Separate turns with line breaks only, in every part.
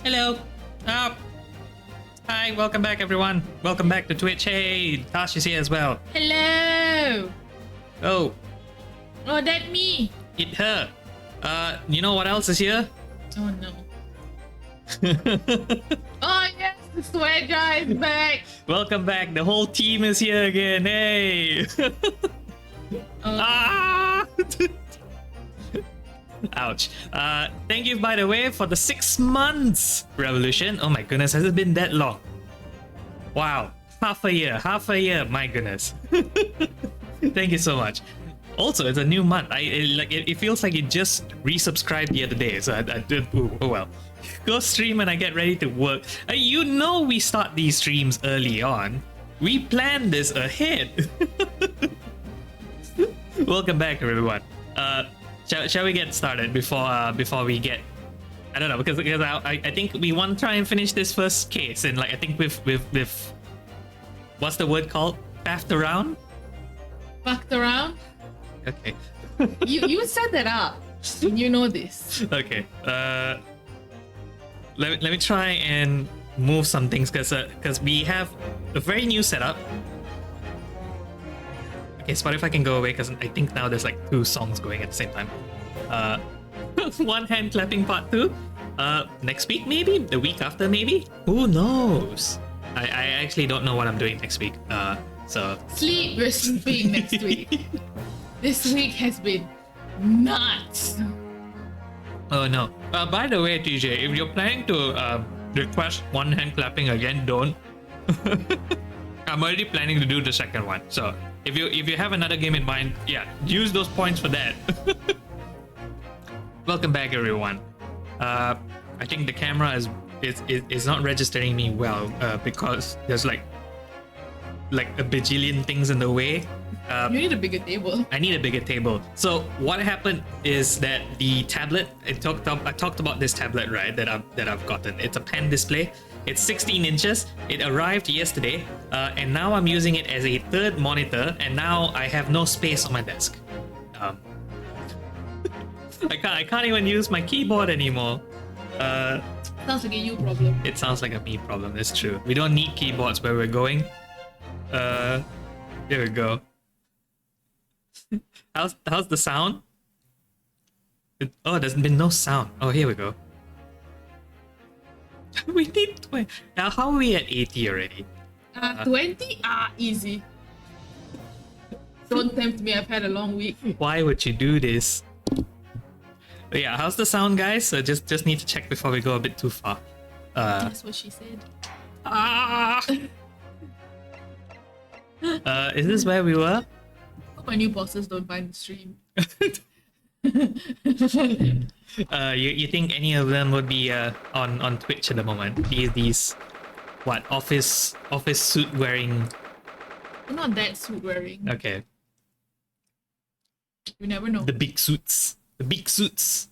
Hello. Hi, welcome back everyone. Welcome back to Twitch. Hey, Tash is here as well.
Hello.
Oh,
That me.
it her. You know what else is here?
Oh no. Oh yes, the sweat jar is back.
Welcome back. The whole team is here again. Hey. Ah! Ouch. Thank you, by the way, for the 6 months revolution. Oh my goodness, has it been that long? Wow. Half a year, my goodness. Thank you so much. Also, it's a new month. It feels like it just resubscribed the other day. So I did. Oh well. Go stream and I get ready to work. You know we start these streams early on. We planned this ahead. Welcome back, everyone. Shall we get started before we get? I don't know, because I think we want to try and finish this first case, and like I think with what's the word called? Faffed around.
Fucked around.
Okay.
You set that up. You know this.
Okay. Let me try and move some things because we have a very new setup. Okay, Spotify can go away because I think now there's like 2 songs going at the same time. One hand clapping part 2. Next week maybe? The week after maybe? Who knows? I actually don't know what I'm doing next week. So
Sleep. We're sleeping next week. This week has been nuts.
oh no. By the way, TJ, if you're planning to request one hand clapping again, don't. I'm already planning to do the second one. So if you have another game in mind, yeah, use those points for that. Welcome back, everyone. I think the camera is not registering me well because there's like a bajillion things in the way.
You need a bigger table.
I need a bigger table. So what happened is that the tablet, I talked about this tablet, right, that I've gotten. It's a pen display. It's 16 inches. It arrived yesterday, and now I'm using it as a third monitor, and now I have no space on my desk. I can't even use my keyboard anymore.
Sounds like a you problem.
It sounds like a me problem. It's true. We don't need keyboards where we're going. Here we go. How's the sound? Oh, there's been no sound. Oh, here we go. We need 20. Now, how are we at 80 already?
20? Easy. Don't tempt me, I've had a long week.
Why would you do this? But yeah, how's the sound, guys? So just need to check before we go a bit too far.
That's what she said.
Is this where we were?
Hope my new bosses don't find the stream.
You think any of them would be on Twitch at the moment? These what office suit wearing?
They're not that suit wearing.
Okay.
You never know.
The big suits. The big suits.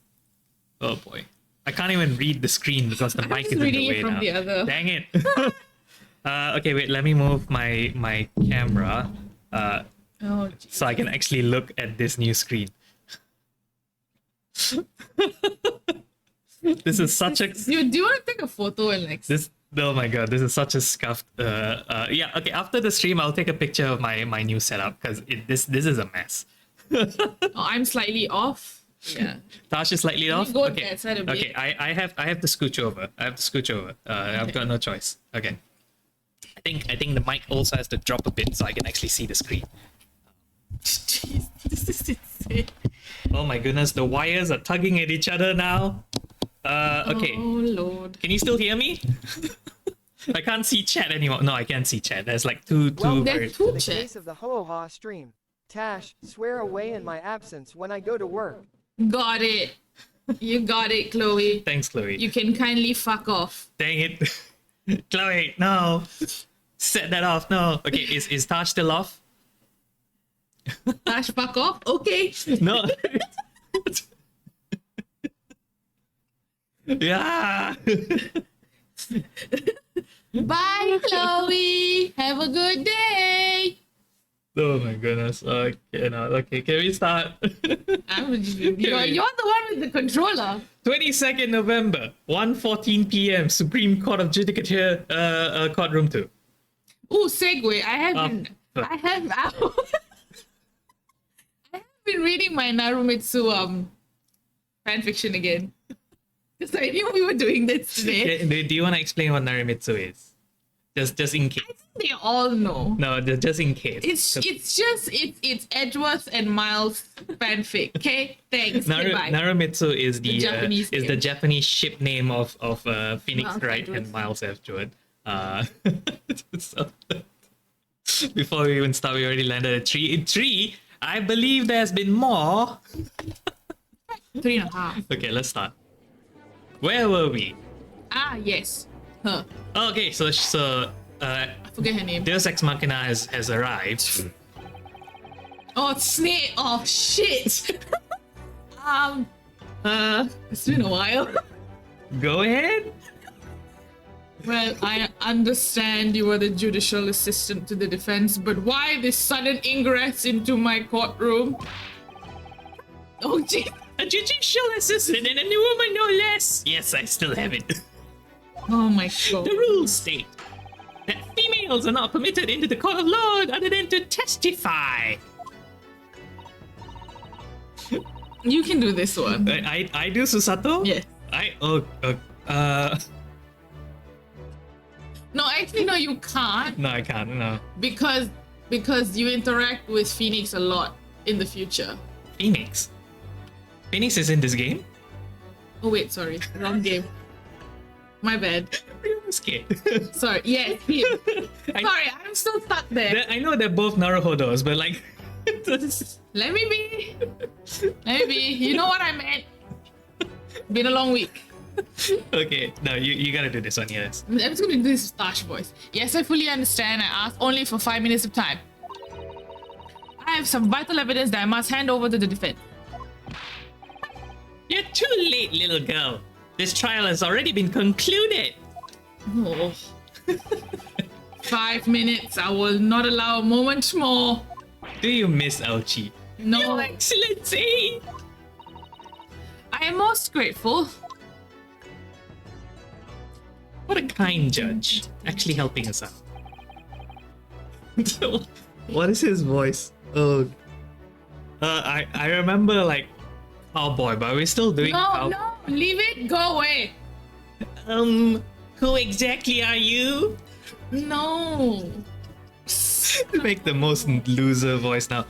Oh boy. I can't even read the screen because the mic is in the way
from
now.
the other.
Dang it. Okay, wait, let me move my camera so I can actually look at this new screen. This is such a
Do you want to take a photo and like
this oh my god, this is such a scuffed yeah, okay, after the stream I'll take a picture of my new setup because this is a mess.
I'm slightly off. Yeah.
Tash is slightly off.
Go
Okay.
that side a bit.
Okay, I have to scooch over. I've got no choice. Okay. I think the mic also has to drop a bit so I can actually see the screen.
Jeez, this is insane.
Oh my goodness, the wires are tugging at each other now. Okay.
Oh lord.
Can you still hear me? I can't see chat anymore. No, I can't see chat. There's like two
There's
very...
two
The
chats.
case of the ho-ha stream. Tash, swear away in my absence when I go to work.
Got it. You got it, Chloe.
Thanks, Chloe.
You can kindly fuck off.
Dang it. Chloe, no. Set that off, no. Okay, is Tash still off?
Tash, fuck off. Okay.
No. Yeah.
Bye, Chloe. Have a good day.
Oh my goodness. Okay, no. Okay, can we start?
You're the one with the controller.
22nd November, 1:14 p.m. Supreme Court of Judicature, courtroom 2.
Ooh, segue. I have been reading my Narumitsu fanfiction again. Because I knew we were doing this today.
Do you want to explain what Narimitsu is? Just in case.
I think they all know.
No, just in case.
It's Edgeworth and Miles fanfic. Okay, thanks. Goodbye.
Naramitsu is the
Japanese
is the
name.
Japanese ship name of Phoenix
Miles
Wright
Edgeworth.
and Miles Edgeworth. So, before we even start, we already landed at 3. In 3, I believe there's been more.
3.5.
Okay, let's start. Where were we?
Yes. Her.
Okay, so
I forget her name.
Deus Ex Machina has arrived.
Oh, it's Snake. Oh, shit. It's been a while.
Go ahead.
Well, I understand you were the judicial assistant to the defense, but why this sudden ingress into my courtroom? Oh, gee.
A judicial assistant and a new woman, no less. Yes, I still have it.
Oh my god.
The rules state that females are not permitted into the court of law other than to testify.
You can do this one.
I do, Susato?
Yes. No, actually, no, you can't
No, I can't, no.
because you interact with Phoenix a lot in the future.
Phoenix? Phoenix is in this game?
Oh wait, sorry, wrong game. My bad.
I'm scared.
Sorry. Yes, him. Sorry, I'm still stuck there.
I know they're both Naruhodos, but like...
Let me be. Let me be. You know what I meant. Been a long week.
Okay, no, you gotta do this one, yes.
I'm just gonna do this with Tash voice. Yes, I fully understand. I asked only for 5 minutes of time. I have some vital evidence that I must hand over to the defense.
You're too late, little girl. This trial has already been concluded.
Oh. 5 minutes. I will not allow a moment more.
Do you miss Elchi?
No.
Your Excellency!
I am most grateful.
What a kind judge. Actually helping us out. What is his voice? Oh. I remember like cowboy, but we're still doing
No, leave it. Go away.
Who exactly are you?
No.
Make the most loser voice now.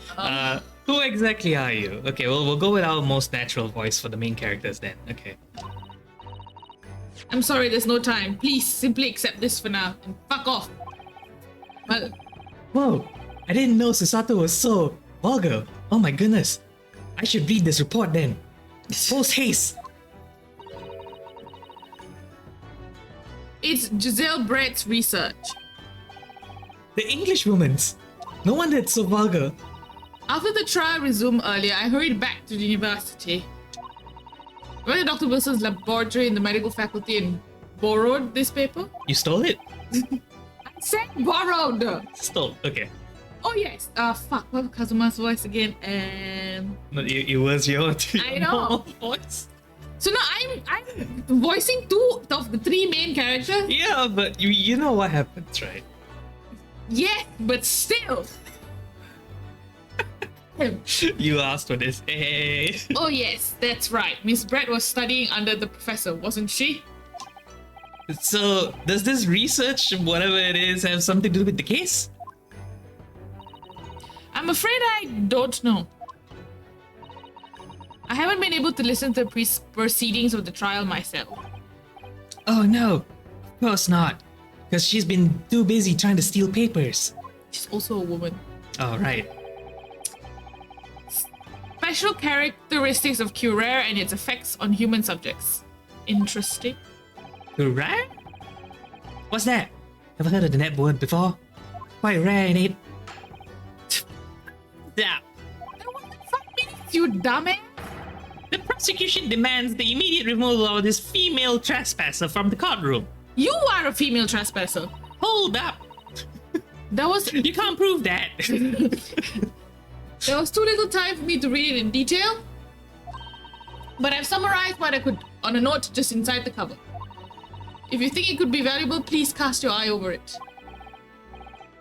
Who exactly are you? Okay, well, we'll go with our most natural voice for the main characters then. Okay.
I'm sorry, there's no time. Please simply accept this for now and fuck off. Well,
Whoa, I didn't know Susato was so vulgar. Oh my goodness. I should read this report then. Post haste.
it's Giselle Brett's research.
The English woman's. No wonder it's so vulgar.
After the trial resumed earlier, I hurried back to the university. Went to Dr. Wilson's laboratory in the medical faculty and borrowed this paper.
You stole it?
I said borrowed!
Stole. Okay.
Oh yes. Fuck. What was Kazuma's voice again?
No, it was your
I know.
voice.
So now I'm voicing two of the three main characters.
Yeah, but you know what happens, right?
Yeah, but still.
You asked for this. Hey.
Oh yes, that's right. Miss Brett was studying under the professor, wasn't she?
So, does this research, whatever it is, have something to do with the case?
I'm afraid I don't know. I haven't been able to listen to the proceedings of the trial myself.
Oh no, of course not. Because she's been too busy trying to steal papers.
She's also a woman.
Oh, right.
Special characteristics of Curare and its effects on human subjects. Interesting.
Rare? What's that? Ever heard of the net word before? Quite rare, ain't it? Yeah.
What the fuck minutes, you dumbass?
The prosecution demands the immediate removal of this female trespasser from the courtroom.
You are a female trespasser.
Hold up.
That was
You can't prove that.
There was too little time for me to read it in detail, but I've summarized what I could on a note just inside the cover. If you think it could be valuable, please cast your eye over it.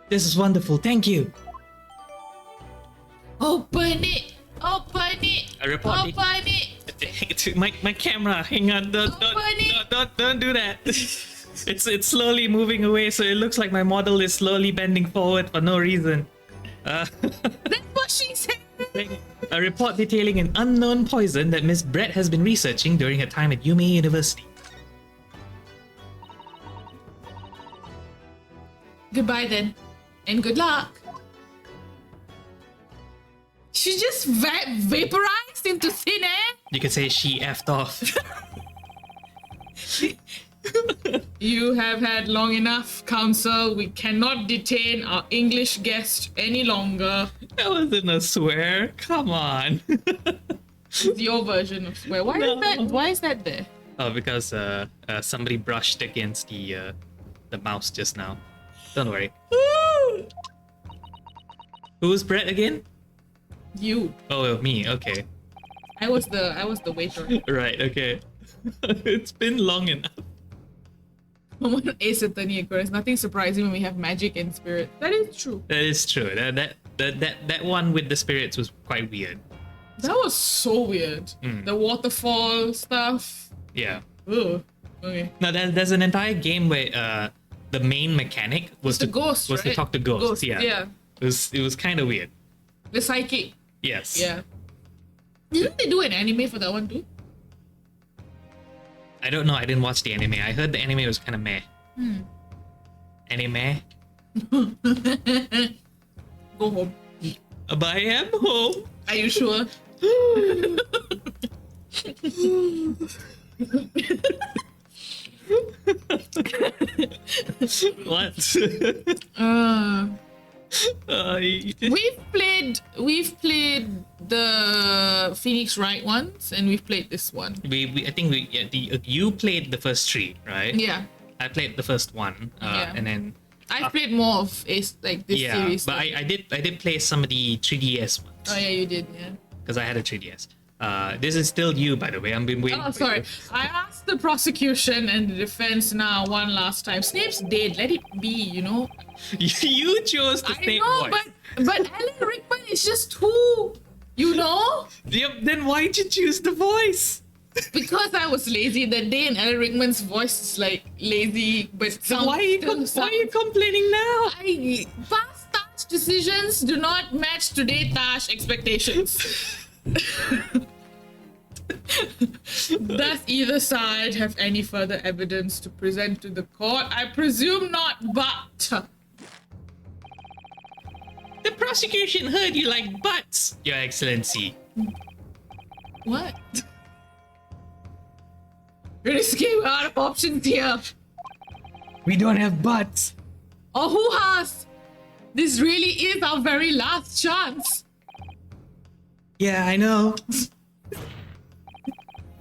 This is wonderful, thank you.
Open it! Open it!
I report it.
Open it!
My camera, hang on, don't do that. It's slowly moving away, so it looks like my model is slowly bending forward for no reason.
That's what she said!
A report detailing an unknown poison that Miss Brett has been researching during her time at Yume University.
Goodbye then, and good luck. She just vaporized into thin air?
You could say she effed off.
You have had long enough, counsel. We cannot detain our English guest any longer.
That wasn't a swear. Come on.
It's your version of swear. Why is that there?
Oh, because somebody brushed against the mouse just now. Don't worry. Who's Brett again?
You.
Oh, me. Okay.
I was the waiter.
Right. Okay. It's been long enough.
Someone Ace Attorney occurs. Nothing surprising when we have magic and spirit. That is true.
That is true. That one with the spirits was quite weird.
That was so weird. The waterfall stuff.
Yeah.
Ugh. Okay.
Now there's an entire game where the main mechanic was
The
to
ghost,
was to
right?
talk to ghosts.
Ghost, yeah.
It was kind of weird.
The psychic.
Yes.
Yeah. Didn't they do an anime for that one too?
I don't know. I didn't watch the anime. I heard the anime was kind of meh. Anime.
Go home.
But I am home.
Are you sure?
What?
We've played the Phoenix Wright ones, and we've played this one.
I think you played the first three, right?
Yeah.
I played the first one,
Yeah.
and then
I've played more of this series.
but I did play some of the 3DS ones.
Oh yeah, you did, yeah.
Because I had a 3DS. This is still you, by the way. I've been waiting.
Oh,
for
sorry.
you.
I asked the prosecution and the defense now one last time. Snape's dead. Let it be, you know.
You chose the
I
Snape
know,
voice.
but Alan Rickman is just too, you know.
Yep, then why'd you choose the voice?
Because I was lazy that day, and Alan Rickman's voice is like lazy, but sound
Why are you complaining now?
Past Tash decisions do not match today Tash expectations. Does either side have any further evidence to present to the court? I presume not, but
The prosecution heard you like butts, Your Excellency.
what? Risky, we're out of options here.
We don't have butts.
Or who has? This really is our very last chance.
Yeah, I know.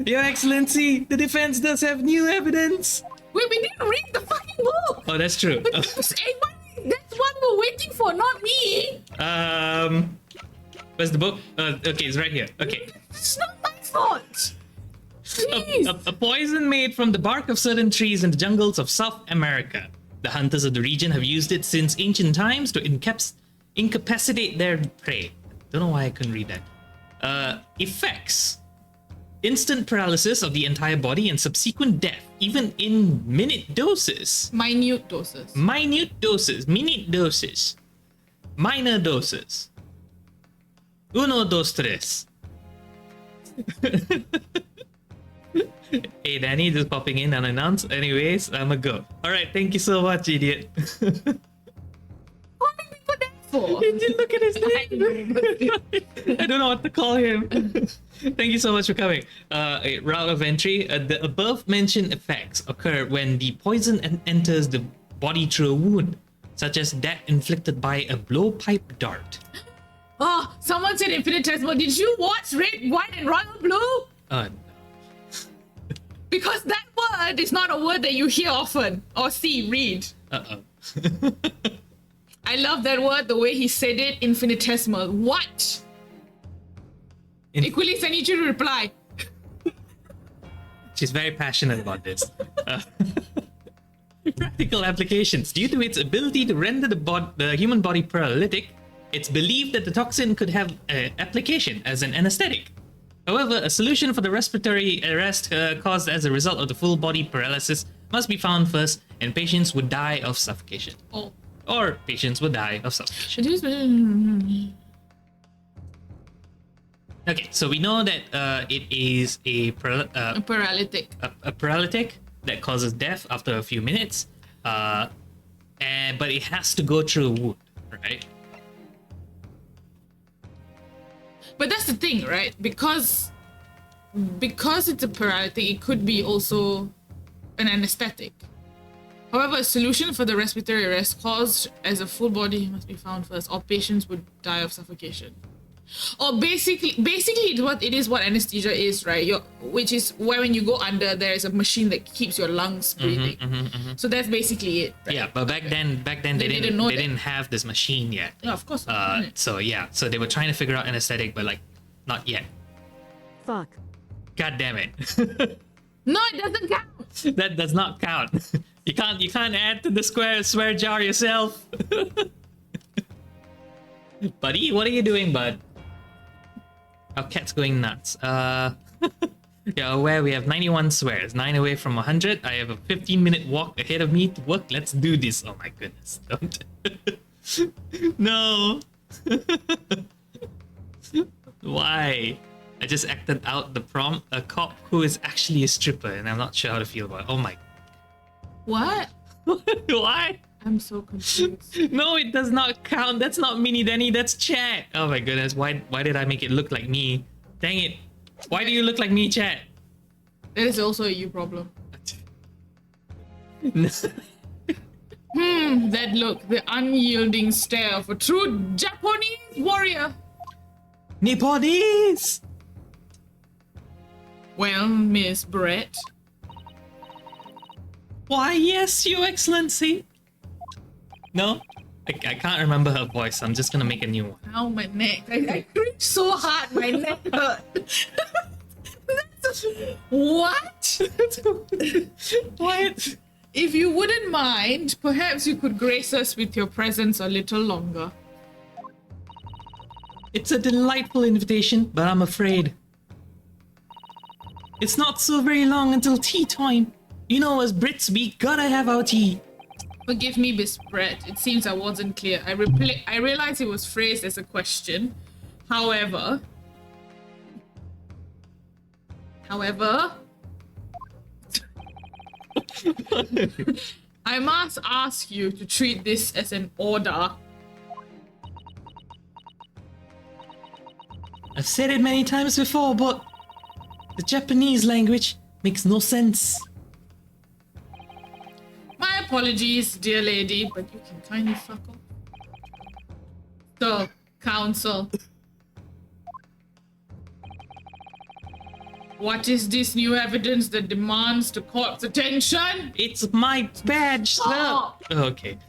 Your Excellency, the defense does have new evidence.
Wait, we didn't read the fucking book.
Oh, that's true.
That's what we're waiting for, not me.
Where's the book? Okay, it's right here. Okay.
It's not my fault. Please.
A poison made from the bark of certain trees in the jungles of South America. The hunters of the region have used it since ancient times to incapacitate their prey. Don't know why I couldn't read that. Effects. Instant paralysis of the entire body and subsequent death, even in minute doses.
Minute doses.
Minute doses. Minute doses. Minor doses. Uno, dos, tres. Hey, Danie, just popping in unannounced. Anyways, I'ma go. Alright, thank you so much, idiot.
What did we put that for?
Did you look at his name? I don't know what to call him. Thank you so much for coming. Route of entry. The above mentioned effects occur when the poison enters the body through a wound, such as that inflicted by a blowpipe dart.
Oh, someone said infinitesimal. Did you watch Red, White, and Royal Blue?
No.
Because that word is not a word that you hear often or see, read.
Uh-oh.
I love that word, the way he said it, infinitesimal. What? Equally, I need you to reply.
She's very passionate about this. Practical applications. Due to its ability to render the human body paralytic, it's believed that the toxin could have application as an anesthetic. However, a solution for the respiratory arrest caused as a result of the full body paralysis must be found first, and patients would die of suffocation.
Oh.
Or patients would die of suffocation. Okay, so we know that it is a
Paralytic.
a paralytic that causes death after a few minutes, but it has to go through a wound, right?
But that's the thing, right? Because it's a paralytic, it could be also an anesthetic. However, a solution for the respiratory arrest caused as a full body must be found first, or patients would die of suffocation. Or basically what anesthesia is, right? Which is where when you go under, there is a machine that keeps your lungs breathing. So that's basically it. Right?
Yeah, but back then they didn't have this machine yet.
Yeah, of course.
So they were trying to figure out anesthetic, but like not yet.
Fuck.
God damn it.
No, it doesn't count.
That does not count. You can't add to the swear jar yourself. Buddy, what are you doing, bud? Our cat's going nuts. You're aware we have 91 swears, 9 away from 100. I have a 15-minute walk ahead of me to work. Let's do this. Oh my goodness. Don't. No. Why? I just acted out the prompt. A cop who is actually a stripper, and I'm not sure how to feel about it. Oh my.
What?
Why?
I'm so confused.
No, it does not count. That's not Mini Danie, that's chat. Oh my goodness, why did I make it look like me? Dang it. Why do you look like me, chat?
That is also a you problem. That look, the unyielding stare of a true Japanese warrior.
Nipponese!
Well, Miss Brett.
Why, yes, Your Excellency. No? I can't remember her voice. I'm just gonna make a new one.
Ow, my neck. I cringed so hard, my neck hurt. What?
What?
If you wouldn't mind, perhaps you could grace us with your presence a little longer.
It's a delightful invitation, but I'm afraid. It's not so very long until tea time. You know, as Brits, we gotta have our tea.
Forgive me, Miss Brett. It seems I wasn't clear. I realized it was phrased as a question. However, I must ask you to treat this as an order.
I've said it many times before, but the Japanese language makes no sense.
My apologies, dear lady, but you can kindly fuck off. So, counsel. What is this new evidence that demands the court's attention?
It's my badge, sir.
Oh.
Okay.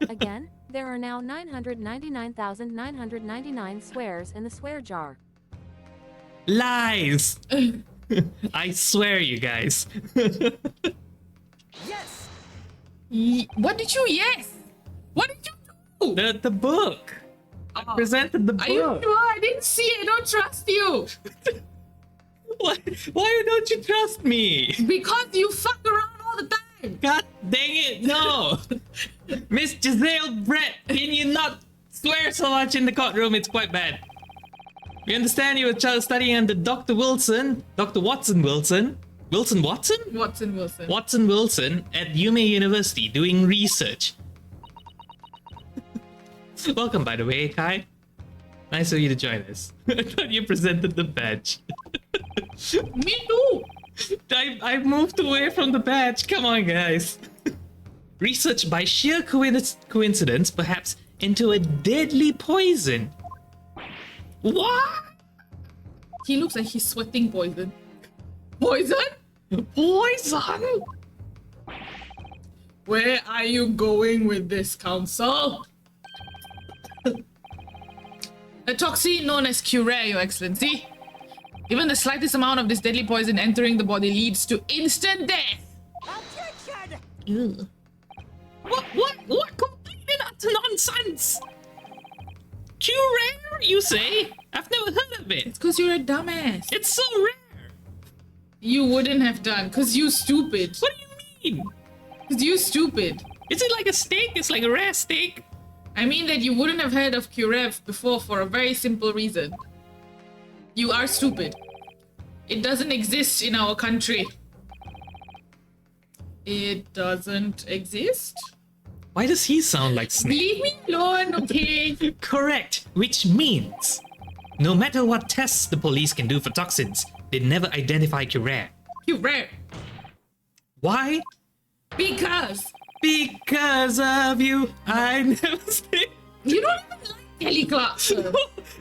Again, there are now 999,999 swears in the swear jar.
Lies. I swear, you guys.
Yes!
What did you yes? What did you do?
The book. I presented the book.
Are you sure? I didn't see it. I don't trust you.
Why don't you trust me?
Because you fuck around all the time.
God dang it, no! Miss Giselle Brett, can you not swear so much in the courtroom? It's quite bad. We understand you were studying under Dr. Wilson, Dr. Watson Wilson. Wilson Watson?
Watson Wilson.
Watson Wilson at Yume University doing research. Welcome, by the way, Kai. Nice of you to join us. I thought you presented the badge.
Me too.
I moved away from the badge. Come on, guys. Research by sheer coincidence, perhaps, into a deadly poison. What?
He looks like he's sweating poison. Poison?
Poison?
Where are you going with this, counsel? A toxin known as Cure, Your Excellency. Even the slightest amount of this deadly poison entering the body leads to instant death.
Ugh.
What complete and utter nonsense? Cure, you say? I've never heard of it.
It's because you're a dumbass.
It's so rare.
You wouldn't have done, because you stupid.
What do you mean?
Because you stupid.
Is it like a steak? It's like a rare steak.
I mean that you wouldn't have heard of Curev before for a very simple reason. You are stupid. It doesn't exist in our country. It doesn't exist?
Why does he sound like Snake?
Leave me alone, okay?
Correct, which means no matter what tests the police can do for toxins, they never identify Cure.
Cure.
Why?
Because
Because of you, I never stay.
you don't even like Kelly Clarkson.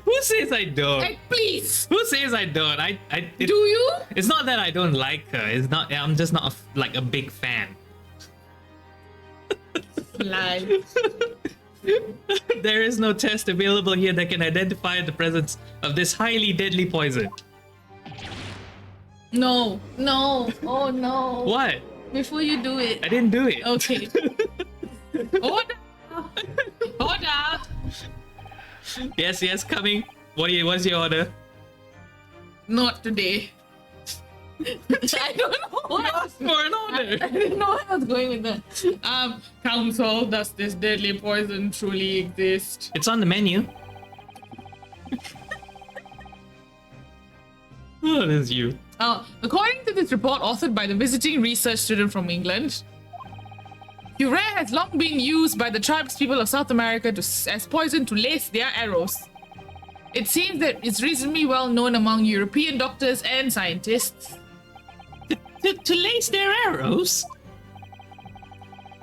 Who says I don't?
Like, please.
Who says I don't?
Do you?
It's not that I don't like her. It's not. I'm just not like a big fan.
Lie.
There is no test available here that can identify the presence of this highly deadly poison.
No. No. Oh no.
What?
Before you do it.
I didn't do it.
Okay. Order. Order.
Yes, coming. What's your order?
Not today. I don't know what.
Ask for an order.
I didn't know where I was going with that. Counsel, does this deadly poison truly exist?
It's on the menu. Oh, there's you.
According to this report authored by the visiting research student from England, Cure has long been used by the tribespeople of South America as poison to lace their arrows. It seems that it's reasonably well known among European doctors and scientists.
To lace their arrows?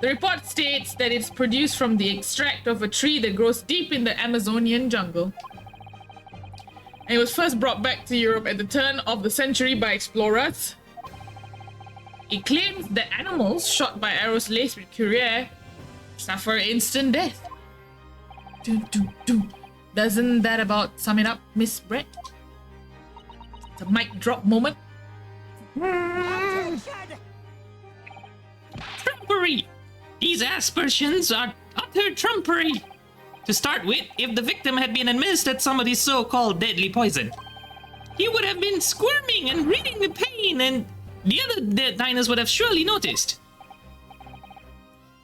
The report states that it's produced from the extract of a tree that grows deep in the Amazonian jungle. And it was first brought back to Europe at the turn of the century by explorers. It claims that animals shot by arrows laced with Cure suffer instant death. Doesn't that about sum it up, Miss Brett? It's a mic drop moment.
Trumpery! These aspersions are utter trumpery! To start with, if the victim had been administered some of this so-called deadly poison, he would have been squirming and breathing the pain, and the other diners would have surely noticed.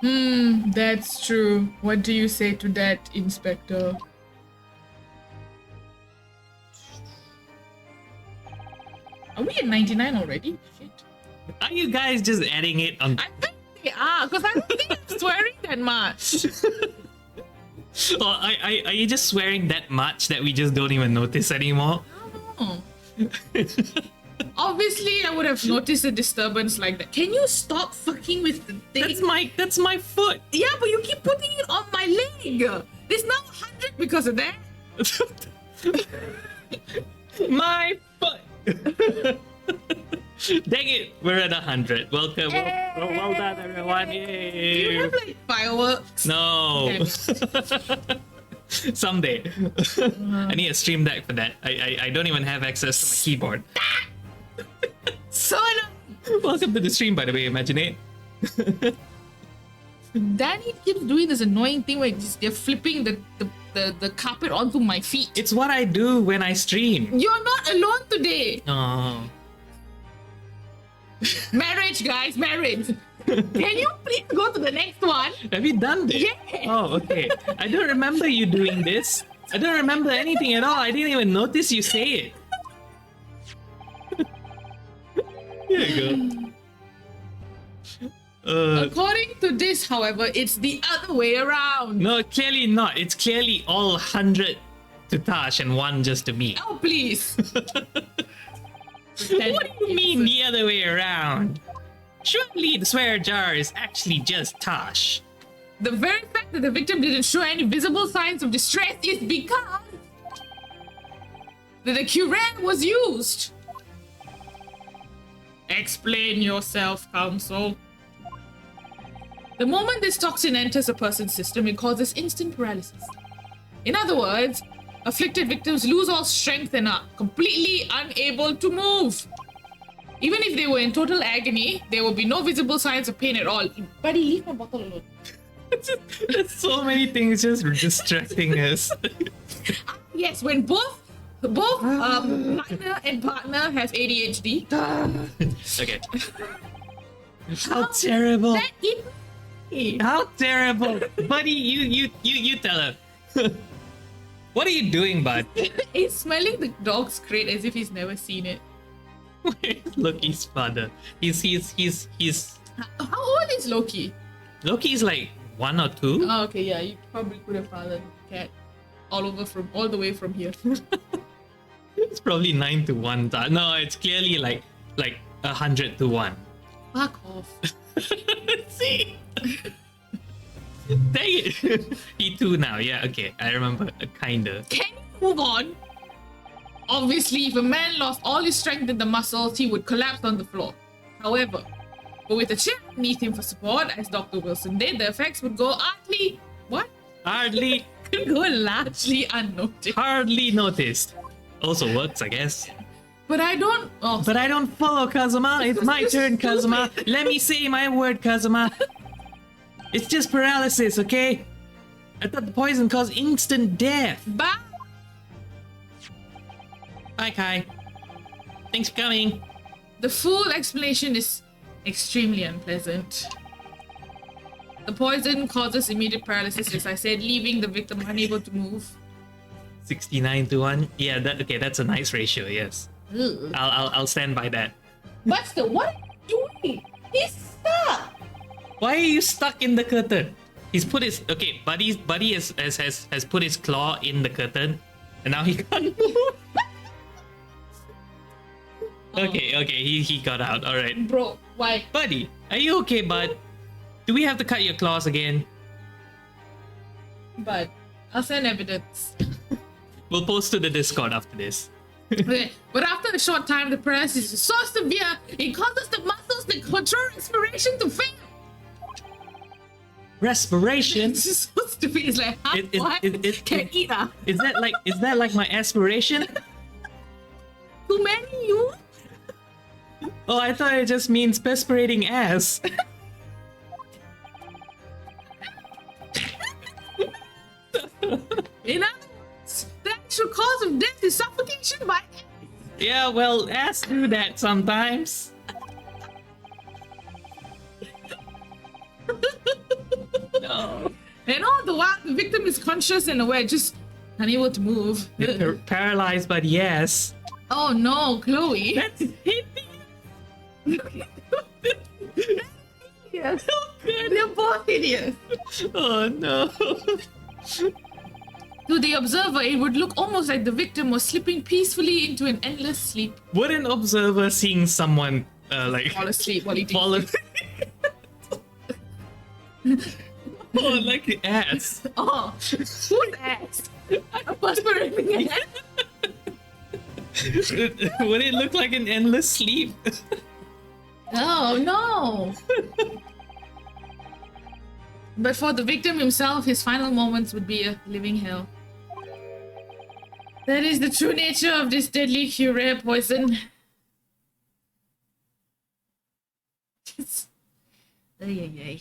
That's true. What do you say to that, Inspector? Are we at 99 already? Shit.
Are you guys just adding it on?
I think they are, because I don't think I'm swearing that much.
Or are you just swearing that much that we just don't even notice anymore?
I don't know. Obviously, I would have noticed a disturbance like that. Can you stop fucking with the thing?
That's my foot.
Yeah, but you keep putting it on my leg. There's now 100 because of that.
My foot. Dang it, we're at 100. Welcome. Well done, everyone.
Do
Yay.
you have like fireworks?
No. Someday. I need a stream deck for that. I don't even have access to my keyboard.
So annoying.
Welcome to the stream, by the way, imagine it.
Danie keeps doing this annoying thing where they're flipping the carpet onto my feet.
It's what I do when I stream.
You're not alone today.
Oh.
Marriage, guys, marriage. Can you please go to the next one?
Have you done this?
Yes.
Oh, okay. I don't remember you doing this. I don't remember anything at all. I didn't even notice you say it. Here you go.
According to this, however, it's the other way around.
No, clearly not. It's clearly all 100 to Tash and 1 just to me.
Oh, please.
What do you mean the other way around? Surely the swear jar is actually just Tash.
The very fact that the victim didn't show any visible signs of distress is because the curare was used. Explain yourself, counsel. The moment this toxin enters a person's system, it causes instant paralysis. In other words, afflicted victims lose all strength and are completely unable to move. Even if they were in total agony, there will be no visible signs of pain at all. Buddy, leave my bottle alone.
There's so many things just distracting us.
Yes, when both minor and partner has ADHD.
Okay. How terrible!
That is me.
How terrible, buddy! You tell her. What are you doing, bud?
He's smelling the dog's crate as if he's never seen it.
Loki's father. He's
How old is Loki?
Loki's like 1 or 2.
Oh, okay, yeah, you probably could have fathered a cat all the way from here.
It's probably 9 to 1. No, it's clearly like 100 to 1.
Fuck off.
See? Dang it. He 2 now. Yeah, okay. I remember. Kinda.
Can you move on? Obviously, if a man lost all his strength in the muscles, he would collapse on the floor. However, but with a chair beneath him for support, as Dr. Wilson did, the effects would go hardly largely unnoticed.
Hardly noticed. Also works, I guess.
But I don't. Oh,
But I don't follow, Kazuma. It's my turn, Kazuma. Let me say my word, Kazuma. It's just paralysis, okay? I thought the poison caused instant death.
Bye.
Bye, Kai. Thanks for coming.
The full explanation is extremely unpleasant. The poison causes immediate paralysis, as I said, leaving the victim unable to move.
69 to 1. Yeah, that's a nice ratio, yes.
Ugh.
I'll stand by that.
But still, what are you doing? He's stuck.
Why are you stuck in the curtain? He's put his Buddy has put his claw in the curtain, and now he can't move. Okay, he got out. All right,
Bro, why?
Buddy, are you okay, bud? Do we have to cut your claws again?
But I'll send evidence.
We'll post to the Discord after this.
Okay, but after a short time, the paralysis is so severe, it causes the muscles that control respiration to fail.
Respiration?
This is so stupid. It's like, huh? What? Can eat,
Is that like my aspiration?
Too many, you?
Oh, I thought it just means perspirating ass.
In other words, the actual cause of death is suffocation by
Yeah, well, ass do that sometimes. No.
And all the while, the victim is conscious and aware, just unable to move.
They're paralyzed by the ass.
Oh no, Chloe.
That's hideous.
Yes. They're both hideous.
Oh no.
To the observer, it would look almost like the victim was slipping peacefully into an endless sleep.
Would an observer seeing someone like
Fall asleep while eating.
fall Oh, like the ass.
Oh, who's ass? A perspiring ass?
Would it look like an endless sleep?
Oh no! But for the victim himself, his final moments would be a living hell. That is the true nature of this deadly curare poison. Ay, ay, ay.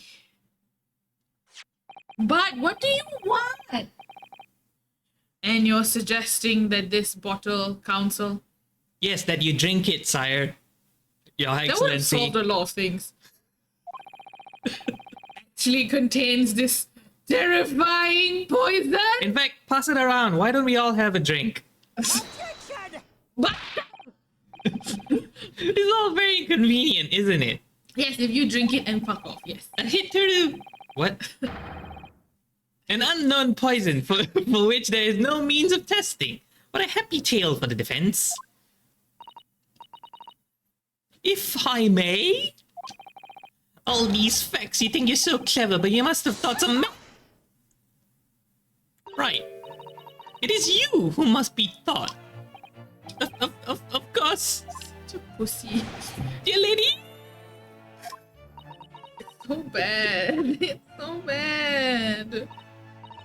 But what do you want? And you're suggesting that this bottle, counsel,
Yes, that you drink it, sire. Your
that would have
Excellency.
solved a lot of things. Actually contains this terrifying poison.
In fact, pass it around. Why don't we all have a drink?
But
It's all very inconvenient, isn't it?
yes, if you drink it and fuck off, yes.
A hitherto... What? An unknown poison for which there is no means of testing. What a happy tale for the defense. If I may... All these facts, you think you're so clever, but you must have thought some... Right. It is you who must be thought. Of course.
Such a pussy.
Dear lady.
So bad. It's so bad.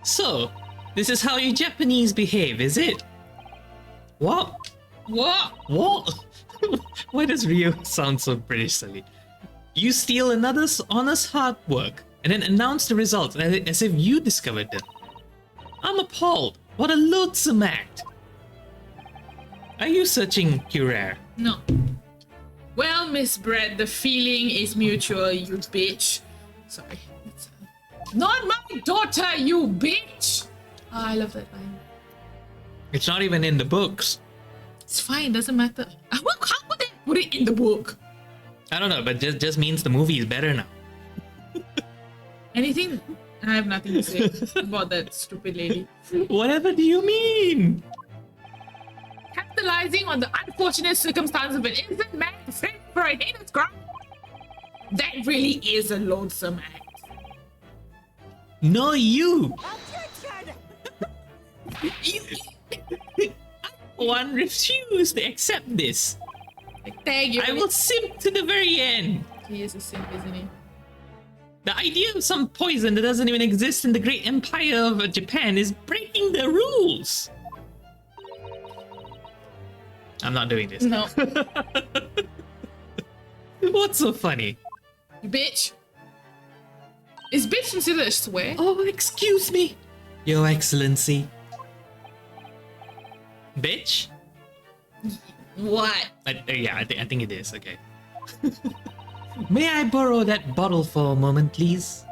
So, this is how you Japanese behave, is it? What?
What?
What? Why does Rio sound so British silly? You steal another's honest hard work and then announce the results as if you discovered them. I'm appalled. What a loathsome act. Are you searching Curare?
No. Well, Miss Brett, the feeling is mutual, you bitch. Sorry. It's, not my daughter, you bitch! Oh, I love that line.
It's not even in the books.
It's fine, doesn't matter. How would they put it in the book?
I don't know, but just means the movie is better now.
Anything? I have nothing to say about that stupid lady.
Whatever do you mean?
Capitalizing on the unfortunate circumstance of an innocent man to frame for a heinous crime? That really is a loathsome act.
No, you! One refused to accept this.
Like, thank you.
I will simp to the very end.
He is a simp, isn't he?
The idea of some poison that doesn't even exist in the great empire of Japan is breaking the rules. I'm not doing this.
No.
What's so funny?
You bitch. Is bitch considered a swear?
Oh, excuse me, Your Excellency. Bitch?
What?
Yeah, I think it is. Okay. May I borrow that bottle for a moment, please?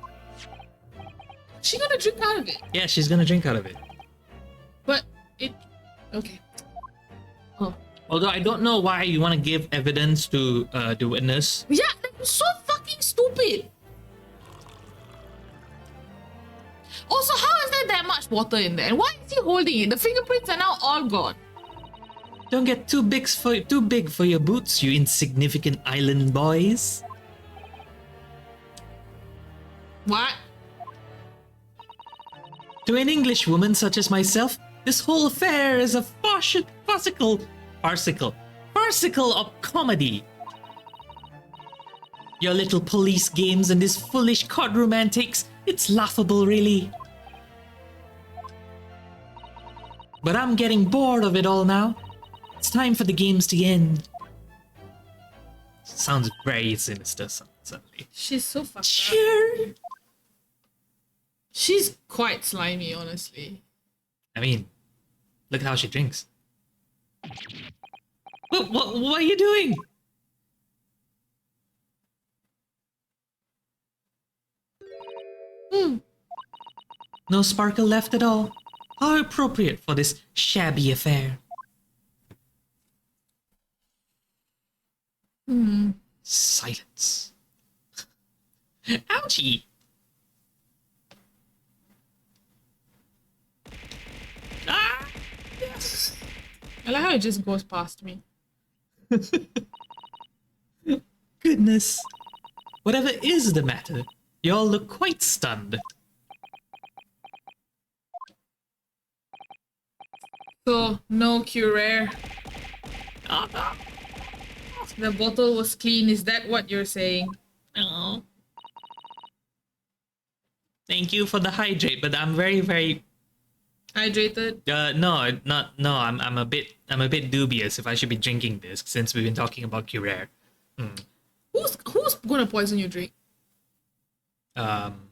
She gonna drink out of it.
Yeah, she's gonna drink out of it.
But it... Okay. Oh.
Although I don't know why you want to give evidence to the witness.
Yeah, that's so fucking stupid. Also, how is there that much water in there? And why is he holding it? The fingerprints are now all gone.
Don't get too big for your boots, you insignificant island boys.
What?
To an English woman such as myself, this whole affair is a farcical of comedy. Your little police games and this foolish courtroom antics, it's laughable really. But I'm getting bored of it all now. It's time for the games to end. Sounds very sinister suddenly.
She's so fucked up.
Sure.
She's quite slimy, honestly.
I mean, look at how she drinks. What are you doing? No sparkle left at all. How appropriate for this shabby affair. Silence. Ouchie. Ah!
I like how it just goes past me.
Goodness. Whatever is the matter, you all look quite stunned.
So, no cure.
Oh, no.
The bottle was clean. Is that what you're saying?
Oh. Thank you for the hydrate, but I'm very
Hydrated?
no, I'm a bit dubious if I should be drinking this since we've been talking about Curare.
Who's gonna poison your drink?
Um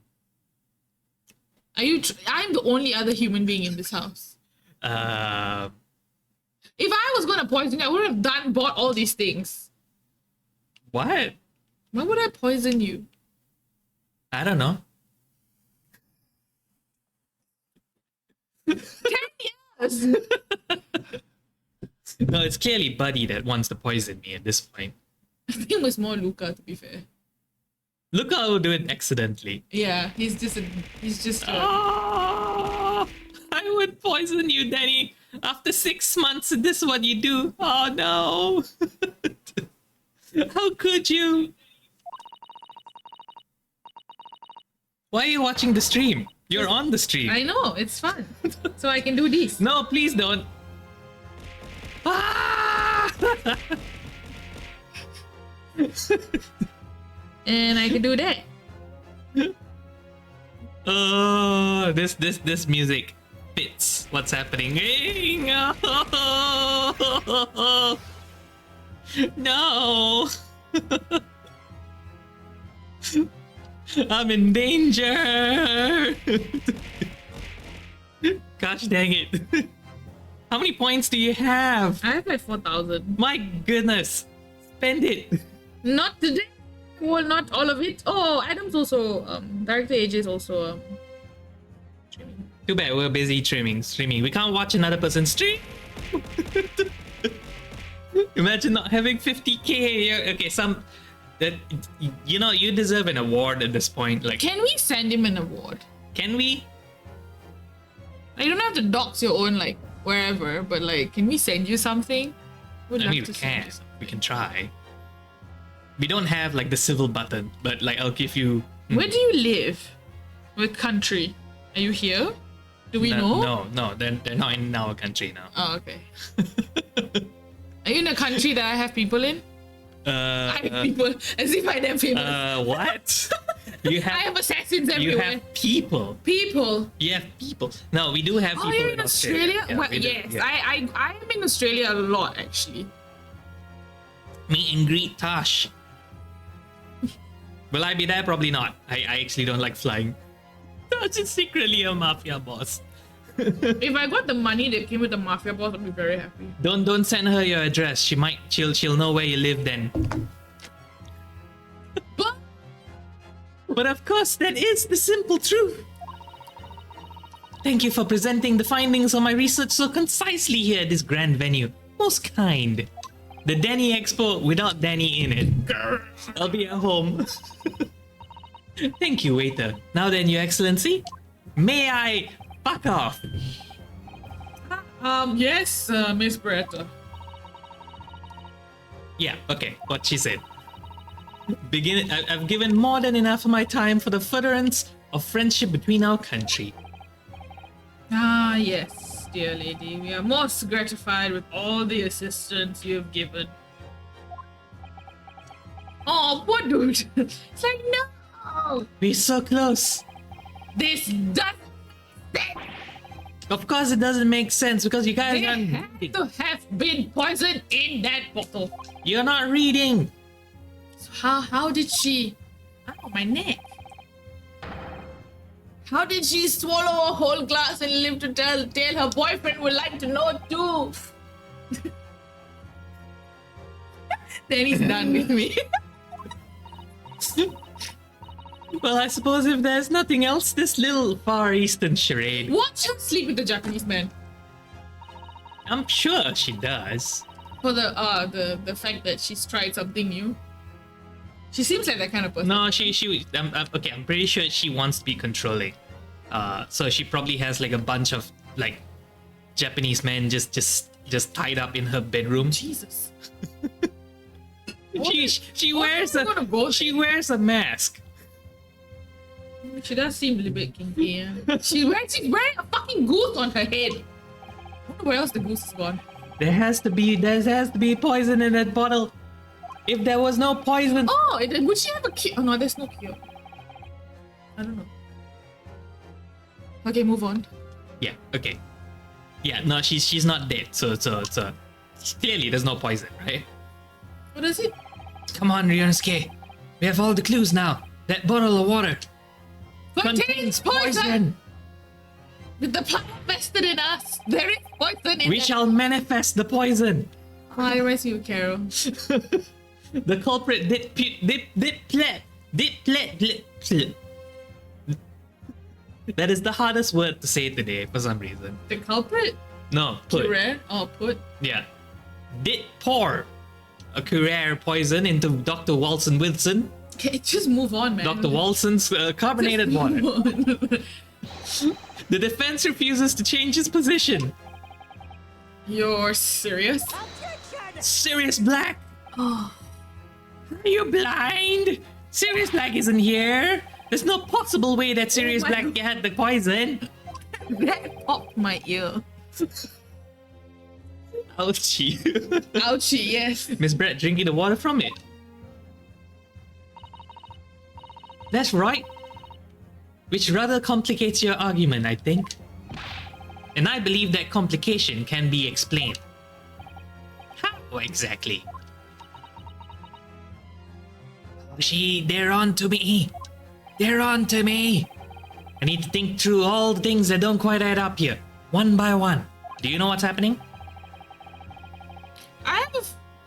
Are you? I'm the only other human being in this house. If I was gonna poison you, I would have bought all these things.
What?
Why would I poison you?
I don't know.
10 years!
No, it's clearly Buddy that wants to poison me at this point.
I think it was more Luca, to be fair.
Look how I'll do it accidentally.
Yeah, he's just
Oh, I would poison you, Danie. After 6 months, this is what you do. Oh no. How could you? Why are you watching the stream? You're on the stream.
I know, it's fun. So I can do this.
No, please don't. Ah!
And I can do that.
Oh, this music fits what's happening. No. I'm in danger. Gosh dang it. How many points do you have?
I have like 4,000.
My goodness. Spend it.
Not today. Well, not all of it. Oh, Adam's also Director AJ is also streaming.
Too bad we're busy streaming. We can't watch another person stream. Imagine not having 50k. Okay, that you know, you deserve an award at this point. Like,
Can we send him an award?
can we?
Like, you don't have to dox your own like wherever, but like, can we send you something? Would
I
love
mean, we
to send
can.
you something.
We can try. We don't have like the civil button, but like I'll give you.
Where do you live? What country? Are you here? Do we know?
No, they're not in our country now.
Oh, okay. Are you in a country that I have people in? I have people as if I am famous.
What? You have.
I have assassins
You
everywhere.
have people.
People.
You have people. No, we do have
Oh,
people
you're
in
in Australia?
Yeah,
Well,
we do,
yes,
yeah.
I am in Australia a lot actually.
Meet and greet Tosh. Will I be there? Probably not. I actually don't like flying. Tosh is secretly a mafia boss.
If I got the money that came with the mafia boss, I'd be very happy.
Don't send her your address. She'll know where you live then.
But
But of course, that is the simple truth. Thank you for presenting the findings of my research so concisely here at this grand venue. Most kind. The Danie Expo without Danie in it. Grr, I'll be at home. Thank you, waiter. Now then, Your Excellency, may I fuck off?
yes, Miss Beretta.
Yeah, okay, what she said. I've given more than enough of my time for the furtherance of friendship between our country.
Ah, yes, dear lady. We are most gratified with all the assistance you have given. Oh, poor dude. It's like, no!
We're so close.
This doesn't
Of course, it doesn't make sense because you guys
There
aren't
had
reading.
to have been poison in that bottle.
You're not reading.
So how did she... Oh, my neck. How did she swallow a whole glass and live to tell her boyfriend would like to know too? Danny's done with me.
Well, I suppose if there's nothing else, this little Far Eastern charade.
Watch her sleep with the Japanese man.
I'm sure she does.
For the fact that she's tried something new. She seems like that kind of person.
No, okay, I'm pretty sure she wants to be controlling. So she probably has like a bunch of like Japanese men just tied up in her bedroom.
Jesus.
She wears a mask.
She does seem a little bit kinky. Yeah. She's wearing a fucking goose on her head. I wonder where else the goose is gone.
There has to be poison in that bottle. If there was no poison,
Oh, would she have a cure? Oh no, there's no cure. I don't know. Okay, move on.
yeah, okay, yeah, no, she's not dead. So clearly there's no poison, right?
What is it?
Come on, Ryunosuke, we have all the clues now. That bottle of water
Contains poison! With the power vested in us, there is poison in
We
it.
shall manifest the poison.
Oh, it reminds me of Carol.
The culprit did That is the hardest word to say today for some reason.
The culprit?
No, put.
Curare? Oh, put.
Yeah. Did pour a Curare poison into Dr. Walson Wilson.
Okay, just move on, man.
Dr. Walson's carbonated
Just
water.
move on.
The defense refuses to change its position.
You're serious?
Sirius Black! Are you blind? Sirius Black isn't here. There's no possible way that Sirius
my
Black
God.
had the poison.
That popped my ear.
Ouchie.
Ouchie, yes.
Miss Brett drinking the water from it. That's right. Which rather complicates your argument, I think. And I believe that complication can be explained. How exactly? They're on to me. They're on to me. I need to think through all the things that don't quite add up here, one by one. Do you know what's happening?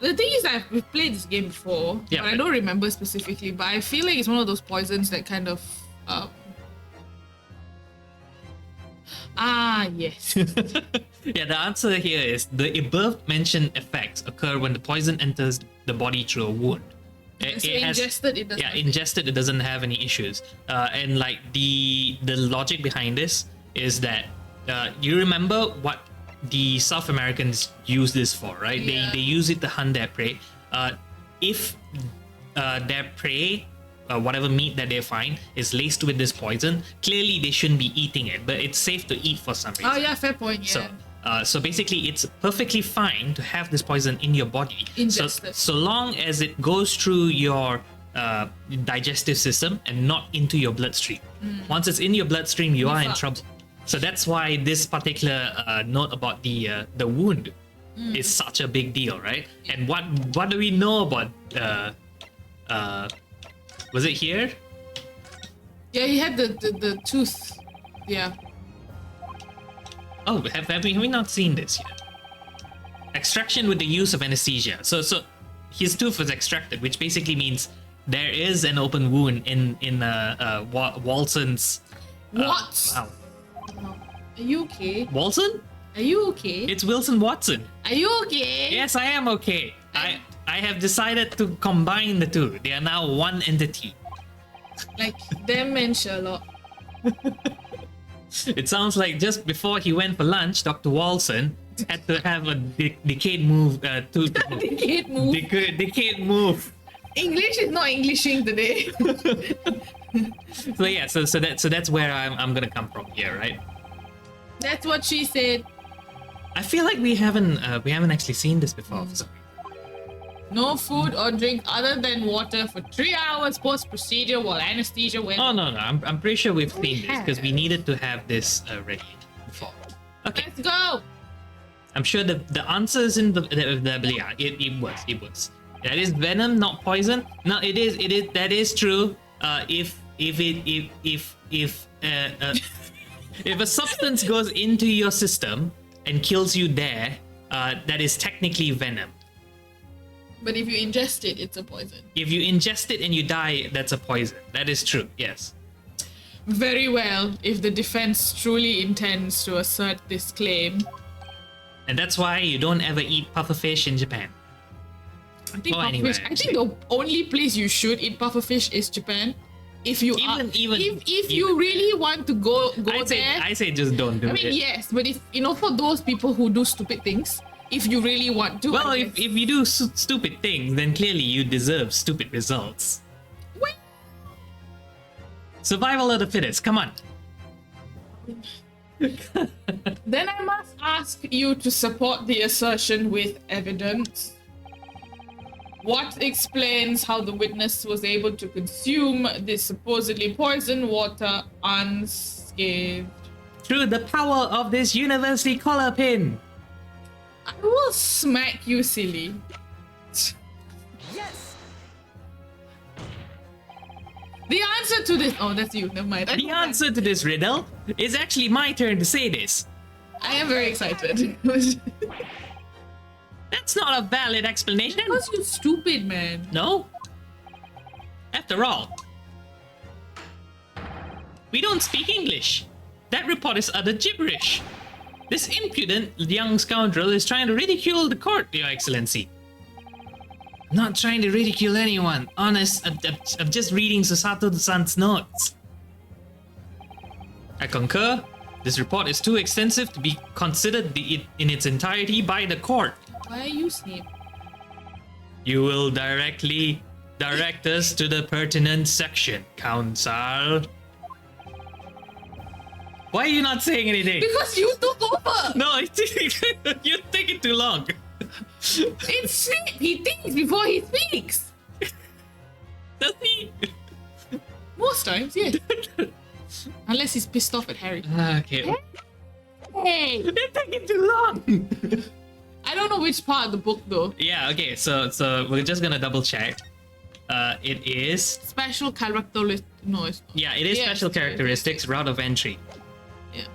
The thing is, we've played this game before,
Yeah,
but I
but-
don't remember specifically. But I feel like it's one of those poisons that kind of. Yes.
Yeah, the answer here is the above mentioned effects occur when the poison enters the body through a wound.
So ingested, it doesn't.
Yeah, ingested, it doesn't have any issues. And like the logic behind this is that you remember what the South Americans use this for, right?
Yeah.
They use it to hunt their prey. If their prey, whatever meat that they find, is laced with this poison, clearly they shouldn't be eating it, but it's safe to eat for some reason.
Oh yeah, fair point. Yeah.
So basically, it's perfectly fine to have this poison in your body.
Ingested.
So long as it goes through your digestive system and not into your bloodstream. Once it's in your bloodstream, you are in
fucked.
trouble. So that's why this particular note about the wound is such a big deal, right? And what do we know about? Was it here?
Yeah, he had the tooth. Yeah.
Oh, have we not seen this yet? Extraction with the use of anesthesia. So his tooth was extracted, which basically means there is an open wound in Walson's.
What?
Wow.
Are you okay?
Walson?
Are you okay?
It's Wilson Watson.
Are you okay?
Yes, I am okay. I have decided to combine the two. They are now one entity.
Like them and Sherlock.
It sounds like just before he went for lunch, Dr. Walson had to have a decayed move.
Decade move.
Decayed move.
English is not Englishing today.
So yeah, so that's where I'm gonna come from here, right?
That's what she said.
I feel like we haven't actually seen this before. For some reason.
No food or drink other than water for 3 hours post procedure while anesthesia went.
Oh no, I'm pretty sure we've seen this because we needed to have this ready before. Okay,
Let's go.
I'm sure the answer is in the yeah, it was. That is venom, not poison. No, it is that is true. If a substance goes into your system and kills you there, that is technically venom.
But if you ingest it, it's a poison.
If you ingest it and you die, that's a poison. That is true, yes.
Very well, if the defense truly intends to assert this claim.
And that's why you don't ever eat pufferfish in Japan.
I think
Well,
pufferfish.
anyway,
I think the only place you should eat pufferfish is Japan. If you if you really want to go there,
I say just don't do
I mean,
it.
yes, but if for those people who do stupid things, if you really want to,
Well,
I
if
guess.
you do stupid things, then clearly you deserve stupid results.
Wait.
Survival of the fittest, come on.
Then I must ask you to support the assertion with evidence. What explains how the witness was able to consume this supposedly poisoned water unscathed?
Through the power of this university collar pin.
I will smack you, silly.
Yes!
The answer to this. Oh, that's you. Never mind.
The answer to this riddle is actually my turn to say this.
I am very excited.
That's not a valid explanation.
Because you're stupid, man.
No. After all, we don't speak English. That report is utter gibberish. This impudent young scoundrel is trying to ridicule the court, Your Excellency. I'm not trying to ridicule anyone. Honest, I'm just reading Susato-san's notes. I concur. This report is too extensive to be considered in its entirety by the court.
Why are you asleep?
You will directly direct us to the pertinent section, Counsel. Why are you not saying anything?
Because you took over.
No, you're taking too long.
It's sleep. He thinks before he speaks.
Does he?
Most times, yeah. Unless he's pissed off at Harry.
Okay.
Hey.
You're taking too long.
I don't know which part of the book though.
Yeah, okay, so we're just gonna double check. It is...
Special characteristic. No, it's not.
Yeah, it is
Yes,
special characteristics, route of entry.
Yeah.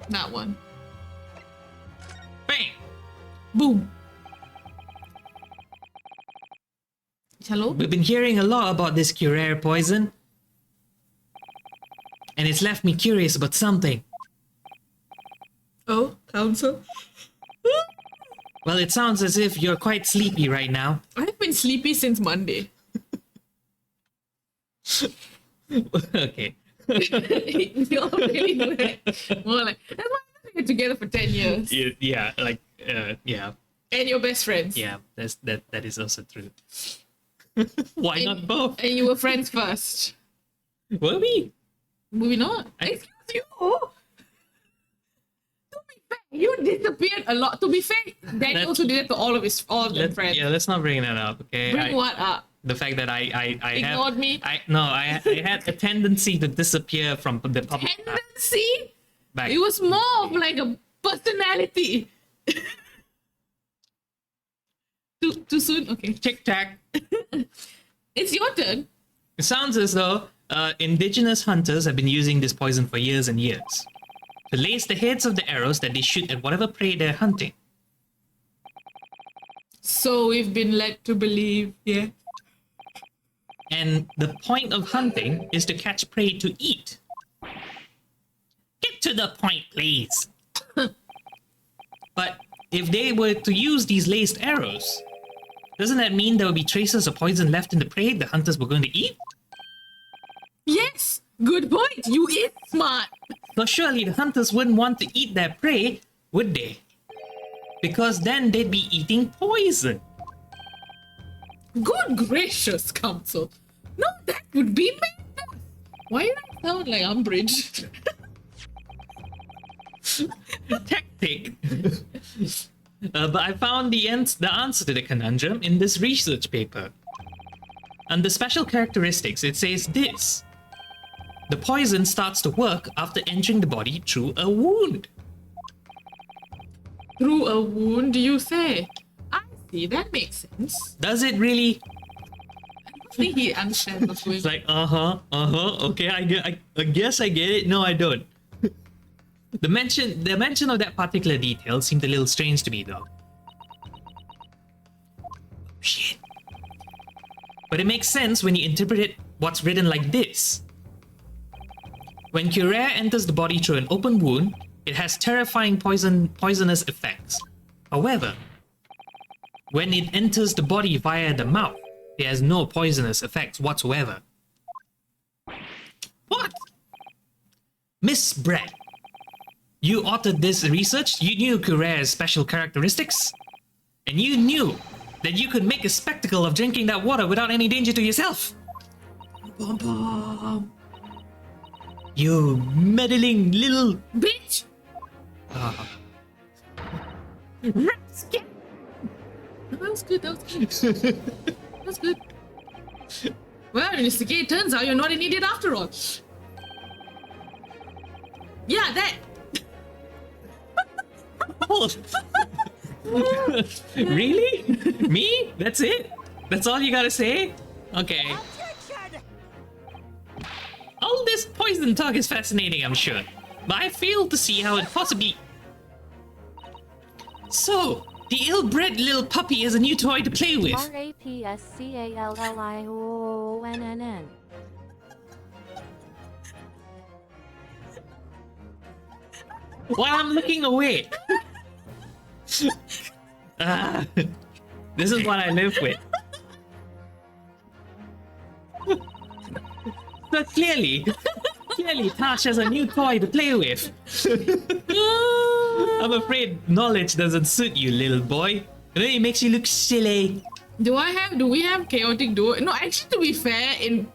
That one.
Bang!
Boom. Hello?
We've been hearing a lot about this Curare poison. And it's left me curious about something.
Oh, counsel?
Well, it sounds as if you're quite sleepy right now.
I've been sleepy since Monday.
Okay.
You're really more like, that's why we've been together for 10 years.
Yeah, like, yeah.
And you're best friends.
Yeah, that is also true. Why not both?
And you were friends first.
Were we?
Moving on. Excuse you. To be fair, you disappeared a lot. To be fair, Danie
Let's-
also did it to all of them friends.
Yeah, let's not bring that up, okay?
Bring what up?
The fact that I
Ignored
have,
me?
I had a tendency to disappear from the public eye.
Tendency?
Back.
It was more of like a personality. Too soon? Okay.
Tic Tac.
It's your turn.
It sounds as though indigenous hunters have been using this poison for years and years to lace the heads of the arrows that they shoot at whatever prey they're hunting.
So we've been led to believe, yeah.
And the point of hunting is to catch prey to eat. Get to the point, please. But if they were to use these laced arrows, doesn't that mean there will be traces of poison left in the prey the hunters were going to eat?
Yes, good point. You is smart.
So surely the hunters wouldn't want to eat their prey, would they? Because then they'd be eating poison.
Good gracious, counsel. No, that would be madness. Why do I sound like Umbridge?
Tactic. But I found the answer to the conundrum in this research paper. Under special characteristics, it says this. The poison starts to work after entering the body through a wound.
Through a wound, you say? I see, that makes sense.
Does it really?
I think he understands what's going
It's like, okay, I guess I get it. No, I don't. The mention of that particular detail seemed a little strange to me, though. Shit. but it makes sense when you interpret it what's written like this. When Cuirae enters the body through an open wound, it has terrifying poisonous effects. However, when it enters the body via the mouth, it has no poisonous effects whatsoever. What? Miss Brett, you authored this research, you knew Cuirae's special characteristics, and you knew that you could make a spectacle of drinking that water without any danger to yourself. Bum, bum. You meddling little
Bitch!
rascal.
That was good, that was good. That was good. Well, Mr. K, it turns out you're not an idiot after all. Yeah, that.
Oh. Really? Me? That's it? That's all you gotta say? Okay. All this poison talk is fascinating, I'm sure. But I fail to see how it possibly... So, the ill-bred little puppy is a new toy to play with.
RAPSCALLIONNN.
While I'm looking away. This is what I live with. So clearly, Tash has a new toy to play with. I'm afraid knowledge doesn't suit you, little boy. It makes you look silly.
Do we have chaotic duo? No, actually, to be fair, you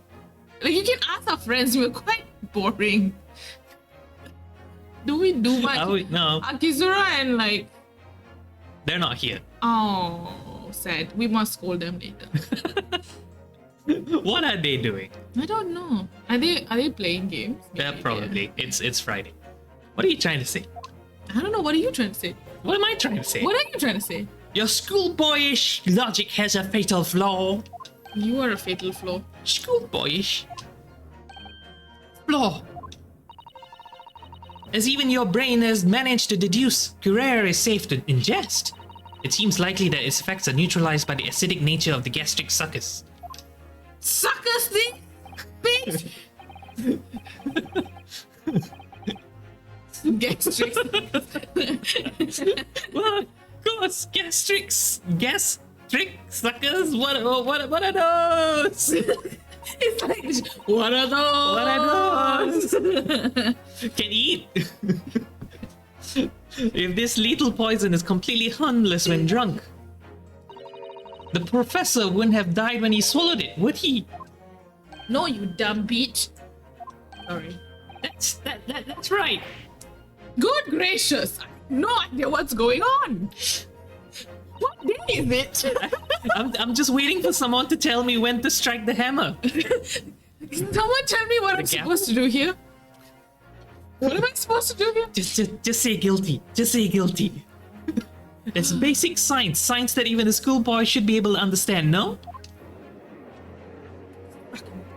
can ask our friends, we're quite boring. Do we do much?
No,
Akizura and
they're not here.
oh, sad. We must scold them later.
What are they doing?
I don't know. Are they playing games?
Yeah,
Maybe,
probably. It's Friday. What are you trying to say?
I don't know. What are you trying to say?
What am I trying to say?
What are you trying to say?
Your schoolboyish logic has a fatal flaw.
You are a fatal flaw.
Schoolboyish flaw. As even your brain has managed to deduce, Cuirae is safe to ingest. It seems likely that its effects are neutralized by the acidic nature of the gastric suckers.
Suckers thing? Bitch! Gastric.
Well, of course, gastric suckers. What are those?
It's like, what are those?
What are those? Can eat. If this lethal poison is completely harmless when drunk, the professor wouldn't have died when he swallowed it, would he?
No, you dumb bitch. Sorry.
That's right.
Good gracious. I have no idea what's going on. What day is it?
I'm just waiting for someone to tell me when to strike the hammer.
Someone tell me what I'm supposed to do here. What am I supposed to do here?
Just say guilty. Just say guilty. It's basic science. Science that even a schoolboy should be able to understand, no?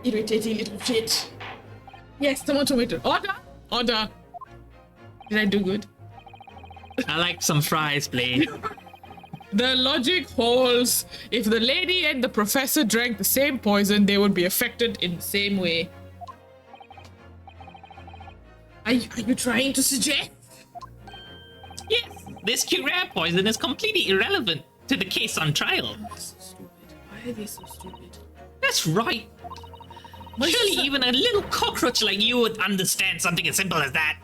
Irritating little shit. Yes, someone told me to order. Order. Did I do good?
I like some fries, please.
The logic holds. If the lady and the professor drank the same poison, they would be affected in the same way. Are you trying to suggest?
Yes, this Cuirae poison is completely irrelevant to the case on trial.
So stupid. Why are they so stupid?
That's right. Surely even a little cockroach like you would understand something as simple as that.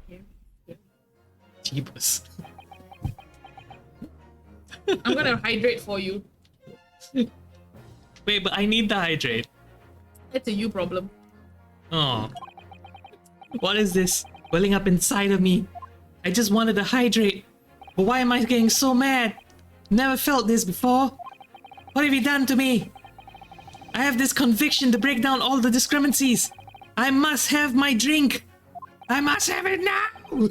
Yeah.
Jeebus.
I'm gonna hydrate for you.
Wait, but I need to hydrate.
It's a you problem.
Oh. What is this welling up inside of me? I just wanted to hydrate. But why am I getting so mad? Never felt this before. What have you done to me? I have this conviction to break down all the discrepancies. I must have my drink. I must have it now.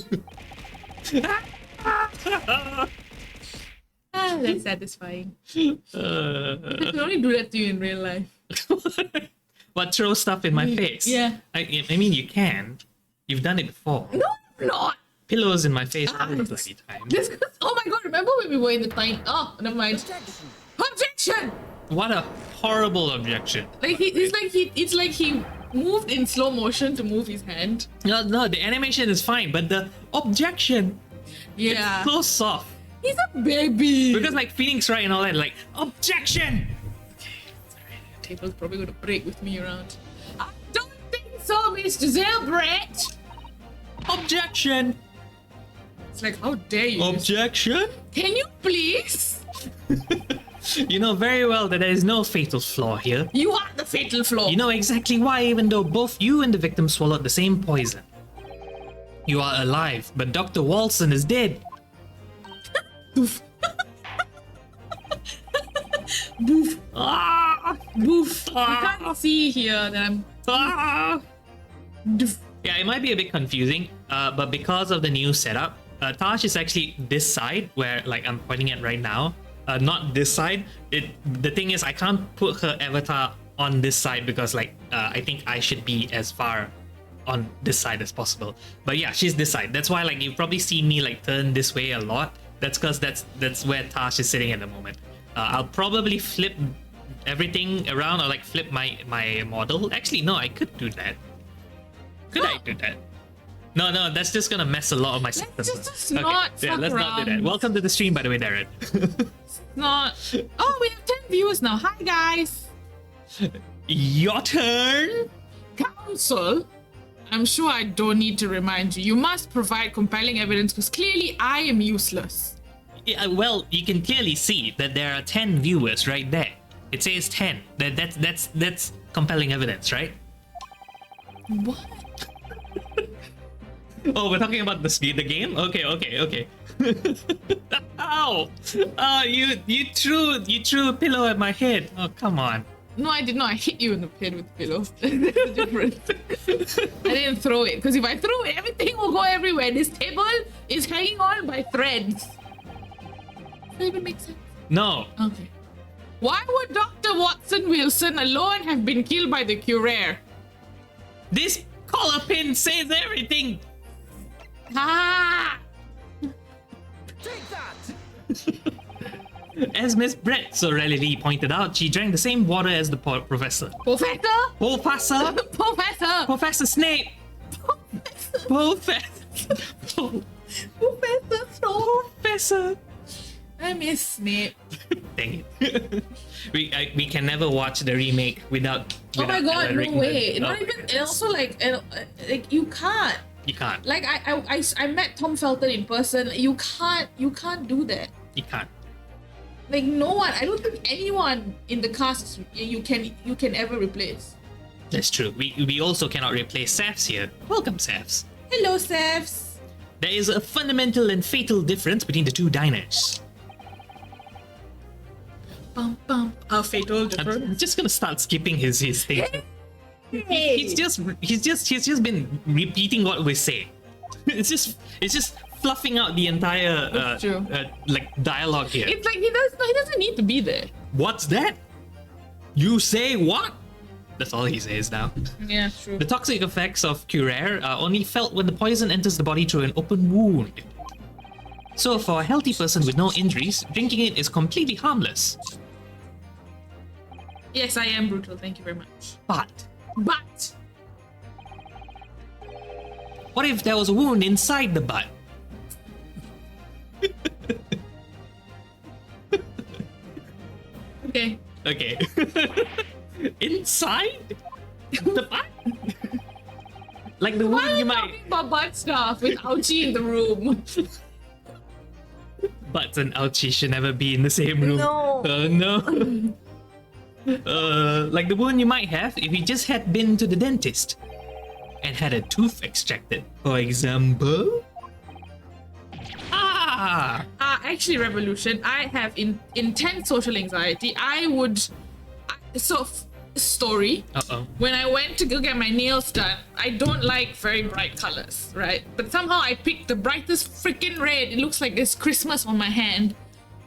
That's satisfying. I can only do that to you in real life.
What, throw stuff in my face?
Yeah.
I mean, you can. You've done it before.
No, I'm not.
Pillows in my face all the bloody time.
Just 'cause- oh my god, remember when we were in the time? Oh, never mind. Objection!
What a horrible objection.
Like it's like he moved in slow motion to move his hand.
No, the animation is fine, but the objection
Yeah.
is so soft.
He's a baby.
Because like Phoenix Wright and all that, like, objection!
The table's probably gonna break with me around. I don't think so, Mr. Zilbert.
Objection!
It's like, how dare you?
Objection?
Can you please?
You know very well that there is no fatal flaw here.
You are the fatal flaw.
You know exactly why, even though both you and the victim swallowed the same poison. You are alive, but Dr. Walson is dead.
Boof. Boof.
Ah!
Boof.
Ah!
You can't see here that I'm.
Ah!
Doof.
Yeah, it might be a bit confusing, but because of the new setup, Tash is actually this side where like I'm pointing at right now, not this side. The thing is, I can't put her avatar on this side because like I think I should be as far on this side as possible. But yeah, she's this side. That's why like you probably see me like turn this way a lot. That's because that's where Tash is sitting at the moment. I'll probably flip everything around or like flip my model. Actually, no, I could do that. Could I do that? No, that's just gonna mess a lot of my systems.
just not fuck
let's not do that.
around.
Welcome to the stream, by the way, Darren.
Not. Oh, we have 10 viewers now. Hi, guys.
Your turn.
Counsel. I'm sure I don't need to remind you. You must provide compelling evidence because clearly I am useless.
Yeah, well, you can clearly see that there are 10 viewers right there. It says 10. That's compelling evidence, right?
What?
Oh, we're talking about the game? Okay. Ow! Oh, you threw a pillow at my head. Oh, come on.
No, I did not. I hit you in the head with the pillow. There's a difference. I didn't throw it because if I threw it, everything will go everywhere. This table is hanging on by threads. Does that even make sense?
No.
Okay. Why would Dr. Watson Wilson alone have been killed by the Curer?
This collar pin says everything.
Ah!
As Miss Brett so readily pointed out, she drank the same water as the professor.
Professor?
Professor?
Professor!
Professor Snape! Professor!
Professor Snow!
Professor!
I miss Snape.
Dang it. we can never watch the remake without
Oh my god,
Alan
no
Rickman.
way. Not
Oh,
even, and also like you can't.
you can't.
Like I met Tom Felton in person. You can't do that.
You can't.
Like no one. I don't think anyone in the cast you can ever replace.
That's true. We also cannot replace Safs here. Welcome, Safs.
Hello, Sevs.
There is a fundamental and fatal difference between the two diners.
Bum bum. A fatal difference.
I'm just gonna start skipping his thing.
Hey.
He's just been repeating what we say. It's just fluffing out the entire
That's true.
like dialogue here.
It's like he doesn't need to be there.
What's that? You say what? That's all he says now.
Yeah, true.
The toxic effects of Curer are only felt when the poison enters the body through an open wound. So for a healthy person with no injuries, drinking it is completely harmless.
Yes, I am brutal. Thank you very much.
But
But
what if there was a wound inside the butt?
okay.
Okay. Inside the butt? Like the
Why
wound
are
you
we
might...
talking about butt stuff with Ouchie in the room?
Butts and ouchie should never be in the same room.
No.
No. Like the wound you might have if you just had been to the dentist and had a tooth extracted, for example.
Actually, Revolution, I have intense social anxiety. I would... story.
Uh-oh.
When I went to go get my nails done, I don't like very bright colors, right? But somehow I picked the brightest freaking red. It looks like there's Christmas on my hand.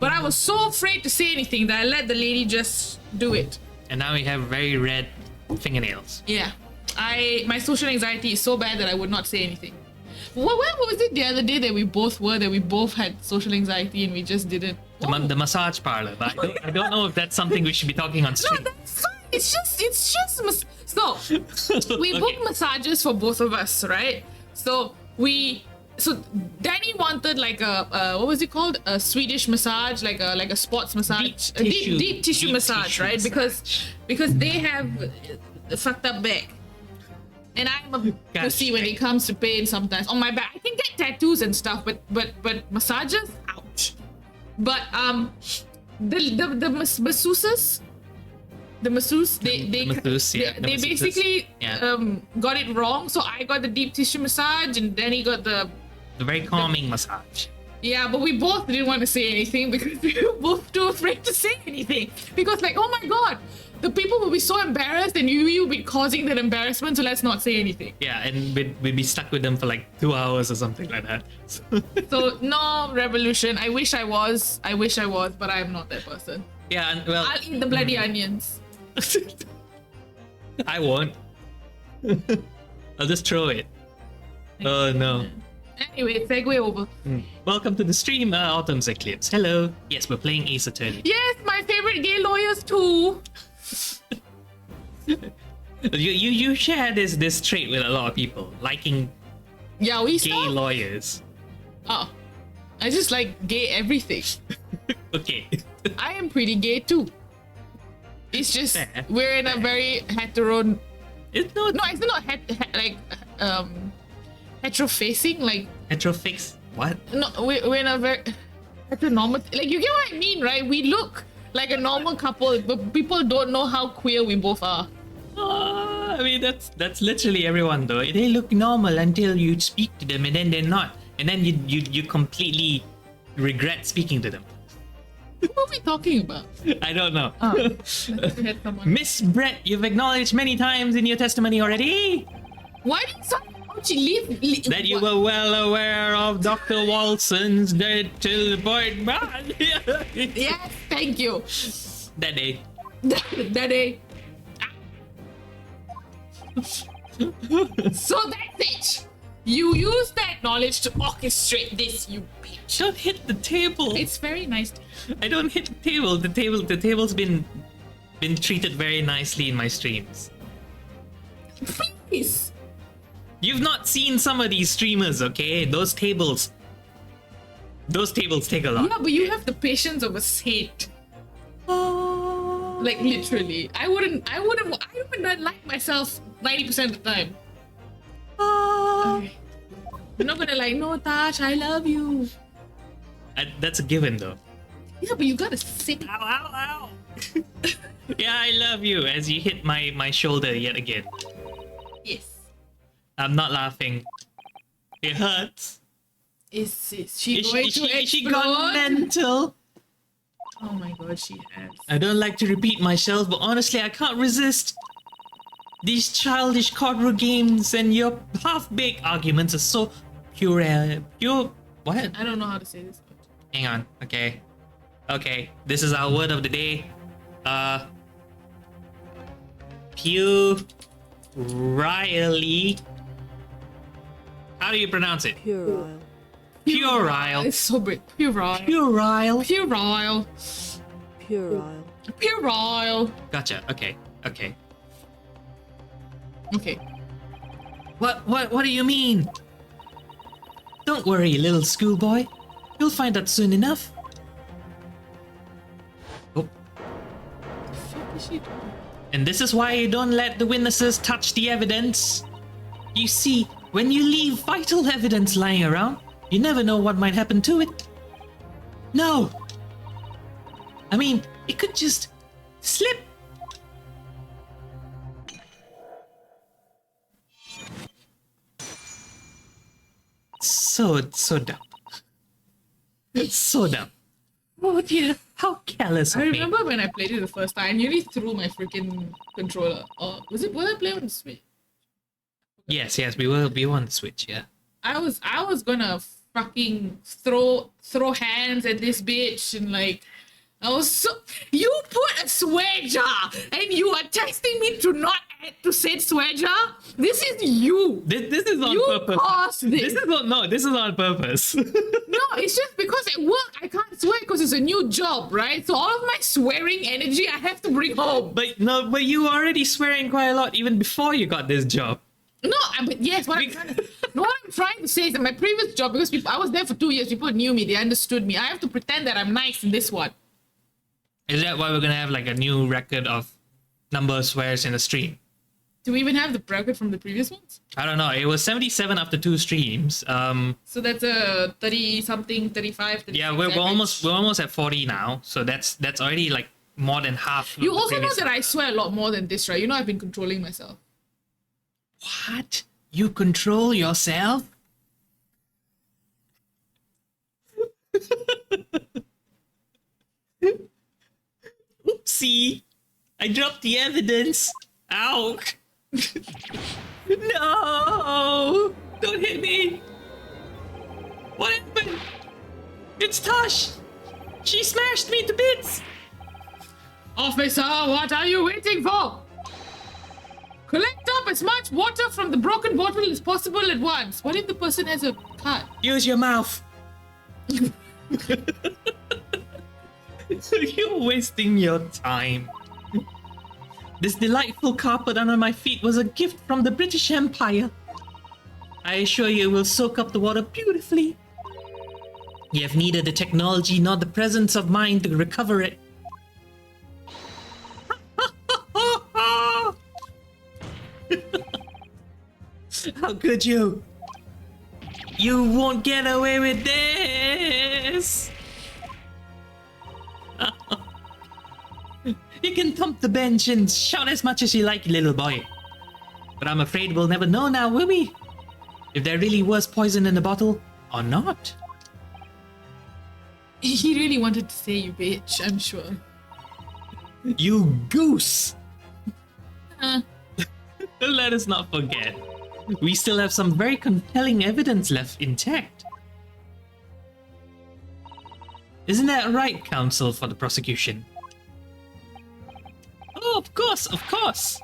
But I was so afraid to say anything that I let the lady just do it.
And now you have very red fingernails.
Yeah. My social anxiety is so bad that I would not say anything. What was it the other day that we both had social anxiety and we just didn't?
The massage parlor, but I don't know if that's something we should be talking on
No,
stream.
that's fine. It's just so we booked massages for both of us, right? So Danie wanted like a what was it called? A Swedish massage, like a sports massage, deep tissue massage, right?
Massage.
Because they have a fucked up back. And I'm a pussy when it comes to pain sometimes. On my back, I can get tattoos and stuff, but massages, ouch. But the masseuses, the masseuse, they basically got it wrong. So I got the deep tissue massage, and then he got the
very calming massage.
Yeah, but we both didn't want to say anything because we were both too afraid to say anything. Because like, oh my god, the people will be so embarrassed, and you will be causing that embarrassment. So let's not say anything.
Yeah, and we'd be stuck with them for like 2 hours or something like that.
So no revolution. I wish I was, but I am not that person.
Yeah, and well,
I'll eat the bloody onions.
I won't. I'll just throw it. Oh no.
Anyway, segue over.
Welcome to the stream, Autumn's Eclipse. Hello. Yes, we're playing Ace Attorney.
Yes, my favorite gay lawyers too.
You share this trait with a lot of people, liking
Yeah, we
gay
saw.
lawyers.
Oh, I just like gay everything.
Okay.
I am pretty gay too. It's just
Fair.
we're in a very hetero.
It's not
No, it's not hetero-facing. Like
heterofix. What?
no, we're in a very heteronormative. Like you get what I mean, right? We look like a normal couple, but people don't know how queer we both are.
I mean, that's literally everyone though. They look normal until you speak to them, and then they're not, and then you completely regret speaking to them.
What are we talking about?
I don't know.
Oh, let's hear someone.
Miss Brett, you've acknowledged many times in your testimony already
Why did someone leave?
that you were well aware of Dr. Walson's dead till the point.
Yes, thank you.
That day.
Daddy. So that's it. You use that knowledge to orchestrate this, you bitch.
Don't hit the table.
It's very nice.
I don't hit the table. The table's been treated very nicely in my streams.
Please.
You've not seen some of these streamers, okay? Those tables take a lot.
Yeah, but you have the patience of a saint. Like literally. I wouldn't like myself 90% of the time. Okay. I'm not gonna like, no Tash, I love you.
That's a given though.
Yeah, but you gotta sit.
Ow, ow, ow. Yeah, I love you as you hit my shoulder yet again.
Yes.
I'm not laughing. It hurts.
Is she going to explode?
She gone mental.
Oh my god, she has.
I don't like to repeat myself, but honestly, I can't resist. These childish courtroom games and your half-baked arguments are so pure. What?
I don't know how to say this.
Hang on. Okay. This is our word of the day. Puerile. How do you pronounce it?
Puerile.
Puerile.
It's so big. Puerile.
Puerile.
Puerile.
Puerile.
Puerile.
Gotcha. Okay.
Okay.
What do you mean? Don't worry, little schoolboy. You'll find out soon enough. Oh.
The fuck is she doing?
And this is why you don't let the witnesses touch the evidence. You see, when you leave vital evidence lying around, you never know what might happen to it. No. I mean, it could just slip. So dumb. So dumb. Oh dear, how careless of
I
me.
remember when I played it the first time, I nearly threw my freaking controller. Or was I playing on the Switch?
Yes, we were on the Switch, yeah.
I was gonna fucking throw hands at this bitch and like I was so you put a swear jar and you are texting me to not add to said swear jar? This is you.
This is on
You
purpose.
caused this.
This is on purpose.
No, it's just because at work I can't swear because it's a new job, right? So all of my swearing energy I have to bring home.
But you were already swearing quite a lot even before you got this job.
No, but yes, what I'm trying to say is that my previous job, because I was there for 2 years, people knew me, they understood me. I have to pretend that I'm nice in this one.
Is that why we're gonna have like a new record of number of swears in a stream?
Do we even have the record from the previous ones?
I don't know. It was 77 after 2 streams.
So that's a 30 something, 35, 36
Yeah, we're
average.
almost at 40 now. So that's already like more than half. of
You
the
also know
previous-
that I swear a lot more than this, right? You know I've been controlling myself.
What? You control yourself? Oopsie! I dropped the evidence. Ow! No! Don't hit me! What happened? It's Tosh! She smashed me to bits!
Officer, what are you waiting for? Collect up as much water from the broken bottle as possible at once. What if the person has a cut?
Use your mouth! You're wasting your time. This delightful carpet under my feet was a gift from the British Empire. I assure you it will soak up the water beautifully. You have neither the technology nor the presence of mind to recover it. How could you? You won't get away with this! You can thump the bench and shout as much as you like, little boy. But I'm afraid we'll never know now, will we? If there really was poison in the bottle, or not.
He really wanted to say you bitch, I'm sure.
You goose!
Uh,
Let us not forget, we still have some very compelling evidence left intact. Isn't that right, counsel for the prosecution? Oh, of course, of course.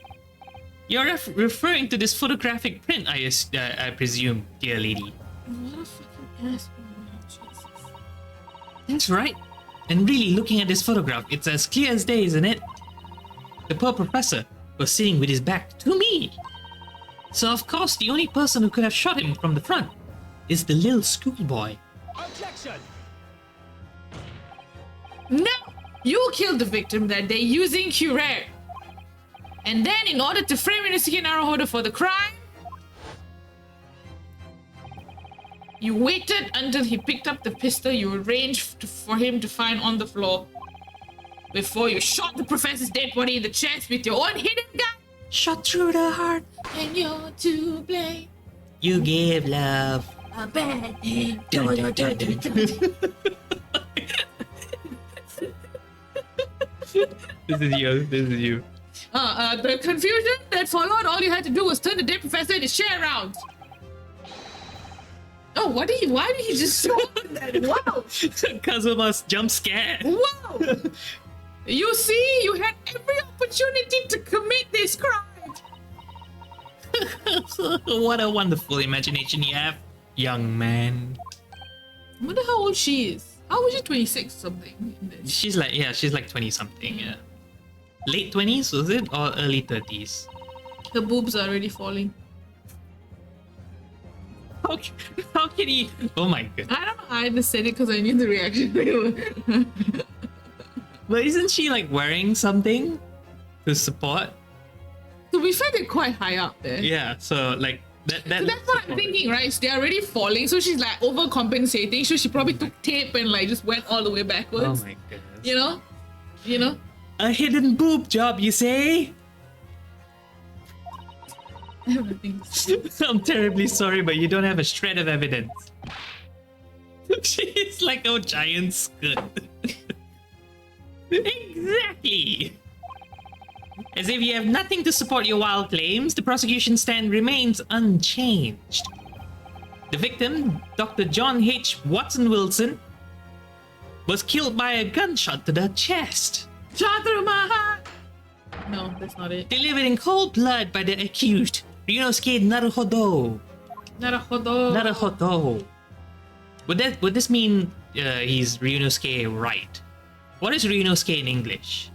You're referring to this photographic print, I presume, dear lady.
what a fucking asshole. Jesus.
That's right. And really, looking at this photograph, it's as clear as day, isn't it? The poor professor was sitting with his back to me. So of course, the only person who could have shot him from the front is the little schoolboy.
Objection!
No! You killed the victim that day using Curare. And then, in order to frame Inosuke Naruhodo for the crime, you waited until he picked up the pistol you arranged for him to find on the floor before you shot the professor's dead body in the chest with your own hidden gun.
Shot through the heart.
And you're to blame.
You give love.
A bad name.
Dun, dun, dun, dun, dun. This is you. This is you.
The confusion that followed, all you had to do was turn the dead professor in his chair around. Oh, why did he just show up in that? Wow!
Kazuma's jump scare.
Wow! You see, you had every opportunity to commit this crime.
What a wonderful imagination you have, young man.
I wonder how old she is. How old is she? 26 or something in this?
She's like 20 something, yeah. Late 20s, was it? Or early 30s?
Her boobs are already falling.
How can he? Oh my god.
I don't know. I just said it because I knew the reaction.
But isn't she like wearing something to support?
To be fair, they're quite high up there.
Yeah, so like that.
So that's what I'm thinking, right? So they're already falling, so she's like overcompensating. So she probably took tape and like just went all the way
Oh
backwards.
my goodness.
You know?
A hidden boob job, you say?
I have nothing to say.
I'm terribly sorry, but you don't have a shred of evidence. She's like a giant skirt. Exactly. As if you have nothing to support your wild claims, the prosecution stand remains unchanged. The victim, Dr. John H. Watson Wilson, was killed by a gunshot to the chest,
Shot through my heart. No, that's not it.
delivered in cold blood by the accused, Ryunosuke Naruhodo.
Naruhodo.
Naruhodo. Would this mean he's Ryunosuke right. What is Ryunosuke in English?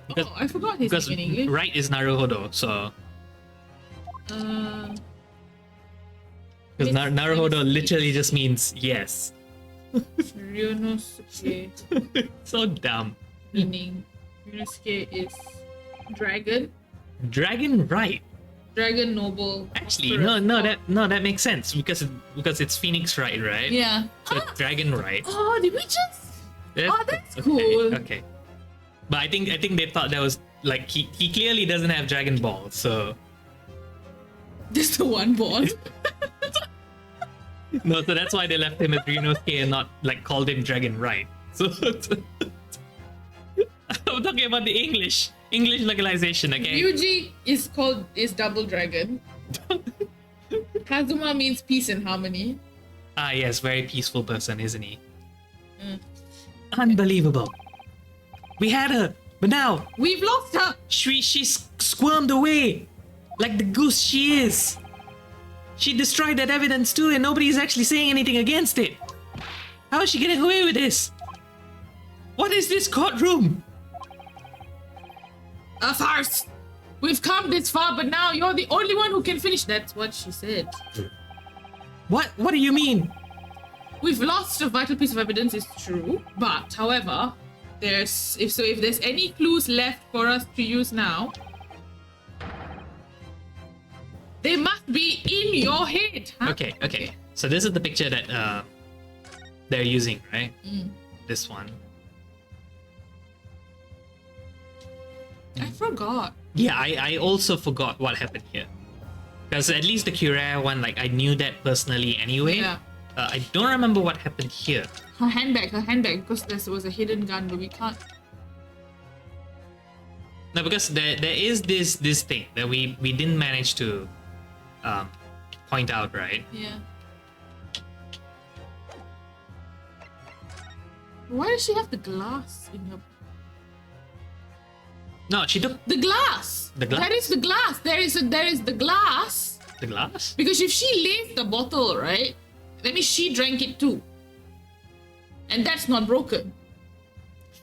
Because,
I forgot his
because
name in English.
right is Naruhodo, so because Naruhodo literally just means yes.
Ryunosuke
So dumb.
meaning Ryunosuke is dragon.
Dragon right.
Dragon noble.
Actually,
prosperous.
that makes sense because it's Phoenix right?
Yeah.
So it's Dragon right.
Oh, did we just?
Yeah.
Oh, that's
Okay,
cool.
Okay. But I think they thought that was like he clearly doesn't have Dragon Ball, so
Just the one ball.
no, so that's why they left him as Ryunosuke and not like called him Dragon right. So I'm talking about the English localization, okay?
Ryuji is double dragon. Kazuma means peace and harmony.
Ah yes, very peaceful person, isn't he?
Mm.
Unbelievable. We had her, but now
We've lost her.
she squirmed away like the goose she is. She destroyed that evidence too, and nobody's actually saying anything against it. How is she getting away with this? What is this courtroom?
A farce. We've come this far, but now you're the only one who can finish. That's what she said.
What do you mean?
We've lost a vital piece of evidence, it's true. But, however, if there's any clues left for us to use now, they must be in your head. Huh?
Okay. So this is the picture that they're using, right?
Mm.
This one.
I forgot.
Yeah, I also forgot what happened here. Because at least the Curea one, like I knew that personally anyway.
Yeah.
I don't remember what happened here.
Her handbag, because there was a hidden gun, but we can't.
No, because there is this thing that we didn't manage to point out, right?
Yeah. Why does she have the glass in her?
No, she took
The glass.
The glass?
That is the glass. There is the glass.
the glass.
Because if she laced the bottle, right, that means she drank it too. And that's not broken.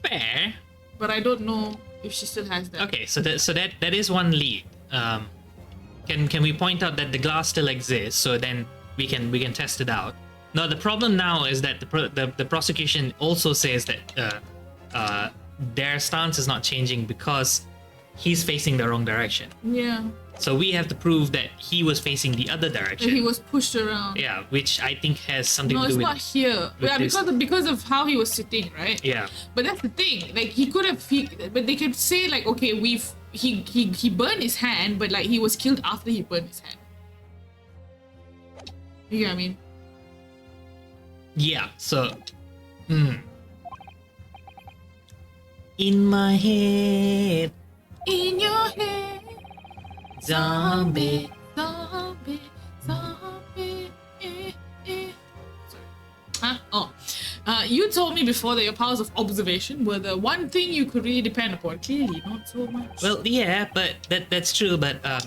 Fair.
But I don't know if she still has that.
Okay, so that is one lead. Can we point out that the glass still exists? So then we can test it out. Now the problem now is that the prosecution also says that their stance is not changing because he's facing the wrong direction.
Yeah.
So we have to prove that he was facing the other direction.
He was pushed around.
Yeah, which I think has something
No,
to do
it's
with.
not here.
with
Yeah,
this.
because of how he was sitting, right?
Yeah.
But that's the thing. Like he could have, but they could say like, okay, he burned his hand, but like he was killed after he burned his hand. You get what I mean?
Yeah. So. In my head,
In your head,
zombie.
zombie. Sorry. Huh? Oh. You told me before that your powers of observation were the one thing you could really depend upon. Clearly, not so much.
Well, yeah, but that's true. But I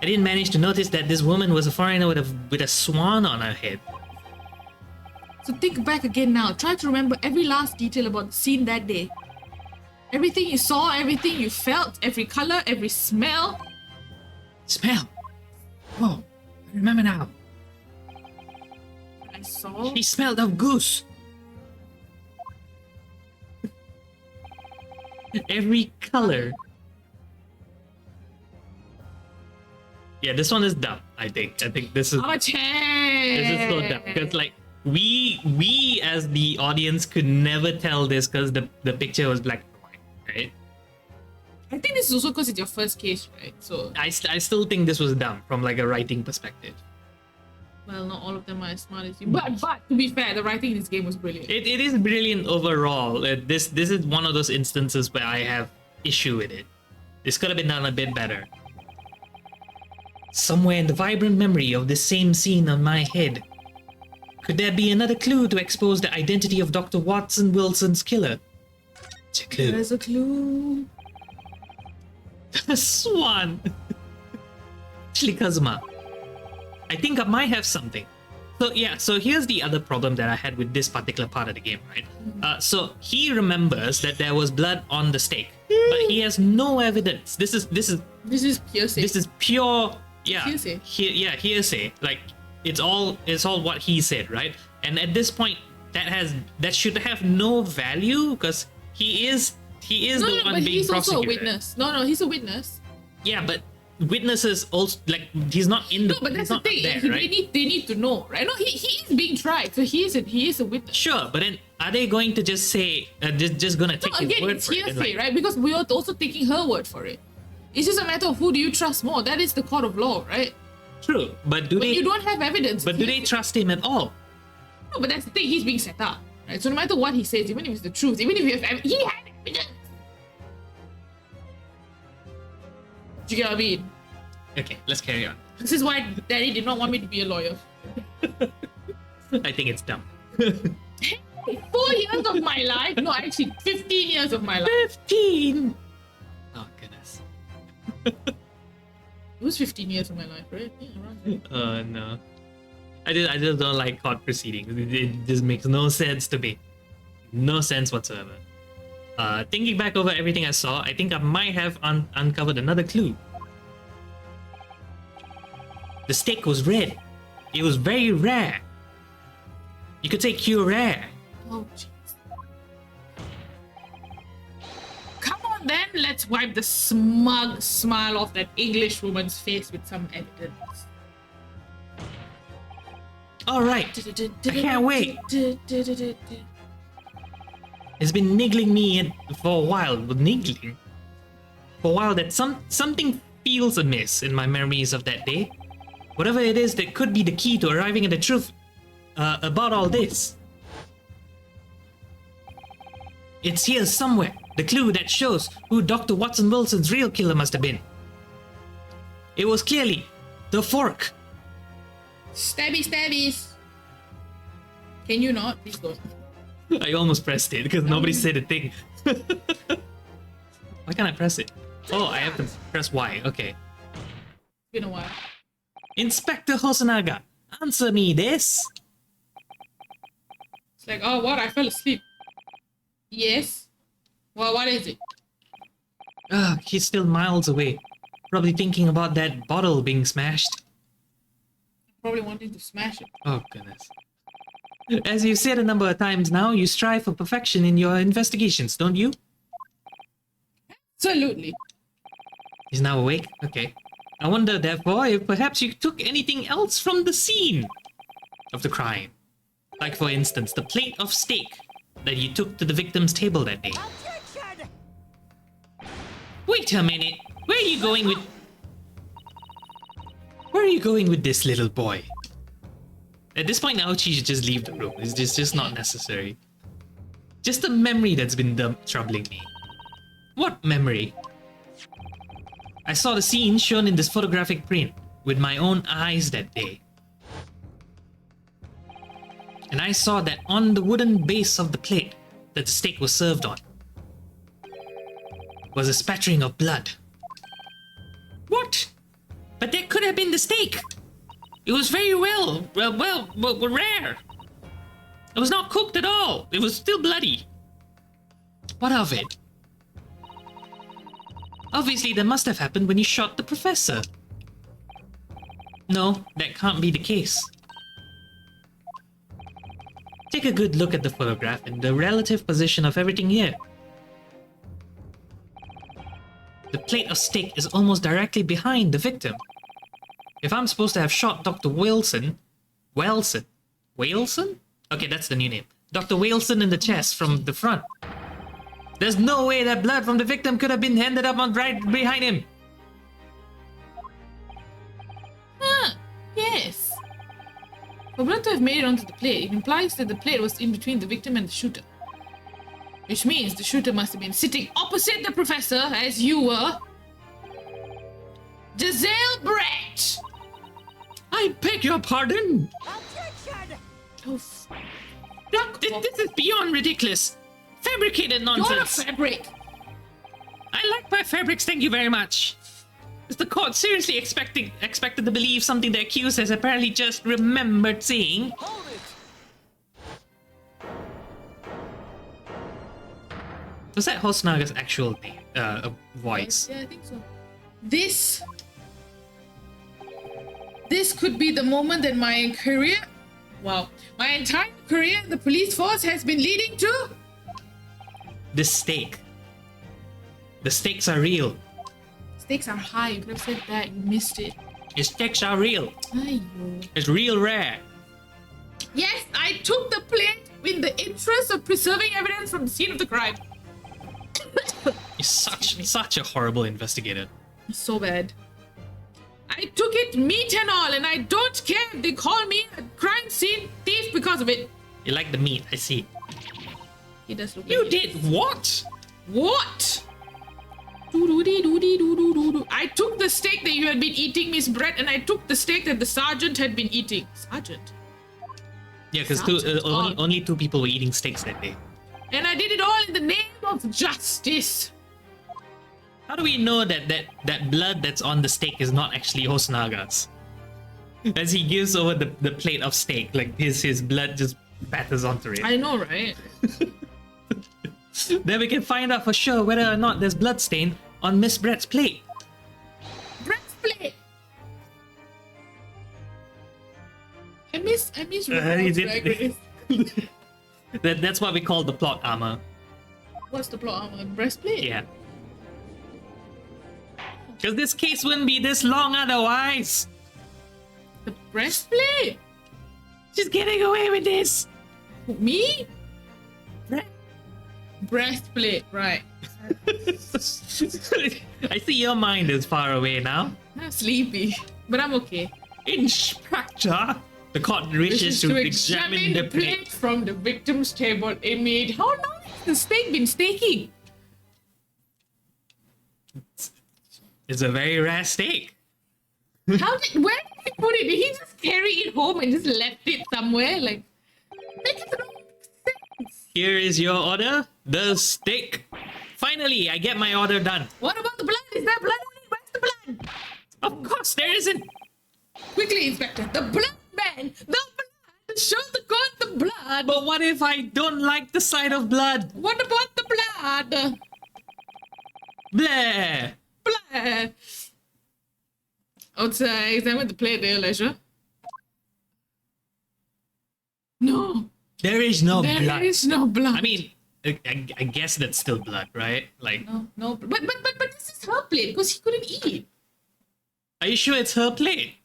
didn't manage to notice that this woman was a foreigner with a swan on her head.
So think back again now. Try to remember every last detail about the scene that day. Everything you saw, everything you felt, every color, every smell.
Smell. Whoa! I remember now.
I saw.
She smelled of goose. Every color. Yeah, this one is dumb. I think this is
This is
so dumb because like we as the audience could never tell this because the picture was black and white, right?
I think this is also because it's your first case, right? So,
I still think this was dumb from like a writing perspective.
well, not all of them are as smart as you. But to be fair, the writing in this game was brilliant.
It is brilliant overall. This is one of those instances where I have issue with it. This could have been done a bit better. Somewhere in the vibrant memory of this same scene on my head, could there be another clue to expose the identity of Dr. Watson Wilson's killer? It's a clue.
There's a clue.
The swan. Actually, Kazuma, I think I might have something. So yeah, so here's the other problem that I had with this particular part of the game, right? So he remembers that there was blood on the stake, but he has no evidence. This is
hearsay.
this is pure, yeah,
Hearsay.
hearsay. Like it's all what he said, right? And at this point, that should have no value because he is the one
but
being
he's also a
prosecuted.
witness. No, he's a witness.
Yeah, but witnesses also like he's not in the.
No, but that's
he's
the
not
thing.
there,
They
right?
need to know, right? No, he is being tried, so he is a witness.
Sure, but then are they going to just say just gonna take
No,
his
again,
word
it's
for it? and,
hearsay,
like,
right? Because we are also taking her word for it. It's just a matter of who do you trust more. That is the court of law, right?
True, but do
When
they?
you don't have evidence.
But do they
hearsay.
trust him at all?
No, but that's the thing. He's being set up, right? So no matter what he says, even if it's the truth, even if you have he had evidence. Do you get what I mean?
Okay, let's carry on.
This is why Daddy did not want me to be a lawyer.
I think it's dumb.
4 years of my life, no, actually 15 years of my life.
15. Oh goodness.
It was 15 years of my life, right? Yeah, around there.
No. I just don't like court proceedings. It just makes no sense to me. No sense whatsoever. Thinking back over everything I saw, I think I might have uncovered another clue. The steak was red. It was very rare. You could say cure rare.
Oh, jeez. Come on then, let's wipe the smug smile off that English woman's face with some evidence.
Alright, I can't wait. It's been niggling me for a while. Niggling? For a while that something feels amiss in my memories of that day. Whatever it is that could be the key to arriving at the truth about all this. It's here somewhere. The clue that shows who Dr. Watson Wilson's real killer must have been. It was clearly the fork.
Stabby stabbies. Can you not? Please don't.
I almost pressed it because nobody said a thing. Why can't I press it? Oh, I have to press Y. Okay.
It's been a while.
Inspector Hosonaga, answer me this.
It's like, oh, what? I fell asleep. Yes. Well, what is it?
He's still miles away. Probably thinking about that bottle being smashed.
Probably wanting to smash it.
Oh, goodness. As you've said a number of times now, you strive for perfection in your investigations, don't you?
Absolutely.
He's now awake? Okay. I wonder, therefore, if perhaps you took anything else from the scene of the crime. Like, for instance, the plate of steak that you took to the victim's table that day. Wait a minute. Where are you going with... Where are you going with this little boy? At this point now, she should just leave the room. It's just not necessary. Just a memory that's been troubling me. What memory? I saw the scene shown in this photographic print with my own eyes that day. And I saw that on the wooden base of the plate that the steak was served on was a spattering of blood. What? But that could have been the steak. It was very well, rare. It was not cooked at all. It was still bloody. What of it? Obviously, that must have happened when you shot the professor. No, that can't be the case. Take a good look at the photograph and the relative position of everything here. The plate of steak is almost directly behind the victim. If I'm supposed to have shot Dr. Wilson? Okay, that's the new name. Dr. Wilson in the chest from the front. There's no way that blood from the victim could have been ended up on right behind him.
Yes. For blood to have made it onto the plate, it implies that the plate was in between the victim and the shooter. Which means the shooter must have been sitting opposite the professor, as you were. Giselle Brett!
I beg your pardon?
Oh,
This is beyond ridiculous. Fabricated
you're a
nonsense.
fabric!
I like my fabrics, thank you very much. Is the court seriously expected to believe something the accused has apparently just remembered seeing? Was that Hosnaga's actual name, voice?
Yeah, I think so. This could be the moment that my career, my entire career in the police force has been leading to.
The stake. The stakes are real.
Stakes are high. You could have said that. You missed it.
The stakes are real.
Ayo.
It's real rare.
Yes, I took the plate in the interest of preserving evidence from the scene of the crime.
You're such a horrible investigator.
So bad. I took it, meat and all, and I don't care if they call me a crime scene thief because of it.
You like the meat, I see.
He does look
You
like
did what?
What? Doo-doo-dee-doo-dee-doo-doo-doo-doo. I took the steak that you had been eating, Miss Brett, and I took the steak that the sergeant had been eating. Sergeant?
Yeah, because
Sergeant,
only 2 people were eating steaks that day.
And I did it all in the name of justice.
How do we know that blood that's on the steak is not actually Hosnaga's? As he gives over the plate of steak, like his blood just batters onto it.
I know, right?
Then we can find out for sure whether or not there's blood stain on Miss Brett's plate.
Brett's plate. I miss RuPaul's Drag Race.
That's what we call the plot armor.
What's the plot armor? Breastplate?
Yeah. Because this case wouldn't be this long otherwise.
The breastplate?
She's getting away with this.
Me? Breastplate, right.
I see your mind is far away now.
I'm sleepy, but I'm okay.
Inspector, the court wishes to examine the plate.
From the victim's table amid. How long has the steak been staking?
It's a very rare steak.
Where did he put it? Did he just carry it home and just left it somewhere? Like, make it no sense.
Here is your order, the steak. Finally, I get my order done.
What about the blood? Is there blood on it? Where's the blood?
Of course, there isn't.
Quickly, Inspector. The blood, man. The blood. Show the court the blood.
But what if I don't like the sight of blood?
What about the blood?
Bleh.
Blood. Outside, examine the plate there, leisure. No.
There is no
There
blood.
is no blood.
I mean, I guess that's still blood, right? Like,
No. But this is her plate because he couldn't eat.
are you sure it's her plate?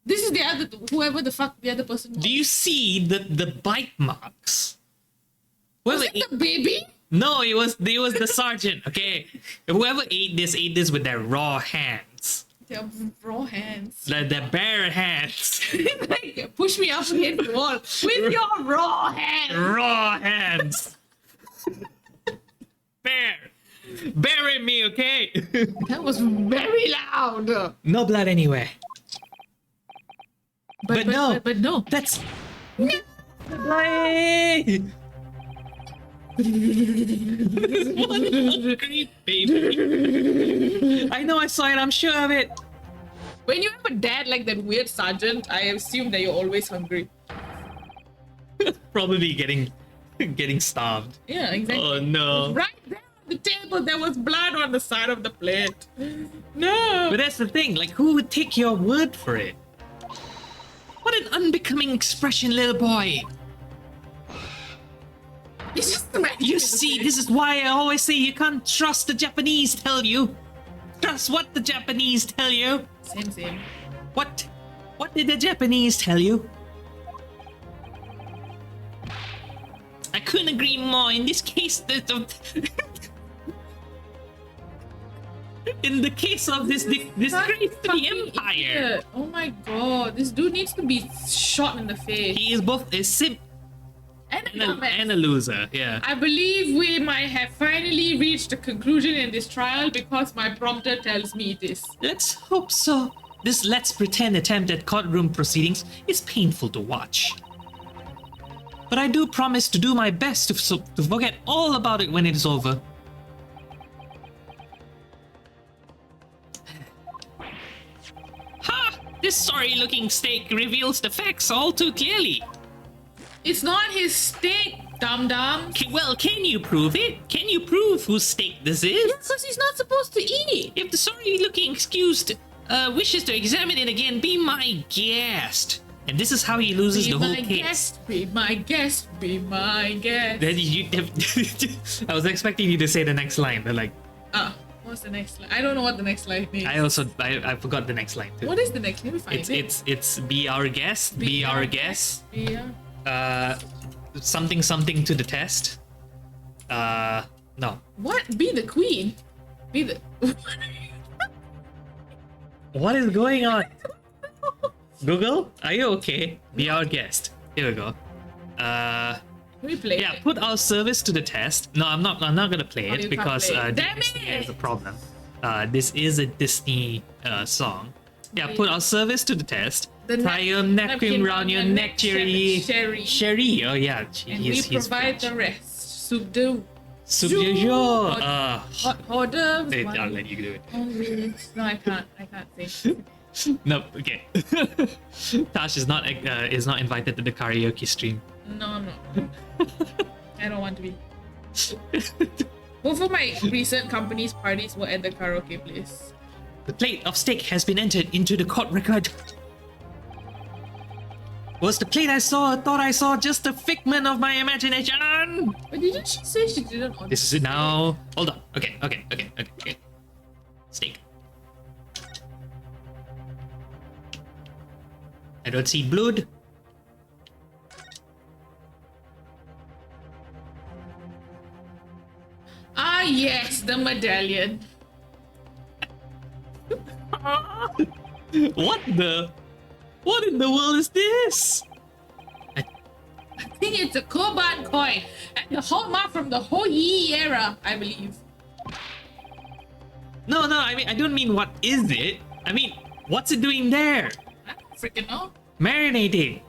This is the other, whoever the fuck the other person was.
Do you see the bite marks?
Was it the baby?
No, it was the sergeant. Okay, whoever ate this with their raw hands,
Their raw hands.
their bare hands,
Like, push me up against the wall with your raw hands.
raw hands. Bury me, okay?
That was very loud.
No blood anywhere. But no.
But no.
That's. Why? Great baby. I know I saw it, I'm sure of it.
When you have a dad like that weird sergeant, I assume that you're always hungry.
Probably getting starved.
Yeah, exactly.
Oh no.
Right there on the table, there was blood on the side of the plate. No.
But that's the thing, like, who would take your word for it? What an unbecoming expression, little boy.
It's just the man.
You see, this is why I always say you can't trust the Japanese tell you. Trust what the Japanese tell you.
Same.
What did the Japanese tell you? I couldn't agree more. In this case, in the case of this disgrace to the
Fucking
empire,
idiot. Oh my god, this dude needs to be shot in the face.
he is both a simp
And
and a loser. Yeah.
I believe we might have finally reached a conclusion in this trial because my prompter tells me this.
Let's hope so. This let's pretend attempt at courtroom proceedings is painful to watch. But I do promise to do my best to forget all about it when it is over. This sorry-looking steak reveals the facts all too clearly.
It's not his steak, dum-dum.
Well, can you prove it? Can you prove whose steak this is?
Because he's not supposed to eat.
If the sorry-looking accused wishes to examine it again, be my guest. And this is how he loses the whole case.
Be my guest, be my guest.
Then I was expecting you to say the next line, but like,
What's the next line? I don't know what the next line is.
I forgot the next line too.
What is the next? Let me find it.
It's be our guest, be our guest.
Be our...
Something to the test. No.
What? Be the queen. Be the...
What is going on? Google, are you okay? Be our guest. Here we go.
Let me play
Yeah,
it.
put our service to the test. No, I'm not gonna play
Oh,
it
you
because
can't play it. Damn
Disney
it!
has a problem. This is a Disney song. Yeah, put our service to the test.
The
Tie your napkin round your neck, Cherry.
Sherry.
Sherry. Oh yeah,
And
he's
we provide
French.
the rest. Soup de...
Soup de jour.
Hot hors d'oeuvres.
I'll let you do it.
No, I can't. I can't sing.
No, okay. Tash is not invited to the karaoke stream.
No. I don't want to be. Both of my recent company's parties were at the karaoke place.
The plate of steak has been entered into the court record. Was the plate I thought I saw just a figment of my imagination?
But didn't she say she didn't order?
This is it now. Hold on. Okay. Steak. I don't see blood.
Ah, yes, the medallion.
What in the world is this?
I think it's a Koban coin and the hallmark from the Hoi era, I believe.
No, I mean, I don't mean what is it. I mean, what's it doing there?
I don't freaking know.
Marinating.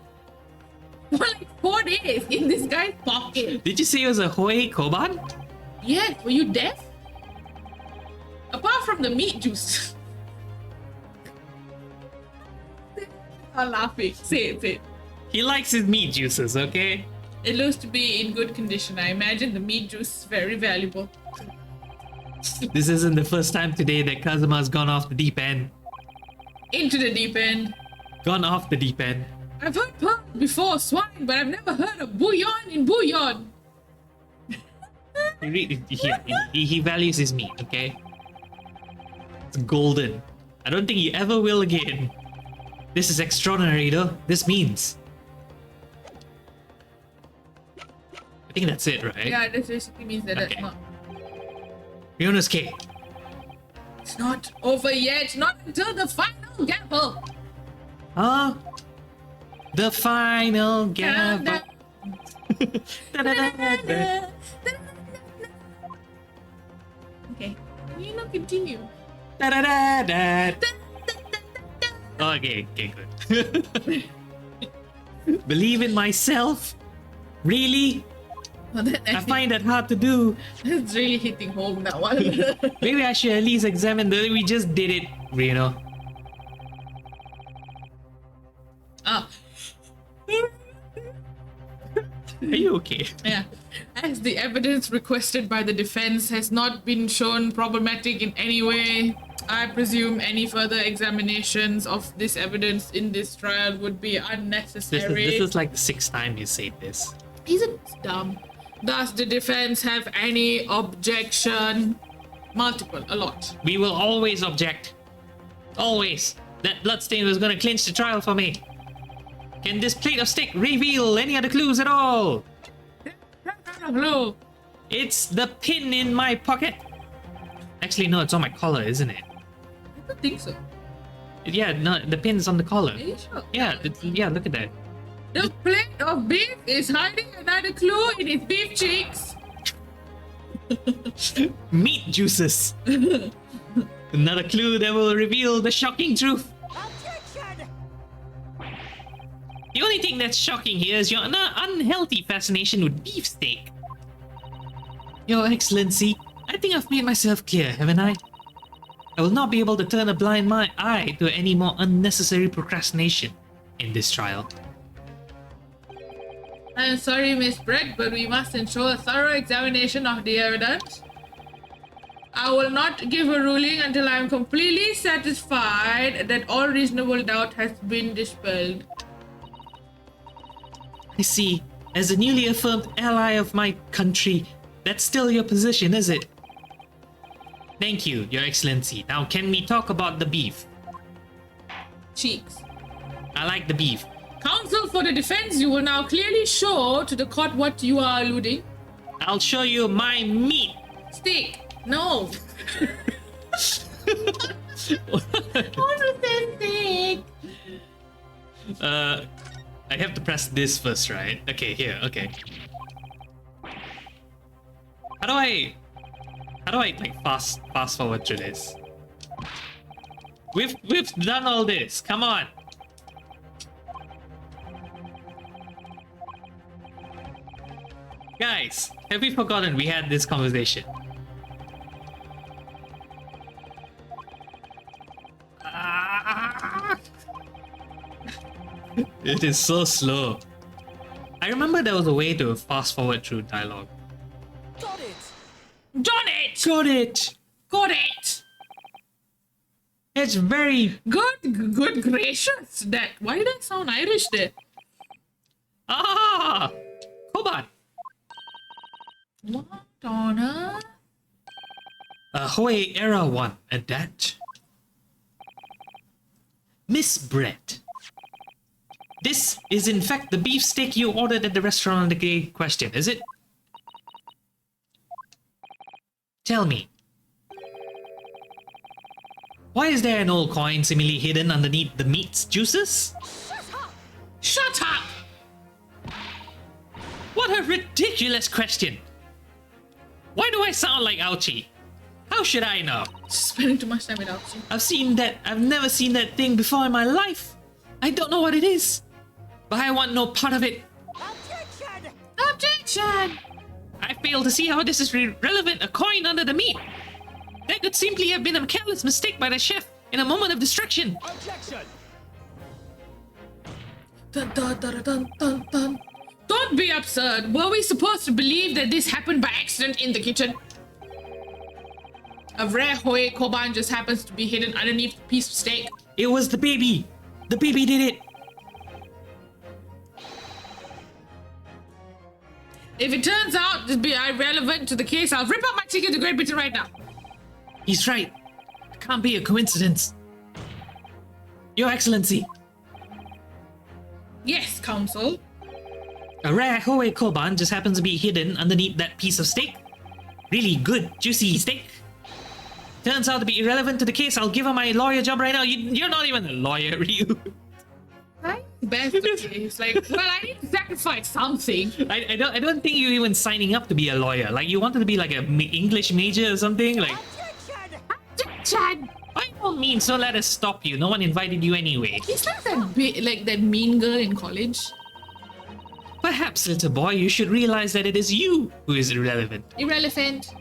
For like 4 days in this guy's pocket.
Did you say it was a Hoi Koban?
Yes, were you deaf? Apart from the meat juice. I'm laughing. Say it.
He likes his meat juices, okay?
It looks to be in good condition. I imagine the meat juice is very valuable.
This isn't the first time today that Kazuma's gone off the deep end.
Into the deep end.
Gone off the deep end.
I've heard pearl before swine, but I've never heard of bouillon in bouillon.
He values his meat, okay? It's golden. I don't think he ever will again. This is extraordinary though. This means. I think that's it, right?
Yeah, this basically means that
Okay.
that's not.
Ryunosuke.
It's not over yet. Not until the final gamble.
Huh? The final gamble. Da-da-da-da-da.
Okay, can you not continue?
Da-da-da-da. Okay, good. Believe in myself? Really?
Well,
I find that hard to do.
It's really hitting home that one.
Maybe I should at least examine that we just did it, Reno.
Ah,
Are you okay?
yeah. As the evidence requested by the defense has not been shown problematic in any way, I presume any further examinations of this evidence in this trial would be unnecessary.
This is like the 6th time you said this.
Isn't dumb. Does the defense have any objection? Multiple, a lot.
We will always object. Always. That bloodstain was gonna clinch the trial for me. Can this plate of steak reveal any other clues at all?
Hello.
It's the pin in my pocket. Actually, no, it's on my collar, isn't it?
I don't think so.
Yeah, no, the pin's on the collar.
Are you sure?
Yeah, yeah, look at that.
The plate of beef is hiding another clue in its beef cheeks.
Meat juices. Another clue that will reveal the shocking truth. The only thing that's shocking here is your unhealthy fascination with beefsteak. Your Excellency, I think I've made myself clear, haven't I? I will not be able to turn a blind eye to any more unnecessary procrastination in this trial.
I am sorry, Miss Brett, but we must ensure a thorough examination of the evidence. I will not give a ruling until I am completely satisfied that all reasonable doubt has been dispelled.
I see. As a newly affirmed ally of my country, that's still your position, is it? Thank you, Your Excellency. Now, can we talk about the beef?
Cheeks.
I like the beef.
Counsel for the defense, you will now clearly show to the court what you are alluding.
I'll show you my meat.
Steak. No. Also said steak.
I have to press this first, right? Okay, here, okay. How do I like fast forward through this? We've done all this. Come on. Guys, have we forgotten we had this conversation? It is so slow. I remember there was a way to fast forward through dialogue.
Got it!
Done it!
Got it!
Got it!
It's very...
Good gracious! That, why did I sound Irish there?
Ah! Koban!
What on earth?
Ahoy Era 1 at that. Miss Brett. This is in fact the beefsteak you ordered at the restaurant on the day question, is it? Tell me. Why is there an old coin seemingly hidden underneath the meat's juices?
Shut up!
What a ridiculous question! Why do I sound like Ouchie? How should I know?
Spending too much time without you.
I've never seen that thing before in my life. I don't know what it is. But I want no part of it.
Objection!
Objection!
I fail to see how this is relevant. A coin under the meat. That could simply have been a careless mistake by the chef in a moment of distraction.
Objection!
Dun, dun, dun, dun, dun, dun. Don't be absurd. Were we supposed to believe that this happened by accident in the kitchen? A rare Hoye Koban just happens to be hidden underneath a piece of steak.
It was the baby. The baby did it.
If it turns out to be irrelevant to the case, I'll rip up my ticket to Great Britain right now.
He's right. It can't be a coincidence. Your Excellency.
Yes, Counsel.
A rare Hoye Koban just happens to be hidden underneath that piece of steak. Really good, juicy steak. Turns out to be irrelevant to the case. I'll give her my lawyer job right now. You're not even a lawyer, you.
Right? Best case. Like, well, I need to sacrifice something.
I don't think you're even signing up to be a lawyer. Like, you wanted to be like a English major or something. Like,
Objection!
by all means, don't let us stop you. No one invited you anyway.
Is that like that mean girl in college?
Perhaps, little boy, you should realize that it is you who is irrelevant.
Irrelevant.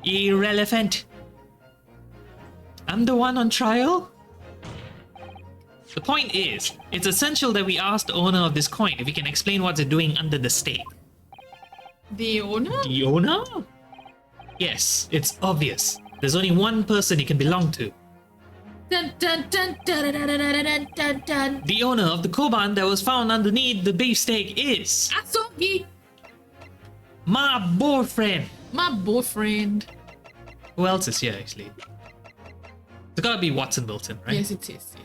Irrelevant. I'm the one on trial? The point is, it's essential that we ask the owner of this coin if he can explain what's it doing under the steak.
The owner?
The owner? Yes, it's obvious. There's only one person it can belong to.
Dun, dun, dun, dun, dun, dun, dun, dun, dun, dun.
The owner of the koban that was found underneath the beefsteak is...
Asogi!
my boyfriend.
My boyfriend.
Who else is here, actually? It's gotta be Watson Wilton, right?
Yes, it is. Yes.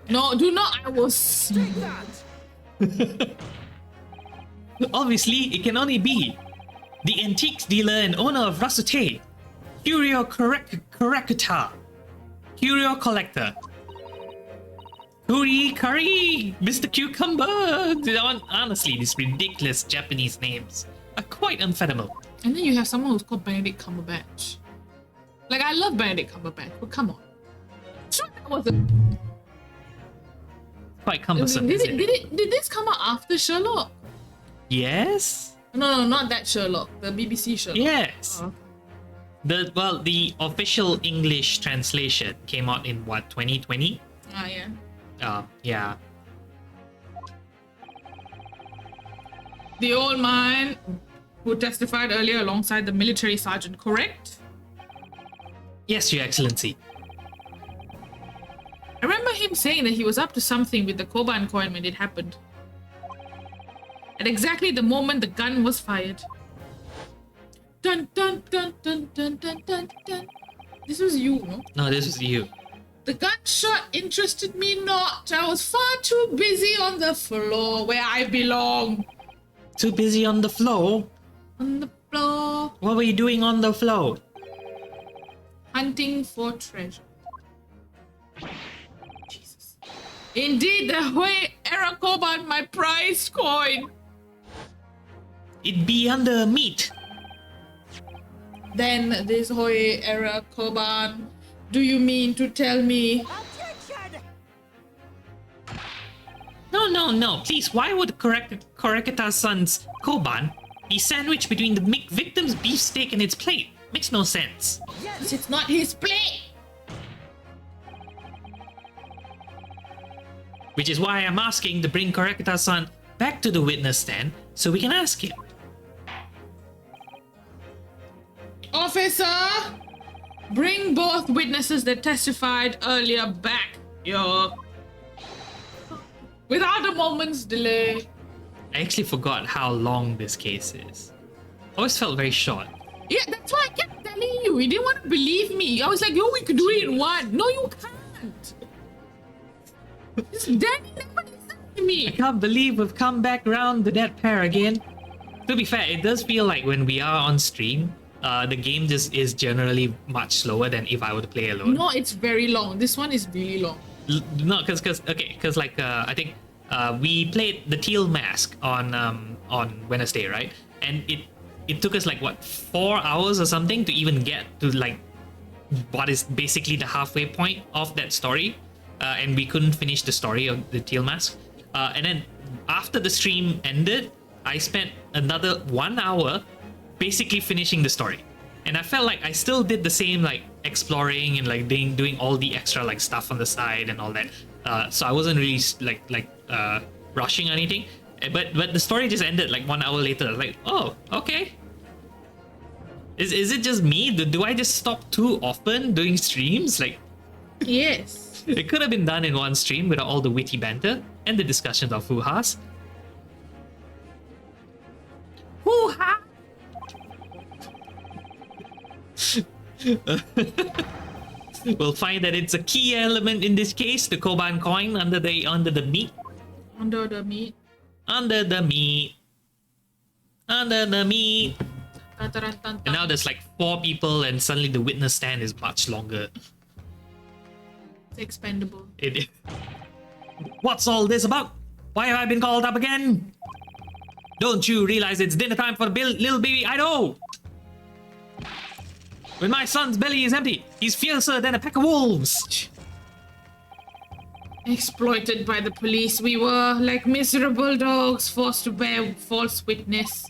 No, do not. I was.
Take that!
Obviously, it can only be the antiques dealer and owner of Rasute, Curio Corrector, Curio Collector, Curry, Mr. Cucumber. Honestly, these ridiculous Japanese names are quite unfathomable.
And then you have someone who's called Benedict Cumberbatch. Like, I love Benedict Cumberbatch, but come on. Sure, that wasn't.
Quite cumbersome.
Did this come out after
The official English translation came out in what, 2020?
Ah, yeah.
Yeah.
The old man who testified earlier alongside the military sergeant, correct?
Yes, Your Excellency.
I remember him saying that he was up to something with the Koban coin when it happened. At exactly the moment the gun was fired. Dun dun dun dun dun dun dun dun. This was you, no?
No, this was you.
The gunshot interested me not. I was far too busy on the floor where I belong.
Too busy on the floor?
On the floor.
What were you doing on the floor?
Hunting for treasure. Jesus. Indeed, the Hui era Koban, my prized coin.
It'd be under meat.
Then this Hui era Koban, do you mean to tell me?
Attention!
No. Please, why would Korekata-san's Koban be sandwiched between the victim's beefsteak and its plate? Makes no sense.
Yes, it's not his plate.
Which is why I'm asking to bring Korekata-san back to the witness stand so we can ask him.
Officer, bring both witnesses that testified earlier back. Without a moment's delay.
I actually forgot how long this case is. Always felt very short.
Yeah, that's why I kept telling you. You didn't want to believe me. I was like, we could do it in one. No, you can't. This Danie never listened to
I
me.
can't believe we've come back around to that pair again. To be fair, it does feel like when we are on stream, the game just is generally much slower than if I were to play alone.
No, it's very long. This one is really long.
No, because I think we played the Teal Mask on Wednesday, right? And it took us like what, 4 hours or something to even get to like what is basically the halfway point of that story, and we couldn't finish the story of the Teal Mask. And then after the stream ended, I spent another 1 hour basically finishing the story, and I felt like I still did the same, like exploring and like doing all the extra like stuff on the side and all that. So I wasn't really rushing or anything. But the story just ended like 1 hour later. I was like, oh, okay. Is it just me? Do I just stop too often doing streams? Like,
Yes.
it could have been done in one stream without all the witty banter and the discussions of hoo-has. Hoo-ha! We'll find that it's a key element in this case, the Koban coin under the meat.
Under the meat.
Under the meat. Under the meat.
Tan-tan-tan-tan.
And now there's like 4 people, and suddenly the witness stand is much longer.
It's expendable.
What's all this about? Why have I been called up again? Don't you realize it's dinner time for little baby Ido? When my son's belly is empty, he's fiercer than a pack of wolves.
Exploited by the police, we were like miserable dogs forced to bear false witness.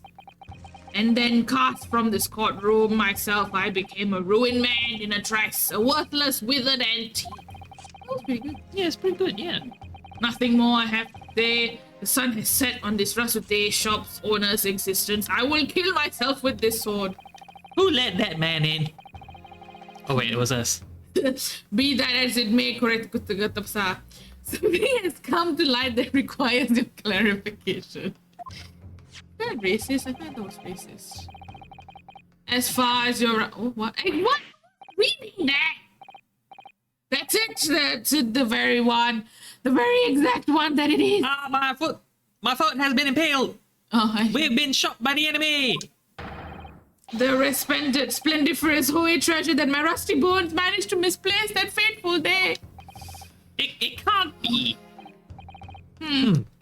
And then cast from this courtroom, myself, I became a ruined man in a trice, a worthless, withered antique. That was pretty good.
Yeah, it's pretty good, yeah.
Nothing more I have to say. The sun has set on this Rasute shop's owner's existence. I will kill myself with this sword.
Who let that man in? Oh wait, it was us.
Be that as it may, correct Kutagatabsa. Something has come to light that requires your clarification. Is that racist? I thought that was racist. As far as your... Oh, what? Hey, what? Reading that? That's it. That's it, the very one. The very exact one that it is.
Ah, my foot! My foot has been impaled!
Oh,
We've been shot by the enemy!
the resplendent, splendiferous Hui treasure that my rusty bones managed to misplace that fateful day.
It can't be.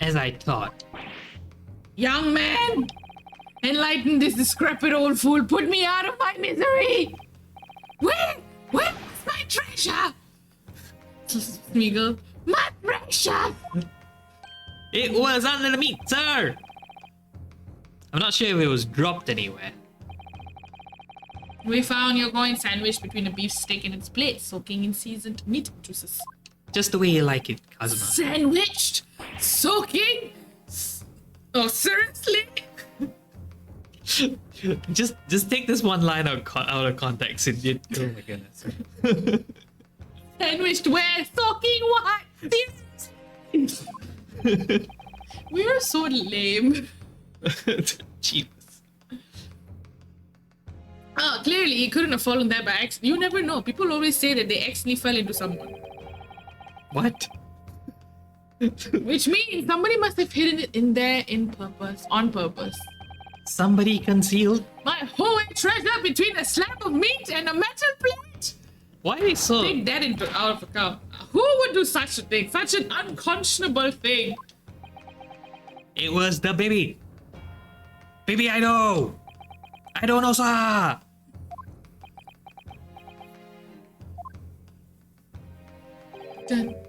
As I thought.
Young man, enlighten this decrepit old fool. Put me out of my misery. Where's my treasure? Smeagol, my treasure.
It was under the meat, sir! I'm not sure if it was dropped anywhere.
We found your coin sandwiched between a beef steak and its plate, soaking in seasoned meat juices.
Just the way you like it, Kazuma.
Sandwiched? Soaking? Oh, seriously?
Just take this one line out of context. Oh my goodness.
Sandwiched where? Soaking what? Seriously? We are so lame.
Cheap.
Oh, clearly he couldn't have fallen there by accident. You never know. People always say that they accidentally fell into someone.
What?
Which means somebody must have hidden it in there on purpose.
Somebody concealed?
My whole treasure between a slab of meat and a metal plate?
Why are they so...
Take that out of account. Who would do such a thing? Such an unconscionable thing.
It was the baby. Baby, I know. I don't know, sir.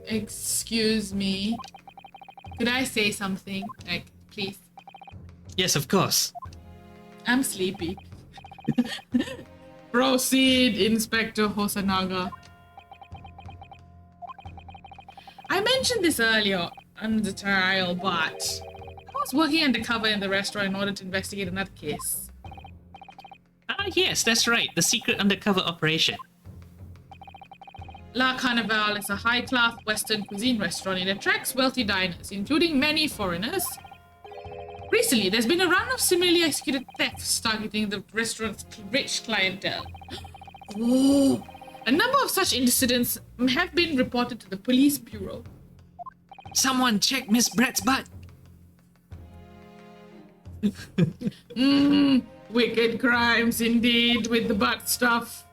Excuse me. Could I say something? Like, please.
Yes, of course.
I'm sleepy. Proceed, Inspector Hosanaga. I mentioned this earlier on the trial, but I was working undercover in the restaurant in order to investigate another case.
Ah, yes, that's right. The secret undercover operation.
La Carnival is a high-class Western cuisine restaurant. It attracts wealthy diners, including many foreigners. Recently, there's been a run of similarly executed thefts targeting the restaurant's rich clientele. Oh. A number of such incidents have been reported to the police bureau.
Someone check Miss Brett's butt.
Wicked crimes indeed with the butt stuff.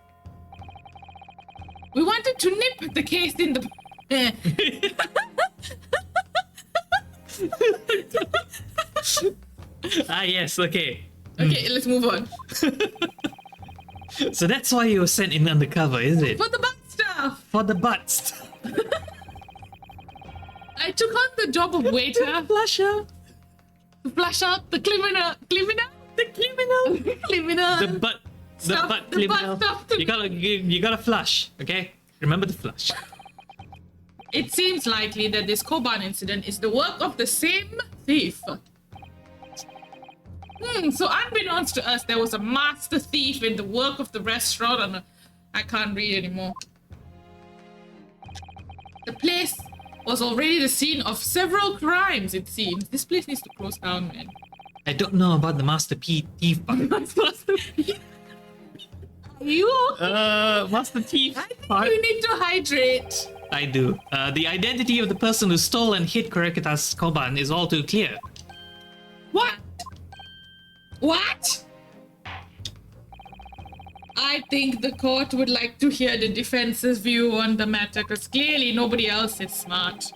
We wanted to nip the case in the...
Ah, yes, okay.
Okay, let's move on.
So that's why you were sent in undercover, is it?
For the butt stuff!
For the butt stuff.
I took on the job of waiter.
Flusher.
To flush out the criminal.
The criminal.
Criminal.
The butt
Stuff, the
criminal.
butt stuff.
You gotta flush, okay? Remember the flush.
It seems likely that this Koban incident is the work of the same thief. So unbeknownst to us, there was a master thief in the work of the restaurant, and I can't read anymore. The place was already the scene of several crimes, it seems. This place needs to close down, man.
I don't know about the master thief part.
Master thief? You?
Master thief
I think
part.
you need to hydrate.
I do. The identity of the person who stole and hid Kurekata's Koban is all too clear.
What? What? I think the court would like to hear the defense's view on the matter, because clearly nobody else is smart.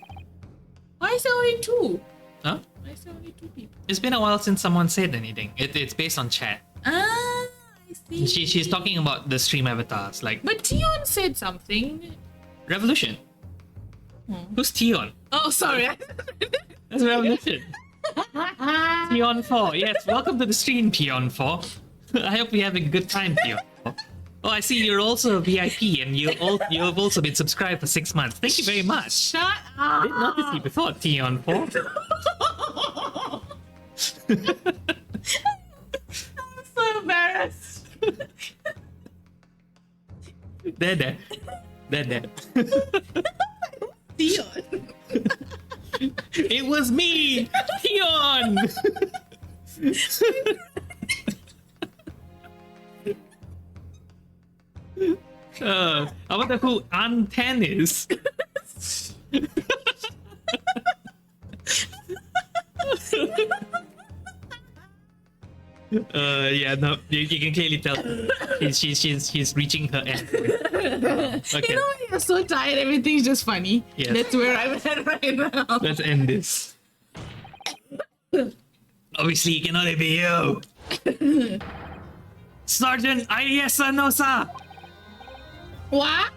Why is there only two?
Huh?
Why is there only two people?
It's been a while since someone said anything. It's based on chat.
Ah, I see.
She's talking about the stream avatars, like
But Tion said something.
Revolution. Who's Tion?
Oh, sorry.
That's Revolution. Tion 4. Yes, welcome to the stream, Tion 4. I hope you're having a good time, Tion 4. Oh, I see you're also a VIP and you've also been subscribed for 6 months. Thank you very much.
Shut
I
up.
didn't notice you before, Tion 4.
I'm so embarrassed.
There.
Tion.
It was me, Tion. I wonder who Anten is. Yeah, no, you can clearly tell she's reaching her end. Okay,
You know when you're so tired, everything's just funny.
Yes.
That's where I'm at right now.
let's end this. Obviously, it can only be you, Sergeant Ayesa Nosa.
What?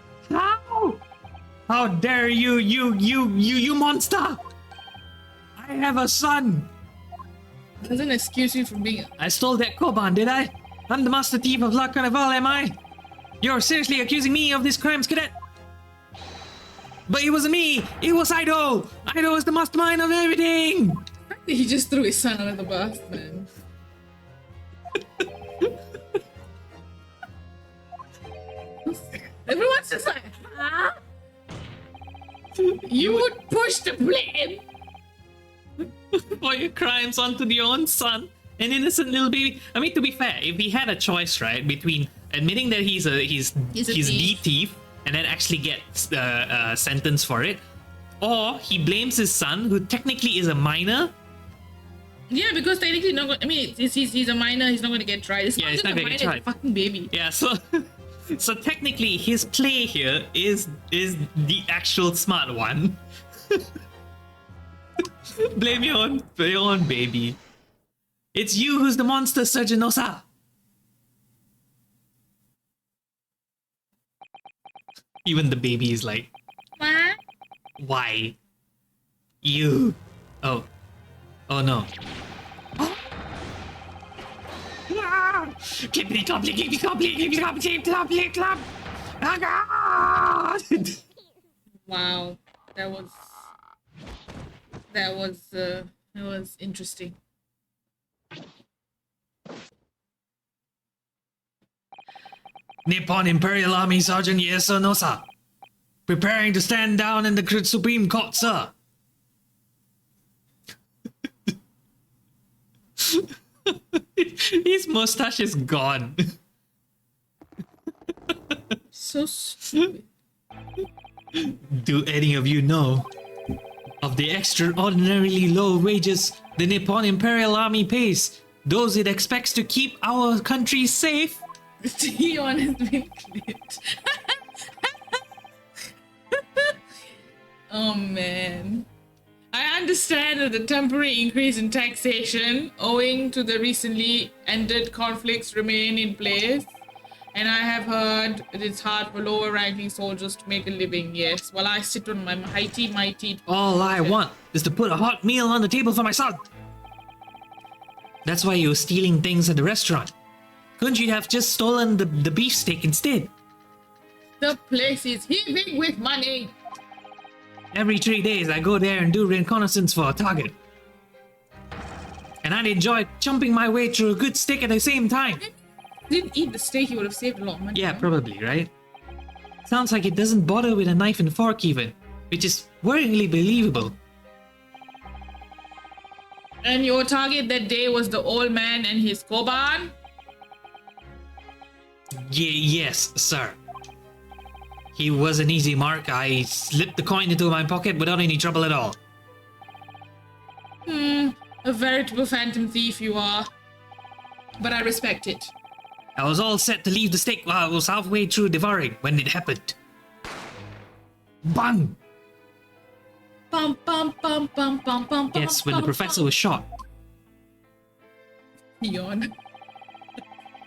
How dare you, you monster! I have a son.
Doesn't excuse you from being.
I stole that Koban, did I? I'm the master thief of La Carnival, am I? You're seriously accusing me of these crimes, cadet? But it wasn't me! It was Ido! Ido is the mastermind of everything!
He just threw his son under the bus, man. Everyone's just like, huh? You would push the blame
For your crimes onto your own son, an innocent little baby. I mean, to be fair, if he had a choice, right, between admitting that he's the thief and then actually get sentenced for it, or he blames his son, who technically is a minor.
Yeah, because technically, not gonna, I mean, he's a minor. He's not going to get tried. It's
Yeah,
not
he's
just
not
a
gonna
minor,
get tried.
it's a fucking baby.
Yeah, so technically his play here is the actual smart one. Blame your own baby. It's you who's the monster, Surgeon Osa. Even the baby is like,
What?
why? You. Oh no. Clippity clop, clippity clop, clippity clop, clippity clop, clippity clop.
Wow, that was interesting.
Nippon Imperial Army Sergeant Yeso Nosa. Preparing to stand down in the Supreme Court, sir. His mustache is gone.
So stupid.
Do any of you know of the extraordinarily low wages the Nippon Imperial Army pays those it expects to keep our country safe?
Dion has been clipped. Oh man. I understand that the temporary increase in taxation owing to the recently ended conflicts remain in place. And I have heard that it's hard for lower ranking soldiers to make a living, yes, while I sit on my mighty.
All I want is to put a hot meal on the table for my son. That's why you were stealing things at the restaurant. Couldn't you have just stolen the beefsteak instead?
The place is heaving with money.
Every 3 days I go there and do reconnaissance for a target. And I'd enjoy jumping my way through a good steak at the same time.
Didn't eat the steak, he would have saved a lot of money.
Yeah,
right?
probably, right? Sounds like it doesn't bother with a knife and fork even, which is worryingly believable.
And your target that day was the old man and his koban?
Yes, sir. He was an easy mark. I slipped the coin into my pocket without any trouble at all.
A veritable phantom thief you are. But I respect it.
I was all set to leave the steak while I was halfway through devouring when it happened. Bang!
Bum bum bum bum bum bum.
Yes, when the professor was shot.
Yawn.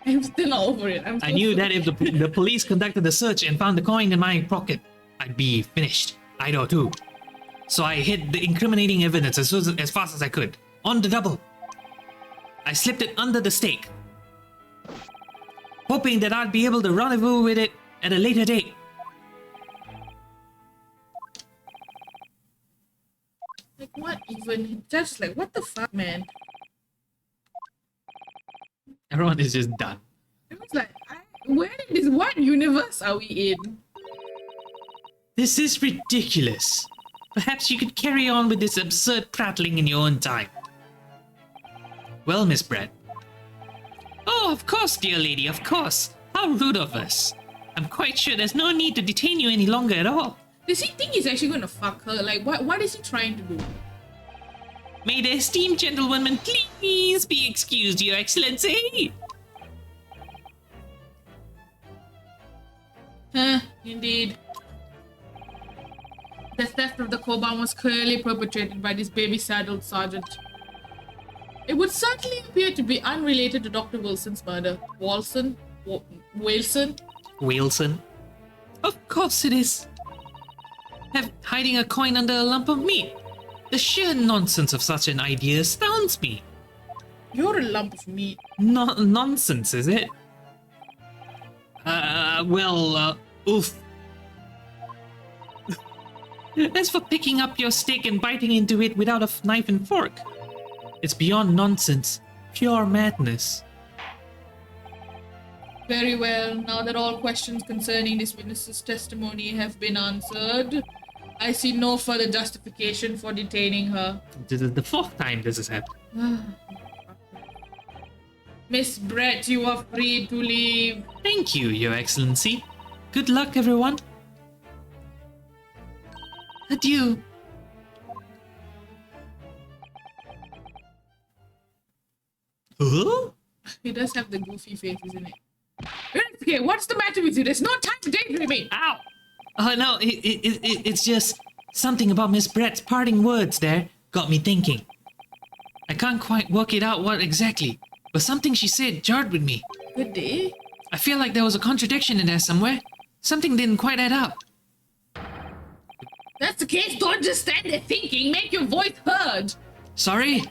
I'm still not over it.
I knew that if the police conducted a search and found the coin in my pocket, I'd be finished. I know too. So I hid the incriminating evidence as fast as I could. On the double. I slipped it under the steak, hoping that I'd be able to rendezvous with it at a later date.
Like what even? Just like what the fuck, man?
Everyone is just done.
It was like, what universe are we in?
This is ridiculous. Perhaps you could carry on with this absurd prattling in your own time. Well, Miss Brett. Oh, of course, dear lady, of course. How rude of us. I'm quite sure there's no need to detain you any longer at all.
Does he think he's actually gonna fuck her? Like, what is he trying to do?
May the esteemed gentlewoman please be excused, Your Excellency.
Indeed. The theft of the koban was clearly perpetrated by this baby-saddled sergeant. It would certainly appear to be unrelated to Dr. Wilson's murder. Wilson?
Wilson? Of course it is. Hiding a coin under a lump of meat. The sheer nonsense of such an idea astounds me.
You're a lump of meat.
Nonsense, is it? Oof. As for picking up your steak and biting into it without a knife and fork, it's beyond nonsense, pure madness.
Very well. Now that all questions concerning this witness's testimony have been answered, I see no further justification for detaining her.
This is the 4th time this has happened.
Miss Brett, you are free to leave.
Thank you, Your Excellency. Good luck, everyone. Adieu. Huh?
He does have the goofy face, isn't it? Okay, what's the matter with you? There's no time to daydream me.
Ow! No, it's just something about Miss Brett's parting words there got me thinking. I can't quite work it out what exactly, but something she said jarred with me.
Good day.
I feel like there was a contradiction in there somewhere. Something didn't quite add up.
That's the case. Don't just stand there thinking. Make your voice heard.
Sorry?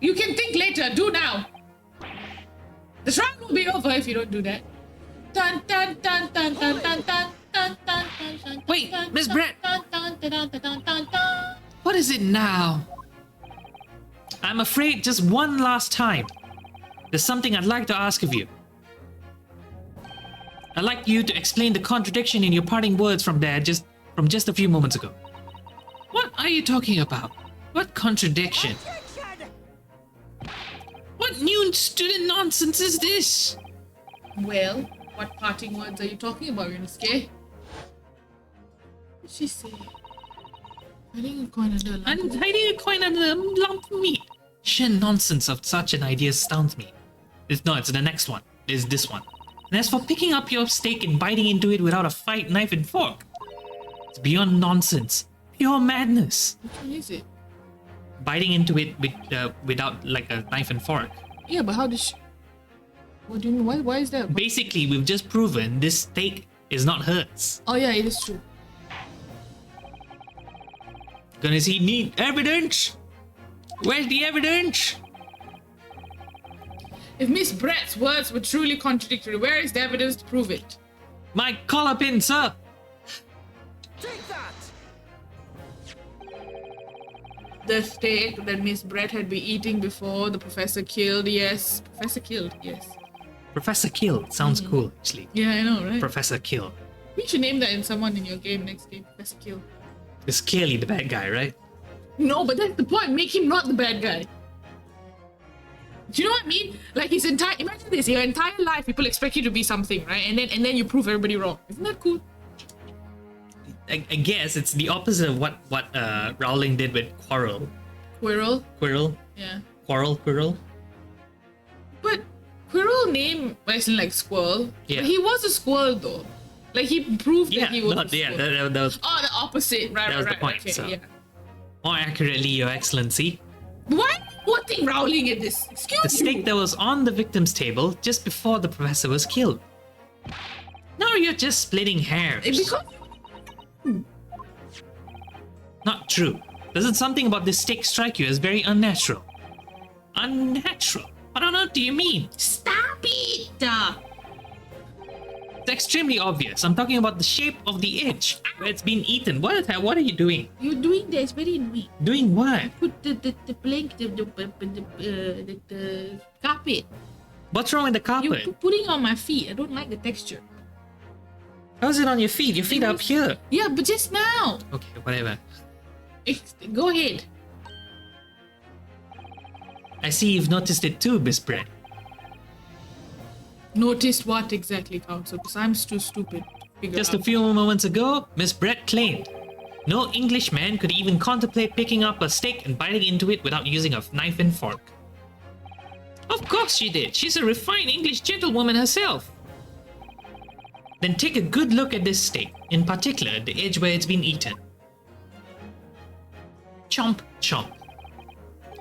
You can think later. Do now. The trial will be over if you don't do that. Dun, dun, dun, dun, dun, dun, dun, dun, dun, dun,
Wait,
dun,
Miss
dun,
Brett.
dun, dun, dun, dun, dun, dun, dun.
What is it now? I'm afraid just one last time. There's something I'd like to ask of you. I'd like you to explain the contradiction in your parting words from just a few moments ago. What are you talking about? What contradiction?
Attention!
What new student nonsense is this?
Well, what parting words are you talking about, Yunosuke? What did she say? Hiding a coin under a lump
I'm
of-
hiding a coin under a lump of meat. Sheer nonsense of such an idea astounds me. It's the next one. It's this one. And as for picking up your steak and biting into it without a knife and fork, it's beyond nonsense. Pure madness.
Which one is it?
Biting into it without like a knife and fork.
Yeah, but how did she... What do you mean? Why is that?
Basically, we've just proven this steak is not hers.
Oh yeah, it is true.
Gonna see need evidence? Where's the evidence?
If Miss Brett's words were truly contradictory, where is the evidence to prove it?
My collar pin, sir.
Take that!
The steak that Miss Brett had been eating before the professor killed, yes. Professor killed, yes.
Professor Kill sounds cool, actually.
Yeah, I know, right?
Professor Kill.
We should name that in someone in your game next game, Professor Kill.
Is clearly the bad guy, right?
No, but that's the point. Make him not the bad guy. Do you know what I mean? Like his entire imagine this, your entire life people expect you to be something, right? And then you prove everybody wrong. Isn't that cool?
I guess it's the opposite of what Rowling did with Quirrell.
Quirrell? Yeah.
Quirrell.
But Quirrell name was like squirrel.
Yeah.
But he was a squirrel though. Like he proved that he was a squirrel.
That was
Oh, the opposite. Right,
that was
right,
the point,
Okay,
so.
yeah.
more accurately, Your Excellency.
Why are you putting Rowling in this? Excuse
The
you.
steak that was on the victim's table just before the professor was killed. Now you're just splitting hairs.
Because
Not true. Doesn't something about this steak strike you as very unnatural? Unnatural? What on earth do you mean?
stop it.
It's extremely obvious. I'm talking about the shape of the edge where it's been eaten. What are you doing?
You're doing this very annoying.
Doing what?
Put the carpet.
What's wrong with the
You're
carpet?
putting it on my feet. I don't like the texture.
How's it on your feet? Your feet are up here.
Yeah, but just now.
Okay, whatever.
Go ahead.
I see you've noticed it too, Miss Brett.
Noticed what exactly, Council? Because I'm too stupid to figure
Just a
out.
few moments ago, Miss Brett claimed no Englishman could even contemplate picking up a steak and biting into it without using a knife and fork. Of course she did. She's a refined English gentlewoman herself. Then take a good look at this steak, in particular the edge where it's been eaten. Chomp, chomp.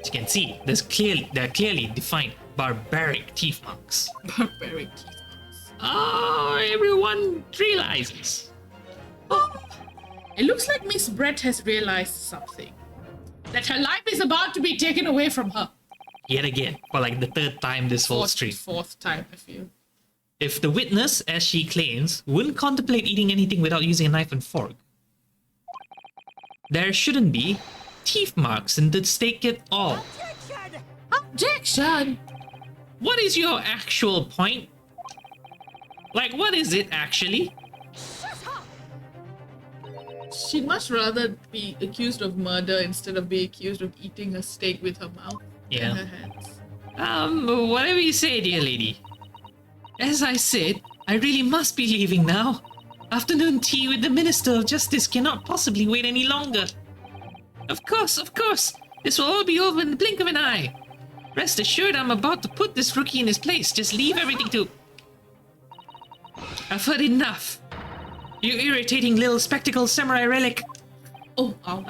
As you can see, there are clearly defined barbaric teeth marks.
Barbaric teeth marks.
Oh, everyone realizes.
It looks like Miss Brett has realized something. That her life is about to be taken away from her.
Yet again, for like the third time this whole stream.
Fourth time, I feel.
If the witness, as she claims, wouldn't contemplate eating anything without using a knife and fork, there shouldn't be teeth marks in the steak at all.
Objection!
Objection!
What is your actual point? Like, what is it actually?
Shut up!
She'd much rather be accused of murder instead of be accused of eating a steak with her mouth
Yeah.
and her hands.
Whatever you say, dear lady. As I said, I really must be leaving now. Afternoon tea with the Minister of Justice cannot possibly wait any longer. Of course. This will all be over in the blink of an eye. Rest assured I'm about to put this rookie in his place. Just leave everything to... I've heard enough. You irritating little spectacled samurai relic.
Oh, ow.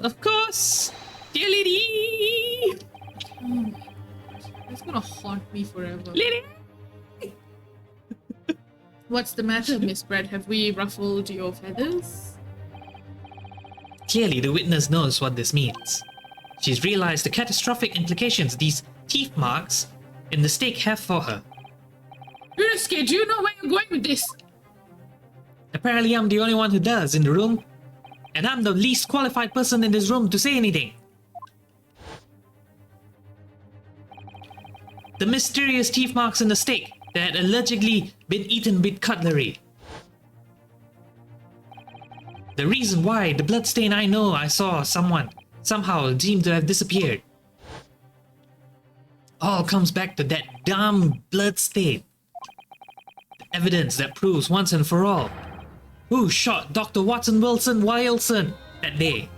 Of course. Dear lady.
It's gonna haunt me forever.
Lady.
What's the matter, Miss Brett? Have we ruffled your feathers?
Clearly, the witness knows what this means. She's realized the catastrophic implications these teeth marks in the steak have for her.
Yunosuke, do you know where you're going with this?
Apparently, I'm the only one who does in the room, and I'm the least qualified person in this room to say anything. The mysterious teeth marks in the steak that had allegedly been eaten with cutlery. The reason why the bloodstain I saw somehow deemed to have disappeared. All comes back to that damn bloodstain. The evidence that proves once and for all who shot Dr. Watson Wilson that day.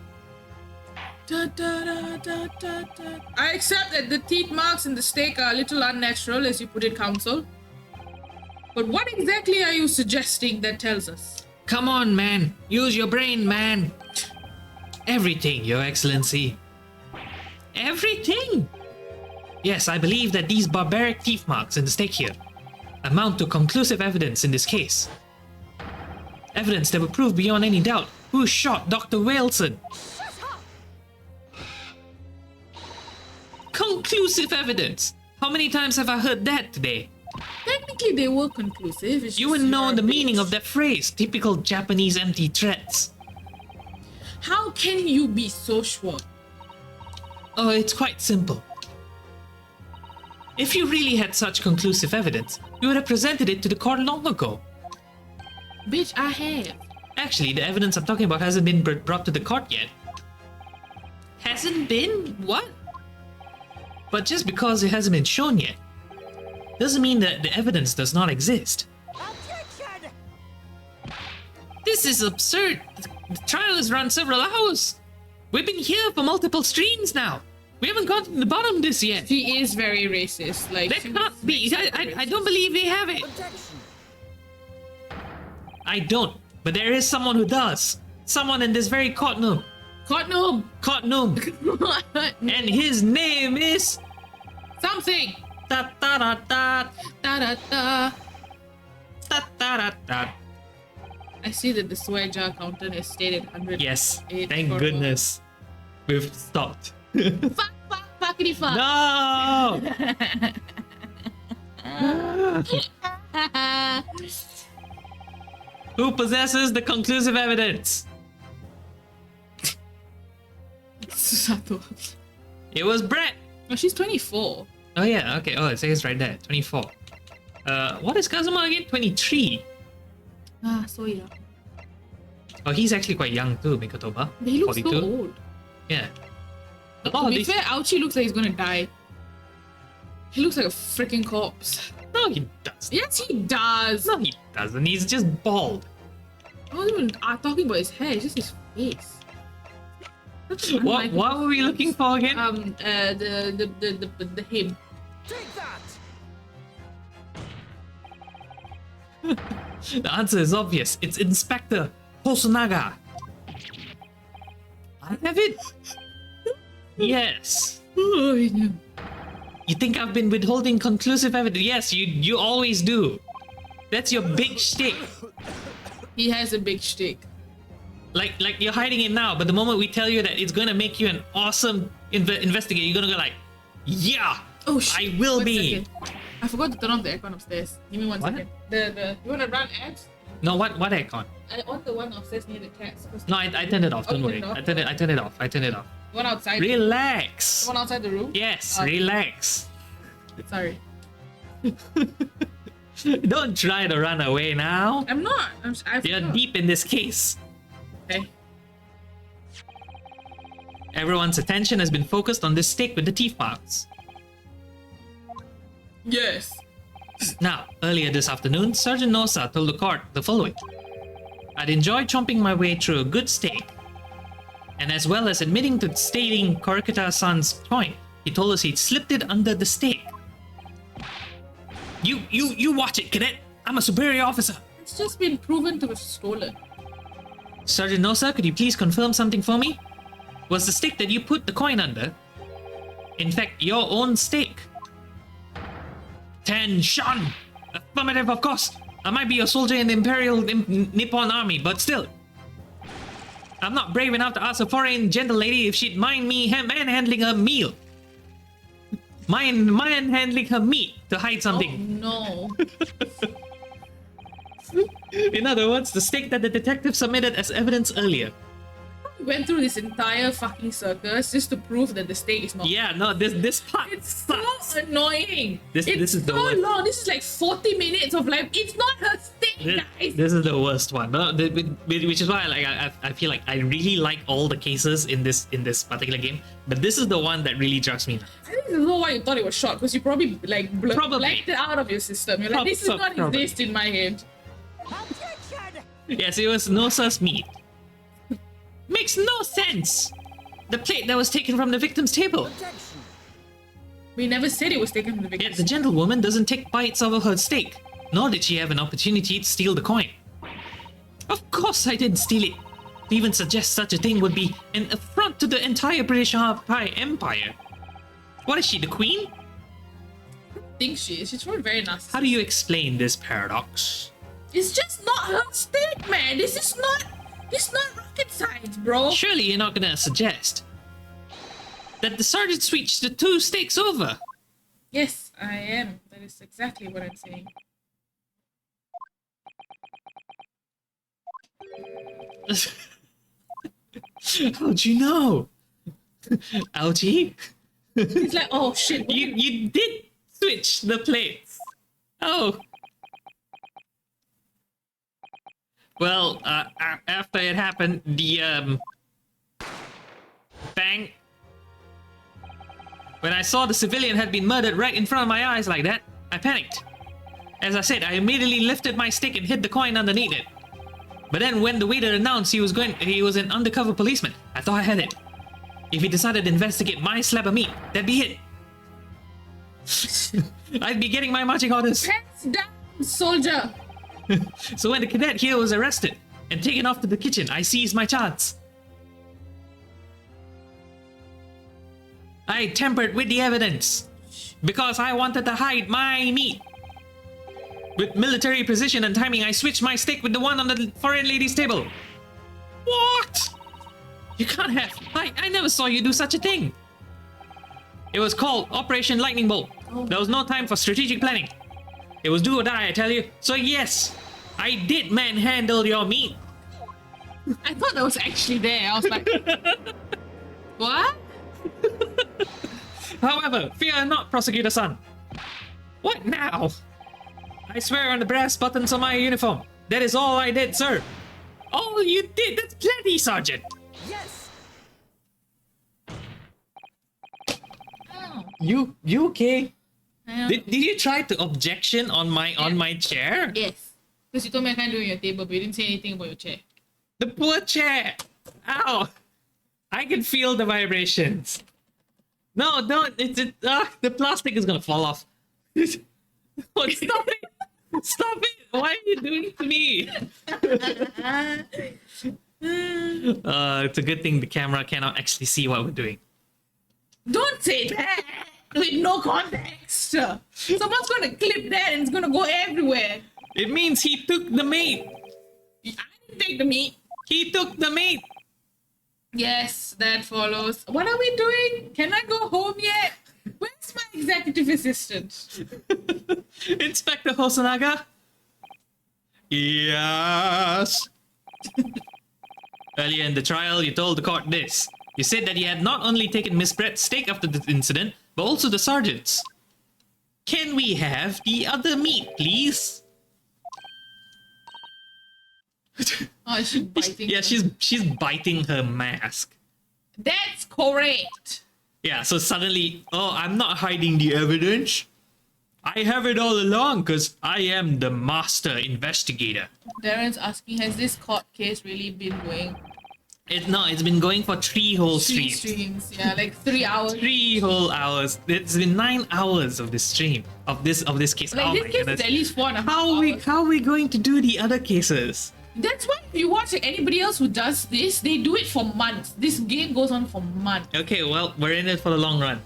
I accept that the teeth marks in the steak are a little unnatural, as you put it, counsel. But what exactly are you suggesting that tells us?
Come on, man. Use your brain, man. Everything, Your Excellency. Everything. Yes, I believe that these barbaric teeth marks in the steak here amount to conclusive evidence in this case. Evidence that would prove beyond any doubt who shot Dr. Wilson. Conclusive evidence. How many times have I heard that today?
Technically, they were conclusive. It's
You
just
wouldn't know
you're
the
a
meaning
bitch.
of that phrase. Typical Japanese empty threats.
How can you be so sure?
Oh, it's quite simple. If you really had such conclusive evidence, you would have presented it to the court long ago.
Bitch, I have.
Actually, the evidence I'm talking about hasn't been brought to the court yet. Hasn't been? What? But just because it hasn't been shown yet, doesn't mean that the evidence does not exist.
Objection!
This is absurd. The trial has run several hours. We've been here for multiple streams now. We haven't gotten to the bottom of this yet.
She is very racist. Like,
That
she
can't be. I don't believe they have it.
Objection!
I don't. But there is someone who does. Someone in this very courtroom.
Cotton
Courtroom. And his name is...
something.
Da da da da
Da da da.
da da da da.
I see that the swear jar counter has stayed at 100.
Yes,
Eight
thank
for-
goodness. We've stopped.
Fuck, fuckity fuck.
No! Who possesses the conclusive evidence?
Susato.
It was Brett.
Oh, she's 24.
Oh yeah, okay. Oh, it says right there, 24. What is Kazuma again? 23.
Ah, so yeah.
Oh, he's actually quite young too, Mikotoba.
But he looks
42.
so old.
Yeah. A
To
lot of
be
these...
fair, Ouchie looks like he's gonna die. He looks like a freaking corpse.
No, he doesn't.
Yes, he does.
No, he doesn't. He's just bald.
I wasn't even talking about his hair. It's just his face. Such an
What
unlikable
were we
face.
looking for again?
The him.
Take that!
The answer is obvious. It's Inspector Hosonaga. I have it. Yes.
Oh, yeah.
You think I've been withholding conclusive evidence? Yes, you always do. That's your big shtick.
He has a big shtick.
Like you're hiding it now, but the moment we tell you that it's gonna make you an awesome investigator, you're gonna go like, Yeah!
Oh shit.
I will
One
be!
second. I forgot to turn off the aircon upstairs. Give me one
What?
second. You wanna run ads?
No, what aircon?
I want the one upstairs near the cats.
No, I turned it off,
Oh,
don't
you
worry.
turned
I turned it off.
The one outside.
Relax!
The one outside the room?
Yes,
Oh,
relax.
sorry.
Don't try to run away now.
I'm not. I
You're
forgot.
deep in this case.
Okay.
Everyone's attention has been focused on this steak with the teeth marks.
Yes.
Now, earlier this afternoon, Sergeant Nosa told the court the following. I'd enjoy chomping my way through a good steak. And as well as admitting to stealing Korokita-san's coin, he told us he'd slipped it under the steak. You watch it, cadet. I'm a superior officer.
It's just been proven to have stolen.
Sergeant Nosa, could you please confirm something for me? Was the steak that you put the coin under, in fact, your own steak? Tension! Affirmative, of course. I might be a soldier in the Imperial Nippon Army, but still. I'm not brave enough to ask a foreign gentle lady if she'd mind me manhandling her meal. Manhandling her meat to hide something.
Oh no.
In other words, the steak that the detective submitted as evidence earlier.
We went through this entire fucking circus just to prove that the steak is not.
Yeah, no, this part
It's so
sucks.
annoying.
This is the
so
worst.
long. This is like 40 minutes of life. It's not her steak, guys.
This is the worst one. No, which is why I feel like I really like all the cases in this particular game, but this is the one that really drives me nuts.
I think this is why you thought it was short, because you probably like
Probably.
blanked it out of your system. You're like, this is not
Probably.
exist in my head.
Objection!
Yes, it was Nosa's meat. Makes no sense. The plate that was taken from the victim's table.
Objection!
We never said it was taken from the victim.
Yet the gentlewoman doesn't take bites of her steak, nor did she have an opportunity to steal the coin. Of course I didn't steal it. To even suggest such a thing would be an affront to the entire British Empire. What is she, the queen?
I think she is. She's probably very nasty.
How do you explain this paradox?
It's just not her steak, man. This is not rocket science, bro.
Surely you're not gonna suggest that the sergeant switched the two steaks over.
Yes, I am. That is exactly what I'm saying.
How'd you know? Ouchie?
It's like, oh shit.
You did switch the plates. Oh. Well, after it happened, the bang. When I saw the civilian had been murdered right in front of my eyes like that, I panicked. As I said, I immediately lifted my stick and hid the coin underneath it. But then when the waiter announced he was an undercover policeman, I thought I had it. If he decided to investigate my slab of meat, that'd be it. I'd be getting my marching orders.
Hands down, soldier.
So when the cadet here was arrested and taken off to the kitchen, I seized my chance. I tampered with the evidence because I wanted to hide my meat. With military precision and timing, I switched my stick with the one on the foreign lady's table. What? You can't have. I never saw you do such a thing. It was called Operation Lightning Bolt. There was no time for strategic planning. It was do or die, I tell you. So yes, I did manhandle your meat.
I thought that was actually there. I was like, what?
However, fear not, Prosecutor Son. What now? I swear on the brass buttons on my uniform. That is all I did, sir. All you did? That's plenty, Sergeant.
Yes!
Oh,
You okay?
I
Did you try to objection on my chair?
Yes. Because you told me I can't do it on your table, but you didn't say anything about your chair.
The poor chair. Ow! I can feel the vibrations. No, don't. The plastic is gonna fall off. Oh, stop it! Stop it! Why are you doing it to me? It's a good thing the camera cannot actually see what we're doing.
Don't say that with no context. Someone's gonna clip that and it's gonna go everywhere.
It means he took the meat.
I didn't take the meat.
He took the meat.
Yes, that follows. What are we doing? Can I go home yet? Where's executive assistant.
Inspector Hosonaga? Yes. Earlier in the trial, you told the court this. You said that you had not only taken Miss Brett's steak after the incident, but also the sergeant's. Can we have the other meat, please?
Oh, she's biting.
Yeah, she's biting her mask.
That's correct.
Yeah, so suddenly, oh, I'm not hiding the evidence. I have it all along because I am the master investigator.
Darren's asking, has this court case really been going?
It's been going for 3 whole
Three
streams.
streams, yeah, like 3 hours.
3 whole hours. It's been 9 hours of this stream of this case.
Like
Oh
this
my
case
goodness.
is at least 4.5 hours.
How are we going to do the other cases?
That's why if you watch anybody else who does this, they do it for months. This game goes on for months.
Okay, well, we're in it for the long run.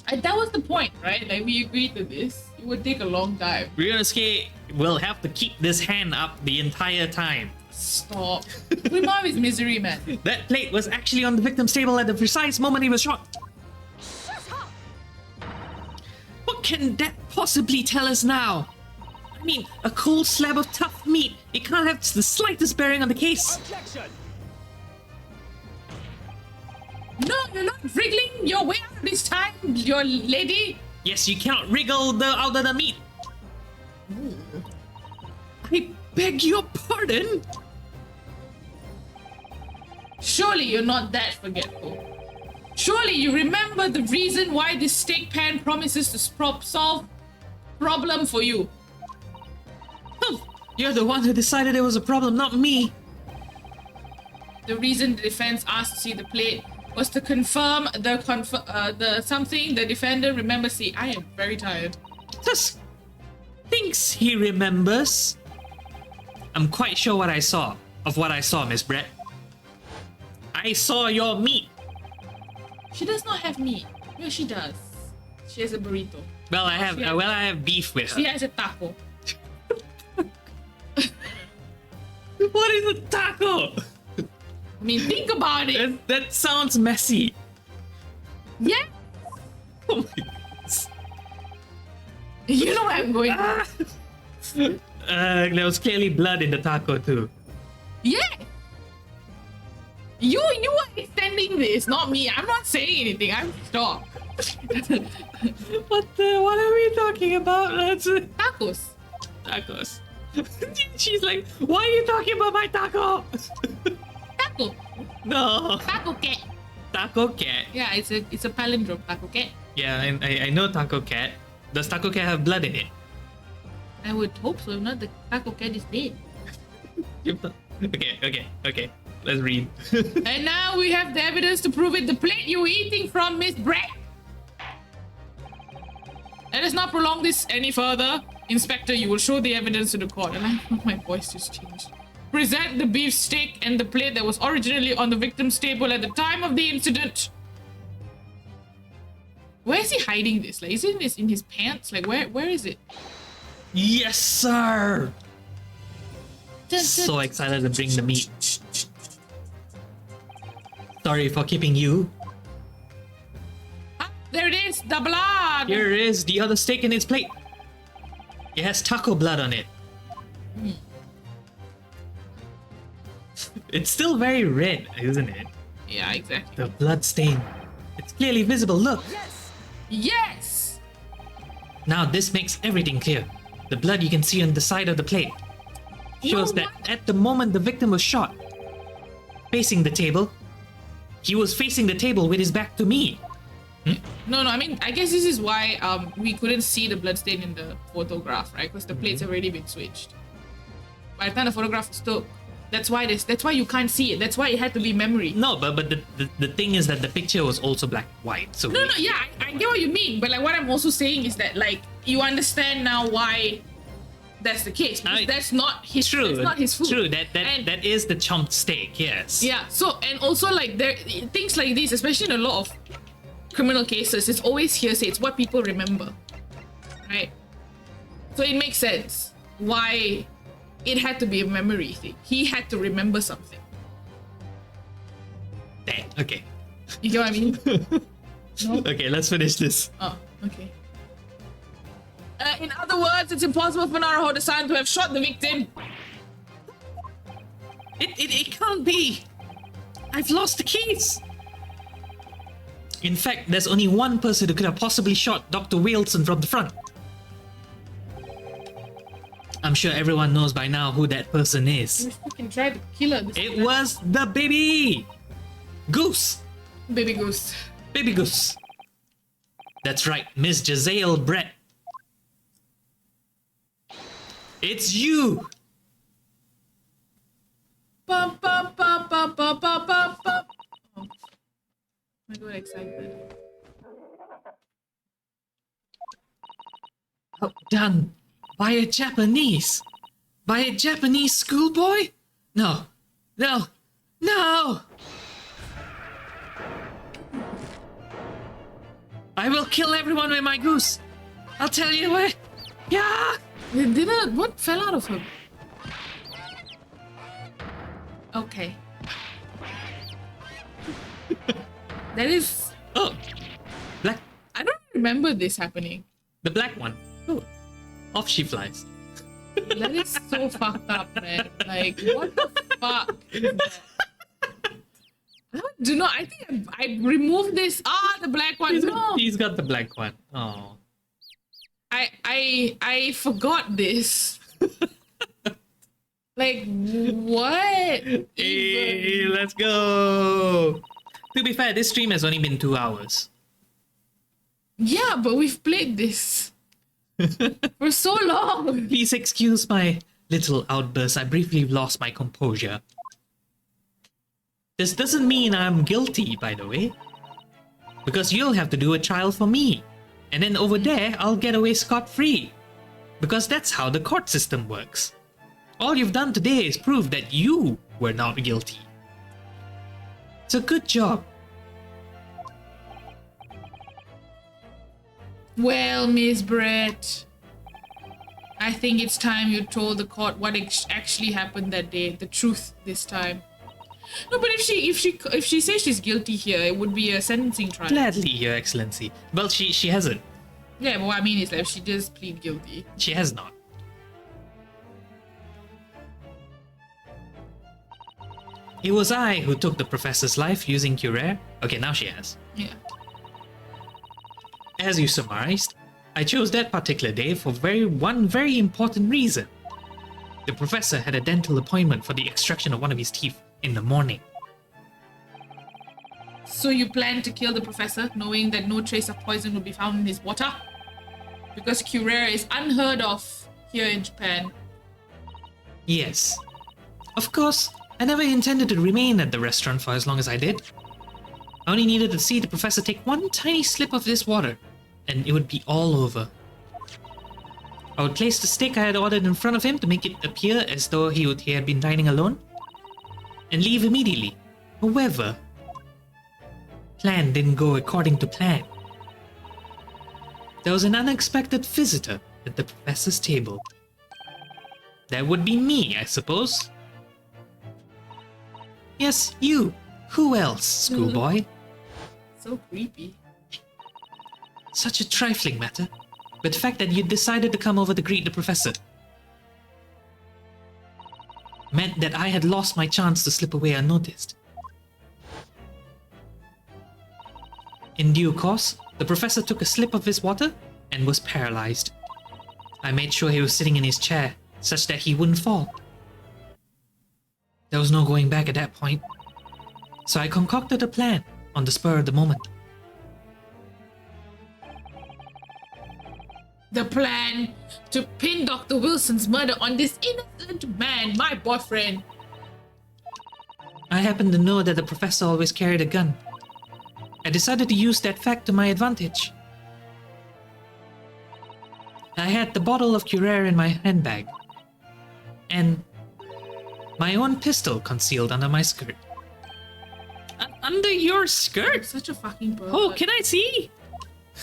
And that was the point, right? Like we agreed to this. It would take a long time.
Ryunosuke will have to keep this hand up the entire time.
Stop. Remove his misery, man.
That plate was actually on the victim's table at the precise moment he was shot. What can that possibly tell us now? I mean, a cold slab of tough meat. It can't have the slightest bearing on the case.
Objection!
No, you're not wriggling your way out this time, your lady.
Yes, you cannot wriggle out of the meat. I beg your pardon?
Surely you're not that forgetful. Surely you remember the reason why this steak pan promises to solve problem for you.
You're the one who decided it was a problem, not me.
The reason the defense asked to see the plate was to confirm the something the defender remembers. See, I am very tired.
Just thinks he remembers. I'm quite sure what I saw, Miss Brett. I saw your meat.
She does not have meat. Well, she does. She has a burrito.
Well, I have beef with
She
her.
has a taco.
What is a taco?
I mean, think about it.
That sounds messy.
Yeah.
Oh my goodness.
You know where I'm going.
There was clearly blood in the taco too.
Yeah. You are extending this, not me. I'm not saying anything. I'm stop.
What are we talking about? That's
Tacos.
tacos. She's like, why are you talking about my taco?
Taco.
No.
Taco cat.
Taco cat.
Yeah, it's a palindrome. Taco cat.
Yeah, I know taco cat. Does taco cat have blood in it?
I would hope so. If not, the taco cat is dead.
Okay. Let's read.
And now we have the evidence to prove it. The plate you were eating from, Miss Brett. Let us not prolong this any further. Inspector, you will show the evidence to the court. And my voice just changed. Present the beef steak and the plate that was originally on the victim's table at the time of the incident. Where is he hiding this? Like, is it in his pants? Like, where is it?
Yes, sir. So excited to bring the meat. Sorry for keeping you.
Ah, there it is, the blood.
Here is the other steak in its plate. It has taco blood on it. It's still very red, isn't it?
Yeah, exactly.
The blood stain. It's clearly visible, look.
Yes!
Yes.
Now this makes everything clear. The blood you can see on the side of the plate shows that at the moment the victim was shot, facing the table, he was facing the table with his back to me.
No, I mean, I guess this is why we couldn't see the bloodstain in the photograph, right? Because the plates have already been switched. By the time the photograph was took, that's why you can't see it. That's why it had to be memory.
No, but the thing is that the picture was also black and white. So
No, yeah, I get what you mean. But like, what I'm also saying is that like you understand now why that's the case. Because that's not his.
True.
That's not his food.
True. That is the chomped steak. Yes.
Yeah. So and also like there things like this, especially in a lot of criminal cases, it's always hearsay. It's what people remember, right? So it makes sense why it had to be a memory thing. He had to remember something.
Dang. Okay.
You get what I mean? No?
Okay. Let's finish this.
Oh, okay. In other words, it's impossible for Naruhodo-san to have shot the victim.
It can't be. I've lost the keys. In fact, there's only one person who could have possibly shot Dr. Wilson from the front. I'm sure everyone knows by now who that person is.
We fucking tried to kill her.
It was the baby goose.
Baby goose.
Baby goose. That's right, Miss Jazale Brett. It's you.
Bum, bum, bum, bum, bum, bum, bum, bum. Oh. I got excited.
Outdone by a Japanese. By a Japanese schoolboy? No. No. No! I will kill everyone with my goose. I'll tell you what. Yeah!
What fell out of her? Okay. That is...
Oh. Black.
I don't remember this happening.
The black one. Oh. Off she flies.
That is so fucked up, man. Like, what the fuck is that? I do not. I think I removed this. Ah, the black one. No,
He's got the black one. Oh.
I forgot this. Like, what?
Hey, let's go. To be fair, this stream has only been 2 hours.
Yeah, but we've played this for so long.
Please excuse my little outburst. I briefly lost my composure. This doesn't mean I'm guilty, by the way. Because you'll have to do a trial for me. And then over there, I'll get away scot-free. Because that's how the court system works. All you've done today is prove that you were not guilty. So good job.
Well, Miss Brett, I think it's time you told the court what actually happened that day. The truth this time. No, but if she says she's guilty here, it would be a sentencing trial.
Gladly, Your Excellency. Well, she hasn't.
Yeah, but what I mean is that if she just plead guilty.
She has not. It was I who took the professor's life using Curer. Okay, now she has.
Yeah.
As you summarized, I chose that particular day for one very important reason. The professor had a dental appointment for the extraction of one of his teeth in the morning.
So you plan to kill the professor, knowing that no trace of poison will be found in his water? Because Curer is unheard of here in Japan.
Yes. Of course, I never intended to remain at the restaurant for as long as I did. I only needed to see the professor take one tiny slip of this water, and it would be all over. I would place the steak I had ordered in front of him to make it appear as though he had been dining alone, and leave immediately. However, plan didn't go according to plan. There was an unexpected visitor at the professor's table. That would be me, I suppose. Yes, you. Who else, schoolboy?
So creepy.
Such a trifling matter, but the fact that you decided to come over to greet the professor meant that I had lost my chance to slip away unnoticed. In due course, the professor took a sip of his water and was paralyzed. I made sure he was sitting in his chair, such that he wouldn't fall. There was no going back at that point, so I concocted a plan on the spur of the moment.
The plan to pin Dr. Wilson's murder on this innocent man, my boyfriend.
I happened to know that the professor always carried a gun. I decided to use that fact to my advantage. I had the bottle of Curer in my handbag, and my own pistol concealed under my skirt. Under your skirt?
Such a fucking pervert.
Oh, can I see?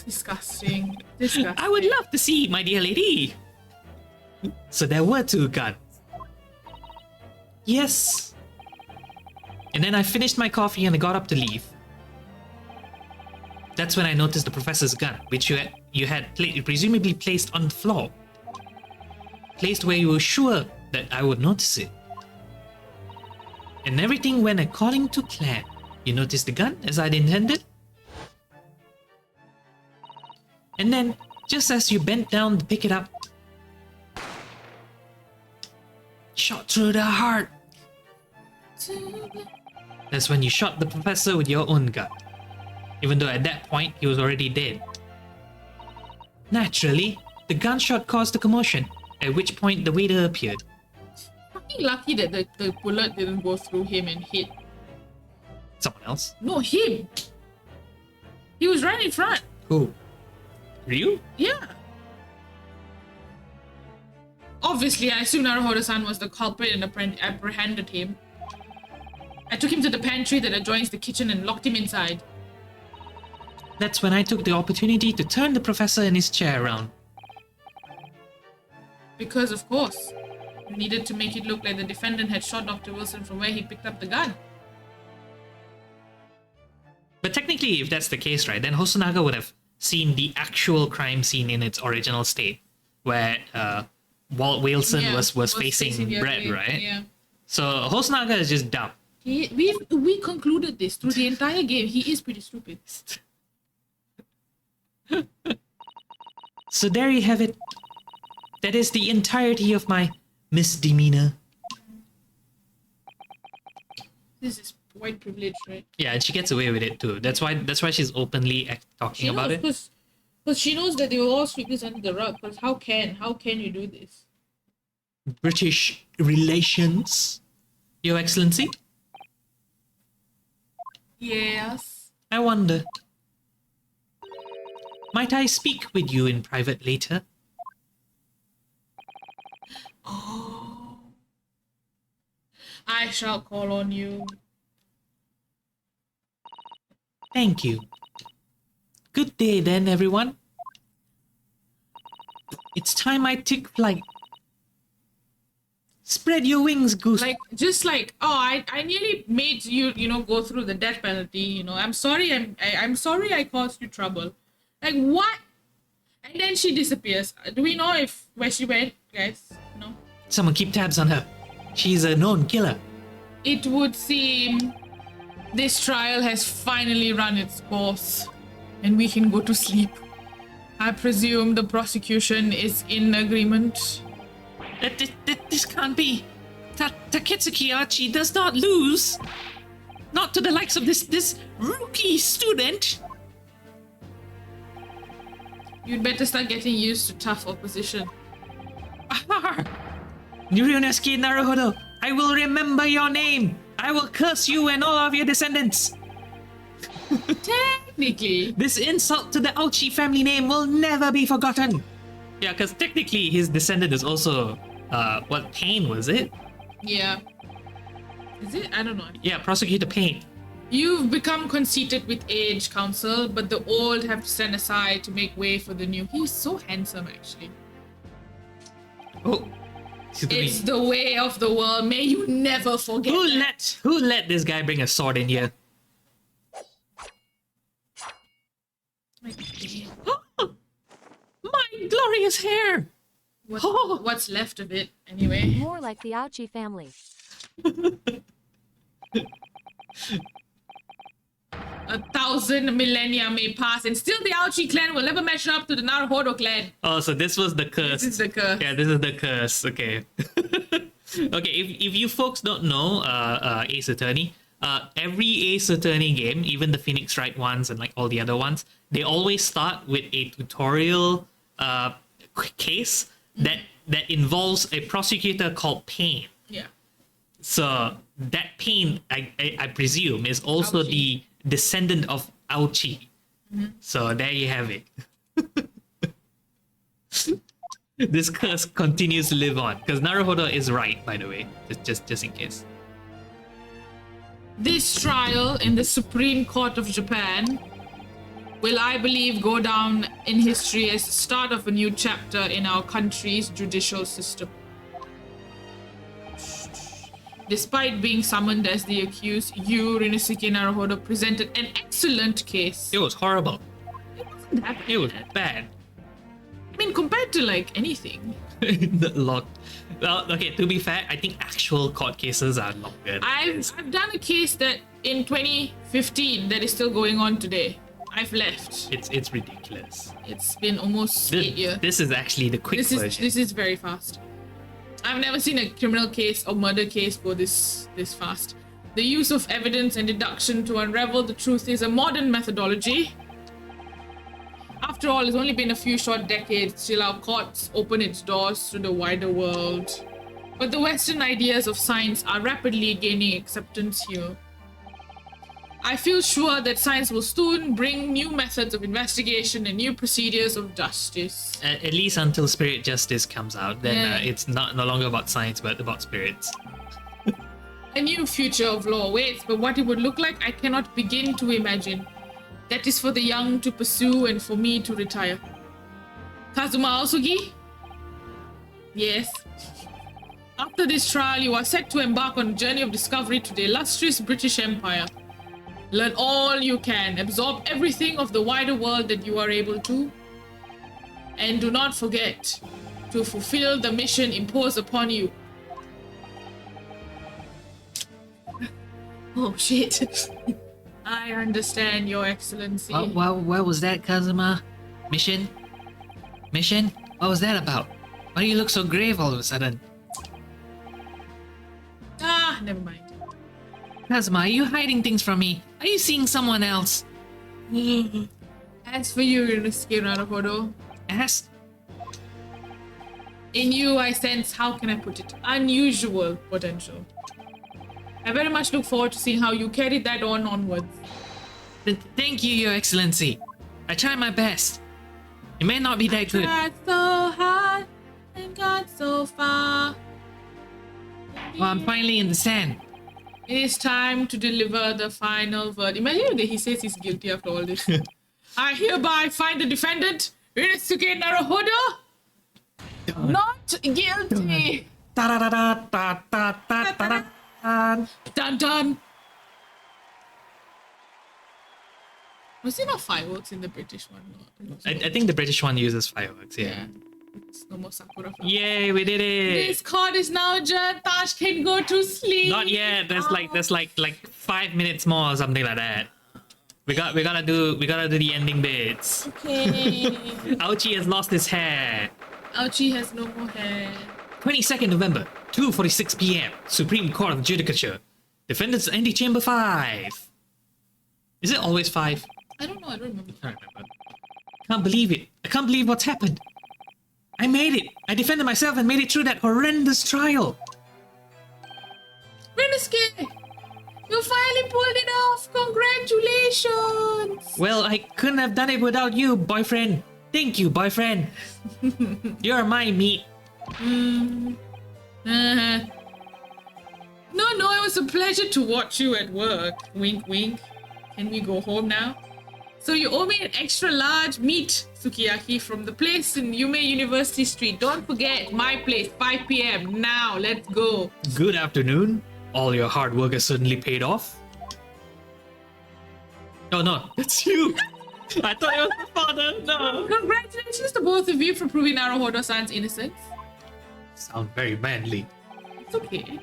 Disgusting. Disgusting.
I would love to see, my dear lady. So there were two guns. Yes. And then I finished my coffee and I got up to leave. That's when I noticed the professor's gun, which you had presumably placed on the floor. Placed where you were sure that I would notice it. And everything went according to plan. You noticed the gun as I'd intended? And then, just as you bent down to pick it up, shot through the heart. That's when you shot the professor with your own gun. Even though at that point, he was already dead. Naturally, the gunshot caused a commotion, at which point the waiter appeared.
Fucking lucky that the bullet didn't go through him and hit.
Someone else?
No, him! He was right in front.
Who? Ryu?
Yeah. Obviously, I assume Naruhodo-san was the culprit and apprehended him. I took him to the pantry that adjoins the kitchen and locked him inside.
That's when I took the opportunity to turn the professor in his chair around.
Because, of course, we needed to make it look like the defendant had shot Dr. Wilson from where he picked up the gun.
But technically, if that's the case, right, then Hosonaga would have seen the actual crime scene in its original state, where Walt Wilson was facing Brett,
way,
right?
Yeah.
So Hosonaga is just dumb.
We concluded this through the entire game. He is pretty stupid.
So there you have it. That is the entirety of my misdemeanor.
This is white privilege, right?
Yeah, and she gets away with it too. That's why she's openly talking about it.
Because she knows that they will all sweep this under the rug. Because how can you do this?
British relations, Your Excellency.
Yes.
I wonder. Might I speak with you in private later?
Oh. I shall call on you.
Thank you. Good day then, everyone. It's time I took flight. Spread your wings, Goose.
I nearly made you go through the death penalty. I'm sorry. I'm sorry I caused you trouble. Like what? And then she disappears. Do we know where she went, guys? No.
Someone keep tabs on her. She's a known killer.
It would seem this trial has finally run its course, and we can go to sleep. I presume the prosecution is in agreement.
This can't be. Taketsuki Archie does not lose. Not to the likes of this rookie student.
You'd better start getting used to tough opposition.
Ryunosuke Naruhodo, I will remember your name. I will curse you and all of your descendants.
Technically.
This insult to the Auchi family name will never be forgotten. Yeah, because technically his descendant is also, Payne was it?
Yeah. Is it? I don't know.
Yeah, Prosecutor Payne.
You've become conceited with age, Council, but the old have to stand aside to make way for the new. He's so handsome, actually.
Oh.
It's the way of the world. May you never forget.
Who let this guy bring a sword in here? My glorious hair!
What's left of it, anyway?
More like the Ouchie family.
1,000 millennia may pass, and still the Ouchie clan will never measure up to the Naruhodo clan.
Oh, so this was the curse.
This is the curse.
Yeah, this is the curse. Okay. Okay, if you folks don't know Ace Attorney, every Ace Attorney game, even the Phoenix Wright ones and like all the other ones, they always start with a tutorial case that involves a prosecutor called Payne.
Yeah.
So that Payne, I presume, is also
Ouchie.
the descendant of Auchi.
Mm-hmm.
So there you have it. This curse continues to live on because Naruhodo is right, by the way, just in case.
This trial in the Supreme Court of Japan will, I believe, go down in history as the start of a new chapter in our country's judicial system. Despite being summoned as the accused, you, Rinosuke Naruhodo, presented an excellent case.
It was horrible.
It wasn't that
It was
bad.
bad.
I mean, compared to like anything.
The lot. Well, okay, to be fair, I think actual court cases are longer.
I've done a case that in 2015 that is still going on today. I've left.
It's ridiculous.
It's been almost 8 years.
This is actually the quick version.
This is very fast. I've never seen a criminal case or murder case go this fast. The use of evidence and deduction to unravel the truth is a modern methodology. After all, it's only been a few short decades till our courts open its doors to the wider world. But the Western ideas of science are rapidly gaining acceptance here. I feel sure that science will soon bring new methods of investigation and new procedures of justice.
At least until Spirit Justice comes out, then
Yeah.
it's no longer about science but about spirits.
A new future of law awaits, but what it would look like, I cannot begin to imagine. That is for the young to pursue and for me to retire. Kazuma Osugi? Yes. After this trial, you are set to embark on a journey of discovery to the illustrious British Empire. Learn all you can, absorb everything of the wider world that you are able to, and do not forget to fulfill the mission imposed upon you. Oh shit. I understand, Your Excellency.
What was that, Kazuma? Mission? Mission? What was that about? Why do you look so grave all of a sudden?
Ah, never mind.
Kazuma, are you hiding things from me? Are you seeing someone else?
As for you, Rinosuke Naruhodo,
Ask?
in you I sense, how can I put it, unusual potential. I very much look forward to seeing how you carry that onwards.
Thank you, Your Excellency. I try my best. It may not be that good.
Tried so hard and got so far.
Well, I'm finally in the sand.
It is time to deliver the final word. Imagine that he says he's guilty after all this. I hereby find the defendant, Rinosuke Naruhodo, not guilty. Dun dun. Was there not fireworks in the British one? No,
I think the British one uses fireworks, yeah.
It's no more Sakura flowers.
Yay, we did it!
This court is now adjourned. Taj can go to sleep.
Not yet. There's like 5 minutes more or something like that. We gotta do the ending bits.
Okay.
Ouchie has lost his hair.
Ouchie has no more hair.
22nd November, 2:46 p.m. Supreme Court of Judicature. Defendants Antechamber 5. Is it always 5?
I don't know. I don't remember.
I don't remember. Can't believe it. I can't believe what's happened. I made it. I defended myself and made it through that horrendous trial.
Rinosuke, you finally pulled it off. Congratulations.
Well, I couldn't have done it without you, boyfriend. Thank you, boyfriend. You're my meat.
Uh-huh. No, it was a pleasure to watch you at work. Wink, wink. Can we go home now? So you owe me an extra large meat sukiyaki from the place in Yume University Street. Don't forget, my place, 5 p.m. Now, let's go.
Good afternoon. All your hard work has certainly paid off. Oh no, it's you. I thought it was the father. No.
Congratulations to both of you for proving Naruhodo-san's innocence.
Sound very manly.
It's okay.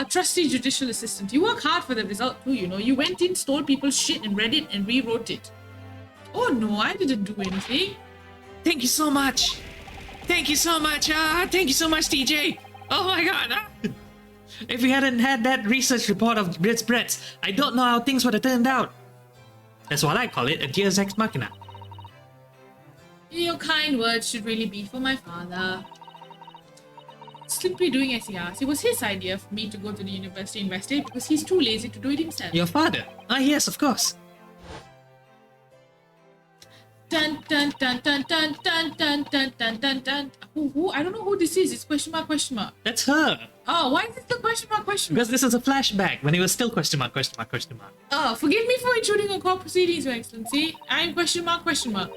Trusty judicial assistant. You work hard for the result too, you know. You went in, stole people's shit and read it and rewrote it. Oh no, I didn't do anything.
Thank you so much. Thank you so much. Thank you so much, TJ. Oh my god. If we hadn't had that research report of Brett's, I don't know how things would have turned out. That's what I call it, a Deus Ex Machina.
Your kind words should really be for my father. Simply doing as he asked. It was his idea for me to go to the university and investigate because he's too lazy to do it himself.
Your father? Ah, yes, of course.
Dun dun dun dun dun dun dun dun dun dun dun. Who? I don't know who this is. It's question mark, question mark.
That's her.
Oh, why is it still question mark, question mark?
Because this is a flashback when it was still question mark, question mark, question mark.
Oh, forgive me for intruding on court proceedings, Your Excellency. I'm question mark, question mark.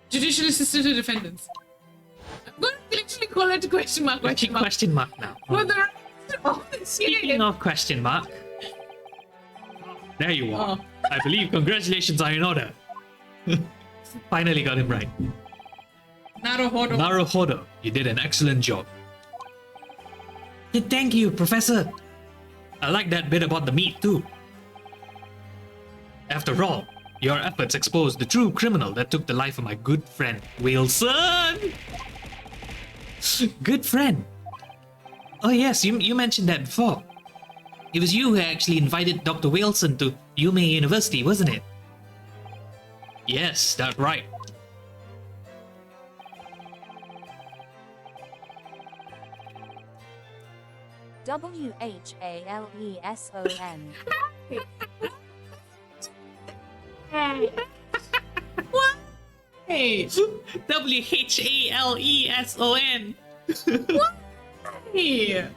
Judicial assistant to defendants. I'm going to literally call it question mark, question mark.
Question mark now.
For the
Speaking of question mark. There you are. I believe congratulations are in order. Finally got him right.
Naruhodo.
Naruhodo, you did an excellent job. Thank you, Professor. I like that bit about the meat too. After all, your efforts exposed the true criminal that took the life of my good friend, Wilson. Good friend. Oh yes, you mentioned that before. It was you who actually invited Dr. Wilson to Yume University, wasn't it? Yes, that's right.
WHALESON.
What? Hey.
WHALESON.
Hey.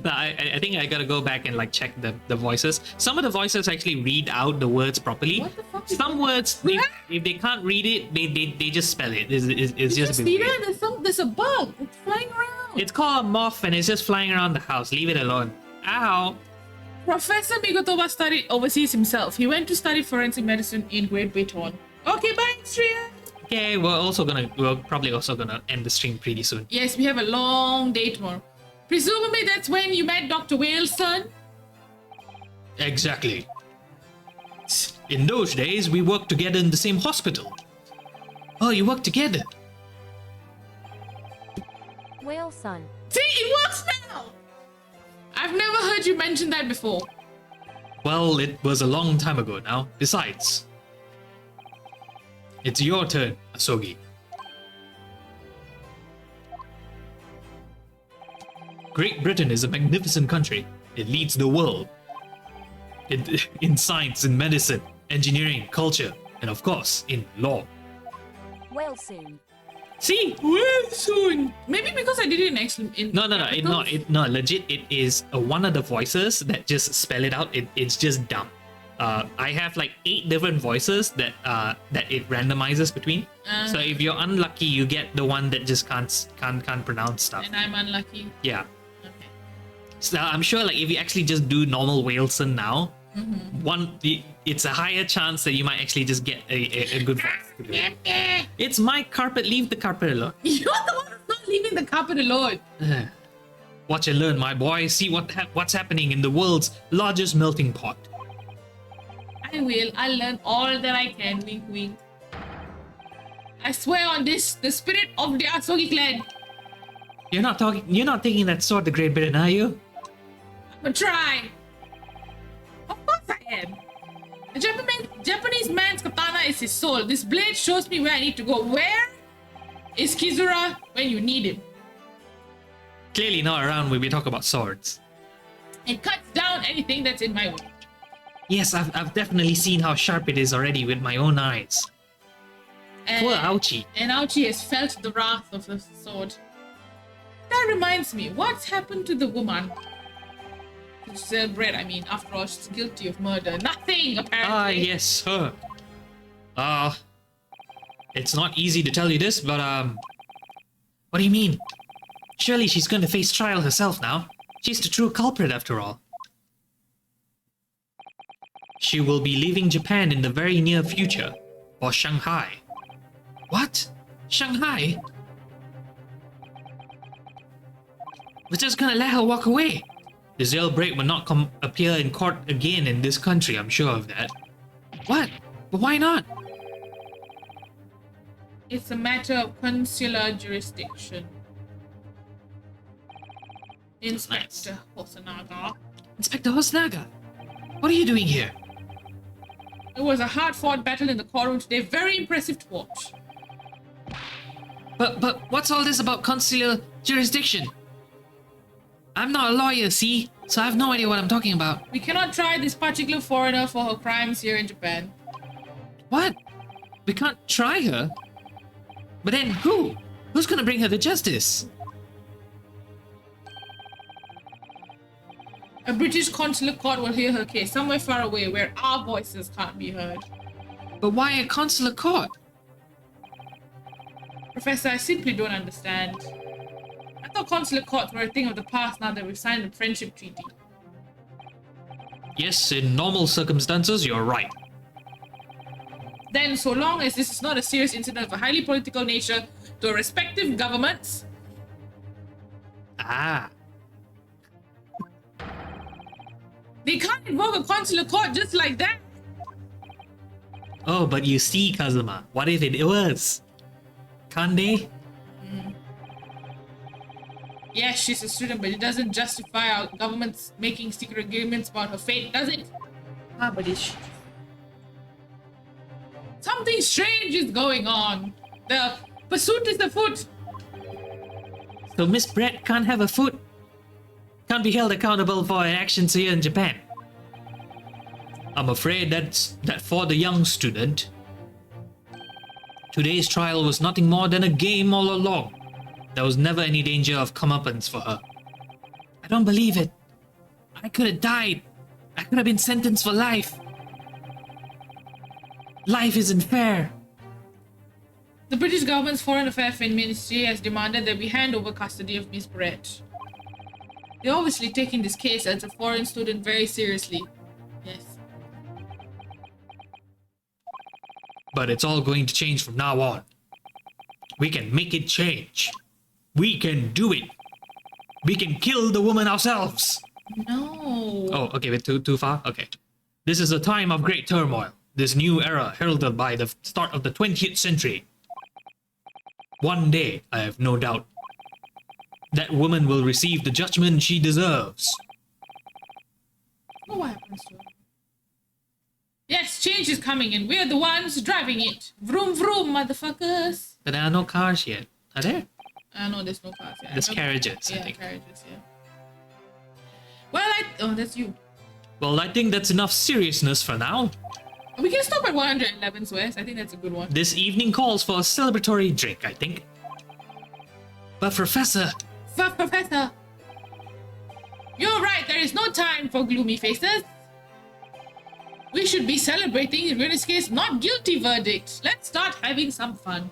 No, I think I gotta go back and like check the voices. Some of the voices actually read out the words properly.
What the fuck is
Some
that?
words, if they can't read it, they just spell it. It's
Did you
just a bit
see
weird.
that? There's a bug. It's flying around.
It's called a moth and it's just flying around the house. Leave it alone. Ow.
Professor Migotoba studied overseas himself. He went to study forensic medicine in Great Britain. Okay, bye, Australia.
Okay, we're probably also gonna end the stream pretty soon.
Yes, we have a long day tomorrow. Presumably that's when you met Dr. Wilson.
Exactly. In those days, we worked together in the same hospital. Oh, you worked together?
Wilson.
See, it works now. I've never heard you mention that before.
Well, it was a long time ago now. Besides, it's your turn, Asogi. Great Britain is a magnificent country. It leads the world. In science, in medicine, engineering, culture, and of course, in law.
Wilson.
See?
Wilson. Maybe because I did it in
No, legit, it is one of the voices that just spell it out. It's just dumb. I have like 8 different voices that it randomizes between. So if you're unlucky, you get the one that just can't pronounce stuff.
And I'm unlucky.
Yeah.
Okay.
So I'm sure like if you actually just do normal Wilson now, it's a higher chance that you might actually just get a good voice. It's my carpet. Leave the carpet alone.
You're the one who's not leaving the carpet alone.
Watch and learn, my boy. See what's happening in the world's largest melting pot.
I will. I'll learn all that I can. Wink, wink. I swear on this, the spirit of the Asogi clan.
You're not taking that sword to Great Britain, are you?
I'm gonna try. Of course I am. The Japanese man's katana is his soul. This blade shows me where I need to go. Where is Kizura when you need him?
Clearly not around when we talk about swords.
It cuts down anything that's in my way.
Yes, I've definitely seen how sharp it is already with my own eyes. Poor Ouchie.
And Ouchie has felt the wrath of the sword. That reminds me, what's happened to the woman? Bread, I mean, after all, she's guilty of murder. Nothing, apparently.
Ah, yes, her. It's not easy to tell you this, but what do you mean? Surely she's going to face trial herself now. She's the true culprit after all. She will be leaving Japan in the very near future, or Shanghai. What? Shanghai? We're just gonna let her walk away. The jailbreak will not appear in court again in this country, I'm sure of that. What? But why not?
It's a matter of consular jurisdiction. Inspector Hosonaga.
Inspector Hosonaga, what are you doing here?
It was a hard-fought battle in the courtroom today. Very impressive to watch.
But what's all this about consular jurisdiction? I'm not a lawyer, see? So I have no idea what I'm talking about.
We cannot try this particular foreigner for her crimes here in Japan.
What? We can't try her? But then who? Who's gonna bring her to justice?
A British consular court will hear her case somewhere far away where our voices can't be heard.
But why a consular court?
Professor, I simply don't understand. I thought consular courts were a thing of the past now that we've signed the friendship treaty.
Yes, in normal circumstances, you're right.
Then, so long as this is not a serious incident of a highly political nature to respective governments,
Ah.
they can't invoke a consular court just like that.
Oh, but you see, Kazuma, what if it was? Can't they?
Yes, she's a student, but it doesn't justify our government's making secret agreements about her fate, does it? Ah, but it's... Something strange is going on. The pursuit is afoot.
So Miss Brett can't have a foot? Can't be held accountable for her actions here in Japan? I'm afraid that for the young student, today's trial was nothing more than a game all along. There was never any danger of comeuppance for her. I don't believe it. I could have died. I could have been sentenced for life. Life isn't fair.
The British government's Foreign Affairs Ministry has demanded that we hand over custody of Miss Brett. They're obviously taking this case as a foreign student very seriously. Yes.
But it's all going to change from now on. We can make it change. We can do it. We can kill the woman ourselves.
No.
Oh, okay, wait, too far? Okay. This is a time of great turmoil. This new era heralded by the start of the 20th century. One day, I have no doubt, that woman will receive the judgment she deserves.
Oh, what happens to her? Yes, change is coming and we're the ones driving it. Vroom vroom, motherfuckers.
But there are no cars yet. Are there?
No, there's no cars. Yeah,
There's carriages,
Yeah,
I think.
carriages, yeah. Well, oh, that's you.
Well, I think that's enough seriousness for now.
We can stop at 111 West. I think that's a good one.
This evening calls for a celebratory drink, I think. But Professor...
Professor! You're right, there is no time for gloomy faces. We should be celebrating, in this case, not guilty verdicts. Let's start having some fun.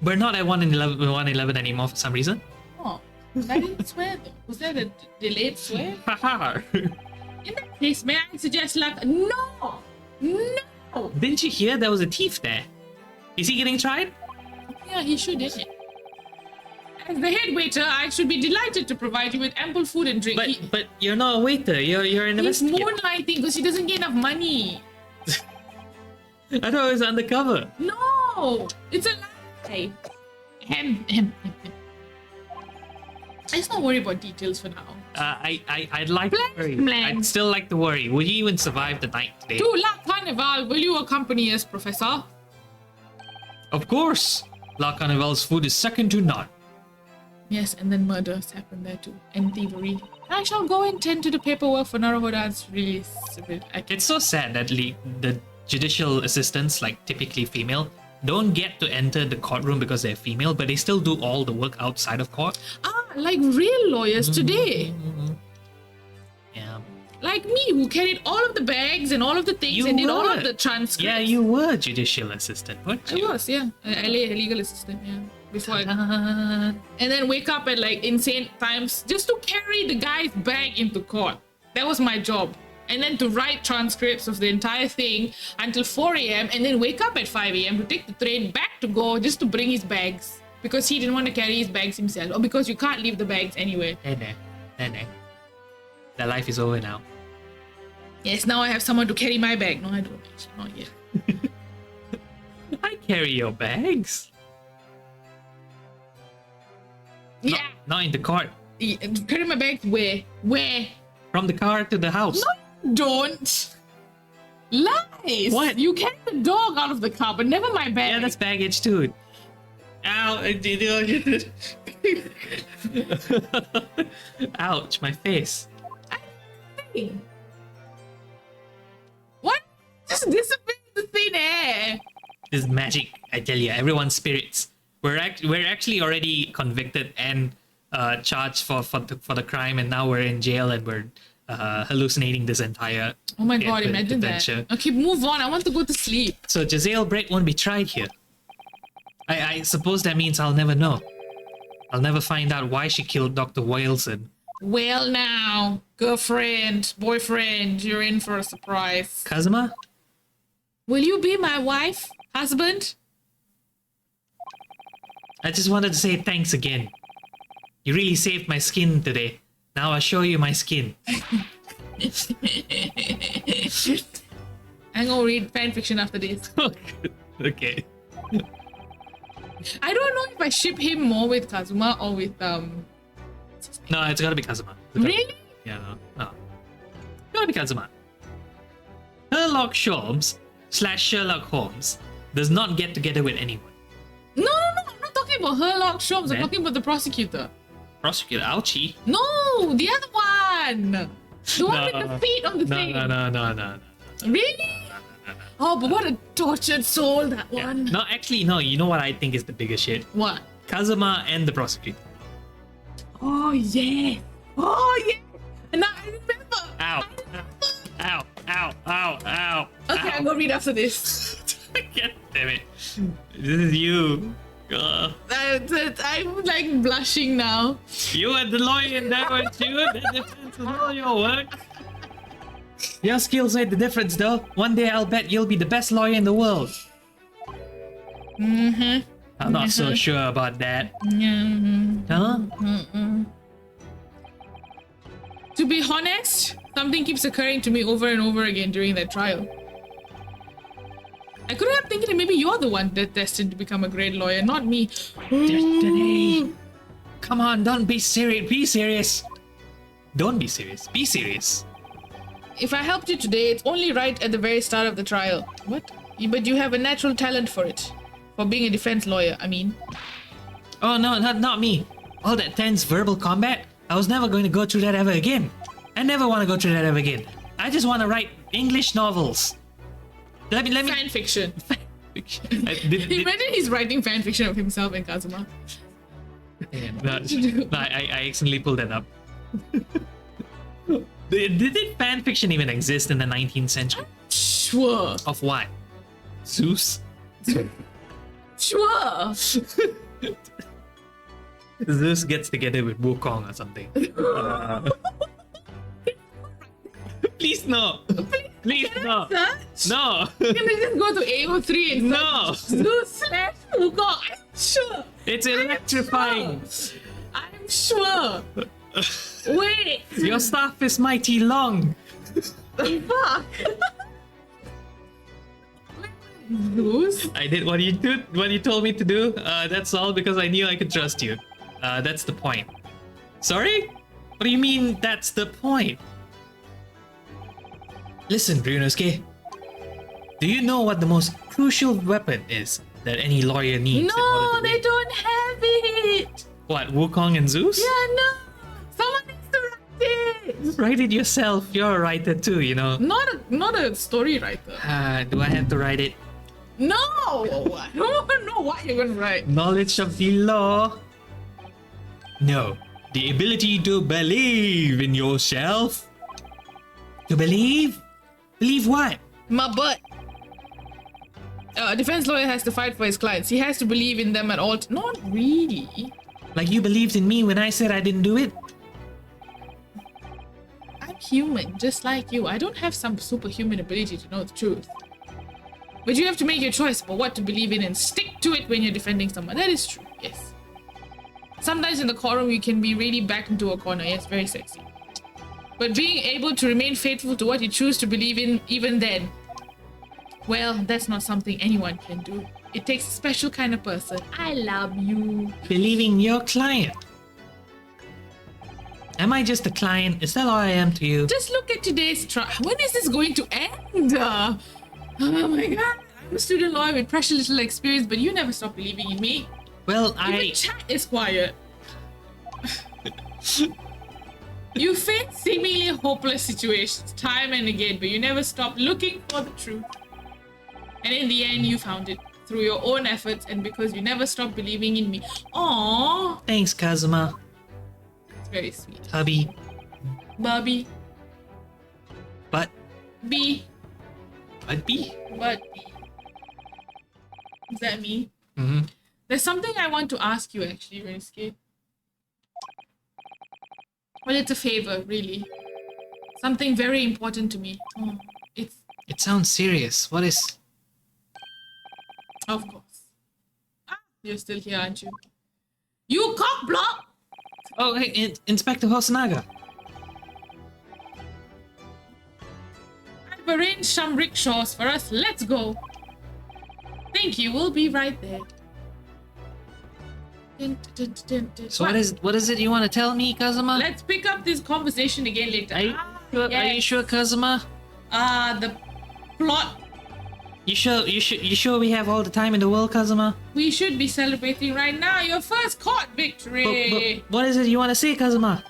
We're not at 111 anymore for some reason.
Oh, I didn't swear though. Was that a delayed swear?
Haha.
In that case, may I suggest like, no! No!
Didn't you hear there was a thief there? Is he getting tried?
Yeah, he should, isn't it? As the head waiter, I should be delighted to provide you with ample food and drink.
But you're not a waiter. You're an
He's
investigator.
moonlighting because he doesn't get enough money.
I thought it was undercover.
No! It's a lie! Let's not worry about details for now.
I'd like to worry.
Blank.
I'd still like to worry. Would you even survive the night today?
To La Carnival, will you accompany us, Professor?
Of course. La Carnival's food is second to none.
Yes, and then murders happen there too, and thievery. I shall go and tend to the paperwork for Naruhodan's release.
It's so sad that the judicial assistants, like typically female, don't get to enter the courtroom because they're female, but they still do all the work outside of court.
Like real lawyers today.
Yeah.
Like me, who carried all of the bags and all of the things
You
and did all
were.
of the transcripts.
Yeah, you were judicial assistant, weren't
I
you?
was, yeah. A legal assistant, yeah. Before and then wake up at like insane times just to carry the guy's bag into court. That was my job. And then to write transcripts of the entire thing until 4 a.m. and then wake up at 5 a.m. to take the train back to go just to bring his bags. Because he didn't want to carry his bags himself. Or because you can't leave the bags anyway.
Nene. That life is over now.
Yes, now I have someone to carry my bag. No, I don't actually. Not yet.
I carry your bags.
Yeah.
Not in the cart.
Carry my bags where? Where?
From the car to the house.
No, don't. Lies.
What?
You carry the dog out of the car, but never my bag.
Yeah, that's baggage too. Ow. Ouch, my face.
What? Just disappear the thin air.
This is magic, I tell you. Everyone's spirits. We're actually already convicted and charged for the crime, and now we're in jail and we're hallucinating this entire.
Oh my god! Imagine
adventure.
that. Okay, move on. I want to go to sleep.
So Giselle Brett won't be tried here. I suppose that means I'll never know. I'll never find out why she killed Dr. Wilson.
Well, now, girlfriend, boyfriend, you're in for a surprise.
Kazuma?
Will you be my wife, husband?
I just wanted to say thanks again. You really saved my skin today. Now I'll show you my skin.
I'm gonna read fanfiction after this.
Okay.
I don't know if I ship him more with Kazuma or with
No, it's gotta be Kazuma.
Really?
Yeah, no. Gotta be Kazuma. Sherlock Sholmes / Sherlock Holmes does not get together with anyone.
No, I'm not talking about Sherlock Sholmes. I'm
Then?
talking about the prosecutor.
Prosecutor, ouchie.
No, the other one. The one with the feet on the thing.
No.
Really? Oh, but what a tortured soul that one.
No, actually, no. You know what I think is the biggest shit?
What?
Kazuma and the prosecutor.
Oh yeah. Oh yeah. And now I remember.
Ow. Ow. Ow. Ow. Ow.
Okay,
Ow.
I'm gonna read after this.
God damn it. This is you.
I'm like blushing now.
You were the lawyer in that, weren't you? The defense was all your work. Your skills made the difference, though. One day I'll bet you'll be the best lawyer in the world. I'm not so sure about that. Huh?
To be honest, something keeps occurring to me over and over again during that trial. I couldn't help thinking that maybe you're the one that's destined to become a great lawyer, not me.
Destiny. Come on, don't be serious. Be serious. Don't be serious. Be serious.
If I helped you today, it's only right at the very start of the trial. What? But you have a natural talent for it. For being a defense lawyer, I mean.
Oh, no, not me. All that tense verbal combat, I was never going to go through that ever again. I never want to go through that ever again. I just want to write English novels. Let me.
Fan fiction.
Did-
Imagine he's writing fan fiction of himself and Kazuma.
No, I accidentally pulled that up. Did fan fiction even exist in the 19th century?
Sure.
Of what? Zeus?
Sure.
Zeus gets together with Wukong or something. Please no. Please no.
Search?
No.
Can I just go to AO3 and
No.
Zeus / Wukong? I'm sure.
It's electrifying.
I'm sure. Wait.
Your staff is mighty long.
Fuck. Zeus?
I did what you told me to do. That's all because I knew I could trust you. That's the point. Sorry? What do you mean that's the point? Listen, Ryunosuke. Do you know what the most crucial weapon is that any lawyer needs in order
No,
to
they
win?
don't have it.
What, Wukong and Zeus?
Yeah, no. Someone needs to write it.
Write it yourself. You're a writer too, you know.
Not a story writer.
Do I have to write it?
No. I don't know what you're gonna write.
Knowledge of the law? No. The ability to believe in yourself. To believe? Believe what?
My butt. A defense lawyer has to fight for his clients. He has to believe in them at all. Not really.
Like you believed in me when I said I didn't do it?
I'm human, just like you. I don't have some superhuman ability to know the truth. But you have to make your choice about what to believe in and stick to it when you're defending someone. That is true, yes. Sometimes in the courtroom you can be really backed into a corner. Yes, very sexy. But being able to remain faithful to what you choose to believe in even then, well, that's not something anyone can do. It takes a special kind of person. I love you.
Believing your client. Am I just a client? Is that all I am to you?
Just look at today's trial. When is this going to end? Oh my god. I'm a student lawyer with precious little experience, but you never stop believing in me.
Well,
Even chat is quiet. You face seemingly hopeless situations time and again, but you never stop looking for the truth. And in the end, you found it through your own efforts and because you never stopped believing in me. Aww.
Thanks, Kazuma.
It's very sweet.
Hubby.
Bobby.
But.
B.
But B.
But B. Is that me?
Mm-hmm.
There's something I want to ask you actually, Rensuke. Well, it's a favor, really. Something very important to me. Oh, it's
It sounds serious. What is...
of course. Ah, you're still here, aren't you? You cock block!
Oh, hey, Inspector Hosonaga.
I've arranged some rickshaws for us. Let's go. Thank you. We'll be right there. Dun, dun, dun, dun.
So what is it you want to tell me, Kazuma?
Let's pick up this conversation again later.
Are you sure, Kazuma?
The plot.
You sure we have all the time in the world, Kazuma?
We should be celebrating right now. Your first court victory.
But what is it you want to say, Kazuma?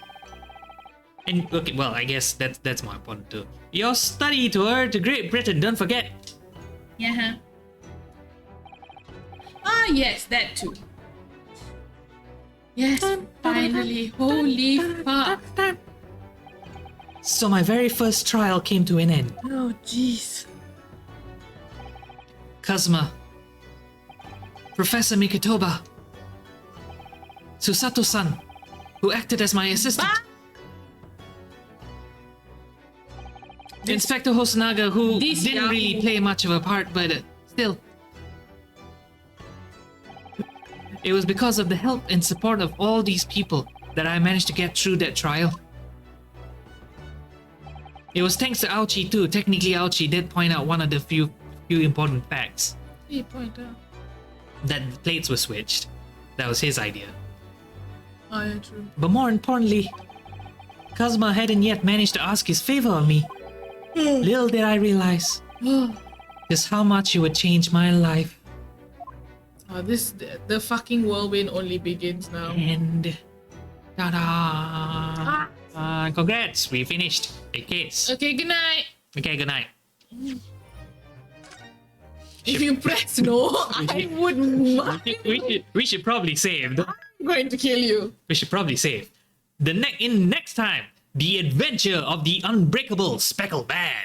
And okay, well, I guess that's more important too. Your study tour to Great Britain, don't forget.
Yeah. Ah, yes, that too. Yes, finally. Holy fuck.
So my very first trial came to an end.
Oh, jeez.
Kazuma, Professor Mikotoba, Susato-san, who acted as my assistant, Inspector Hosonaga, who
This
didn't really
Yahoo.
play much of a part, but still. It was because of the help and support of all these people that I managed to get through that trial. It was thanks to Aochi too. Technically, Aochi did point out one of the few important facts.
He point out.
That the plates were switched. That was his idea.
Oh, yeah, true.
But more importantly, Kazuma hadn't yet managed to ask his favor on me. Little did I realize just how much it would change my life.
Oh, the fucking whirlwind only begins now.
And ta-da! Congrats, we finished a case.
Okay, good night.
Okay, good night.
If you press no, I would
We should probably save.
I'm going to kill you.
We should probably save. Next time, the adventure of the unbreakable speckled man.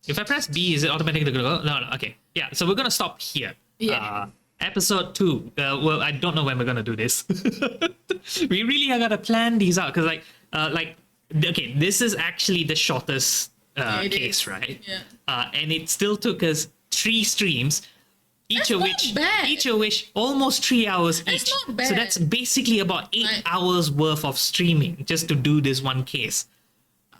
If I press B, is it automatically gonna go? No, okay. Yeah, so we're gonna stop here.
Yeah.
Episode 2. Well, I don't know when we're gonna do this. We really gotta plan these out because, okay, this is actually the shortest
It
case,
is.
right?
Yeah.
And it still took us 3 streams. Each
That's
of
not bad.
which almost 3 hours
That's
each.
not bad.
So that's basically about 8
Right.
hours worth of streaming just to do this one case.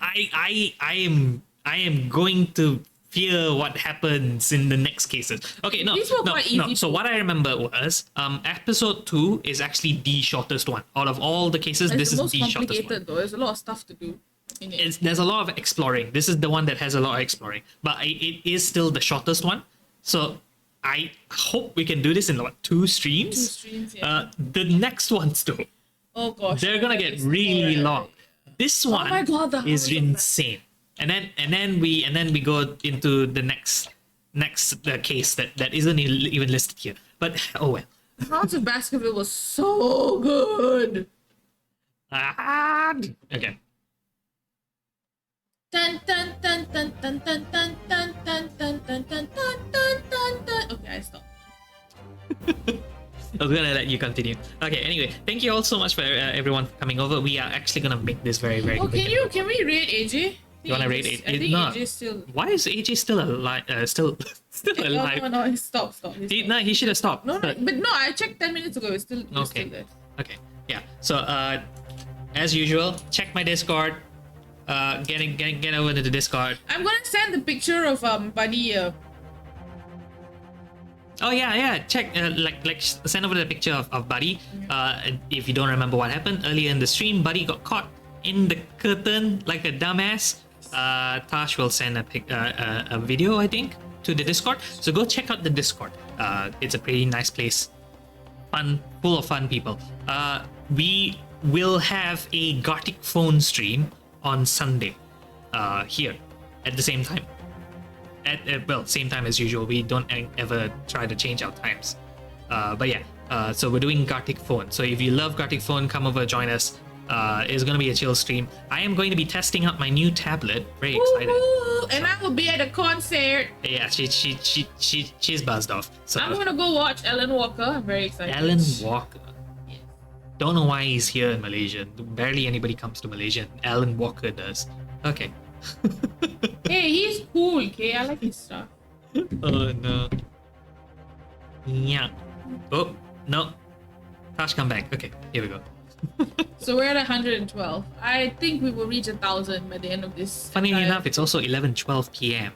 I am going to fear what happens in the next cases. Okay, no.
These were
No.
quite
So
easy.
what I remember was episode 2 is actually the shortest one. Out of all the cases,
It's
this
the
is
most
the shortest one.
complicated though. There's a lot of stuff to do in it.
There's a lot of exploring. This is the one that has a lot of exploring, but it is still the shortest one. So I hope we can do this in like 2 streams.
2 streams, yeah.
The next ones though,
Oh gosh.
they're gonna get really long. This one
my God, the
is
hours of
insane. And then we go into the next case that isn't even listed here. But oh well.
House of Baskerville was so good.
Okay.
Dun dun dun dun dun dun dun dun dun dun dun dun dun dun dun. Okay, I stopped.
I was gonna let you continue. Okay. Anyway, thank you all so much for everyone coming over. We are actually gonna make this very
Oh,
quick.
can we rate AJ?
You wanna rate AJ?
I think
No.
AJ still.
Why is AJ still alive? Still alive?
No, stop.
He should have stopped.
No, but no, I checked 10 minutes ago. It's still
Okay.
still there.
Okay. Yeah. So as usual, check my Discord. Get over to the Discord.
I'm gonna send the picture of Buddy.
Oh yeah. Check send over the picture of Buddy. If you don't remember what happened earlier in the stream, Buddy got caught in the curtain like a dumbass. Tash will send a video, I think, to the Discord. So go check out the Discord. It's a pretty nice place. Fun, full of fun people. We will have a Gothic phone stream on Sunday. Here at the same time. Same time as usual. We don't ever try to change our times. But yeah, so we're doing Gothic phone. So if you love Gothic phone, come over, join us. It's gonna be a chill stream. I am going to be testing out my new tablet. Very excited.
Woo-hoo! And I will be at a concert.
Yeah, she's buzzed off. So
I'm gonna go watch Ellen Walker. I'm very excited.
Alan Walker. Don't know why he's here in Malaysia. Barely anybody comes to Malaysia. Alan Walker does. Okay.
Hey, he's cool, okay? I like his stuff.
Oh no. Yeah. Oh no. Tash, come back. Okay, here we go.
So we're at 112. I think we will reach 1,000 by the end of this.
Funny
entire-
enough, it's also 11:12 p.m.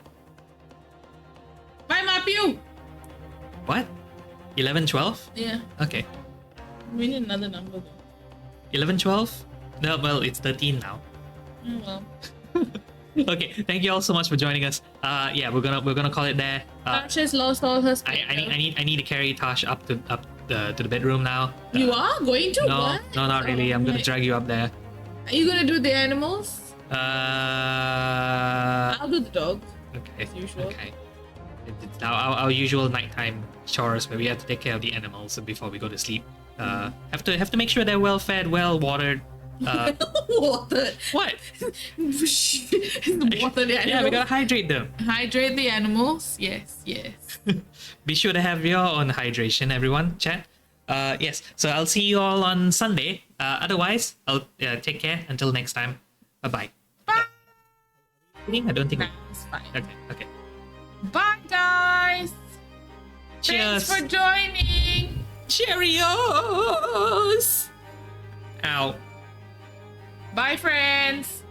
Bye, Mapiu!
What? 11:12?
Yeah,
Okay.
we need another number.
11:12? No, well, it's 13 now.
Oh, well.
Okay, thank you all so much for joining us. Yeah, we're gonna call it there.
Tash has lost all her spectrum.
I need to carry Tash up to the bedroom now.
You are going to?
No,
What?
no, not really. I'm gonna
Right.
drag you up there.
Are you gonna do the animals?
Uh,
I'll do the dog.
okay,
As usual.
okay. It's our usual nighttime chores where we have to take care of the animals before we go to sleep. Have to make sure they're well fed, well watered.
Water.
What?
Water the animals.
Yeah, we gotta hydrate them.
Hydrate the animals. Yes, yes.
Be sure to have your own hydration, everyone. Chat. Yes. So I'll see you all on Sunday. Otherwise, I'll take care until next time. Bye.
Bye.
I don't think.
That's fine.
Okay. Okay.
Bye, guys.
Cheers.
Thanks for joining.
Cheerios. Ow.
Bye, friends.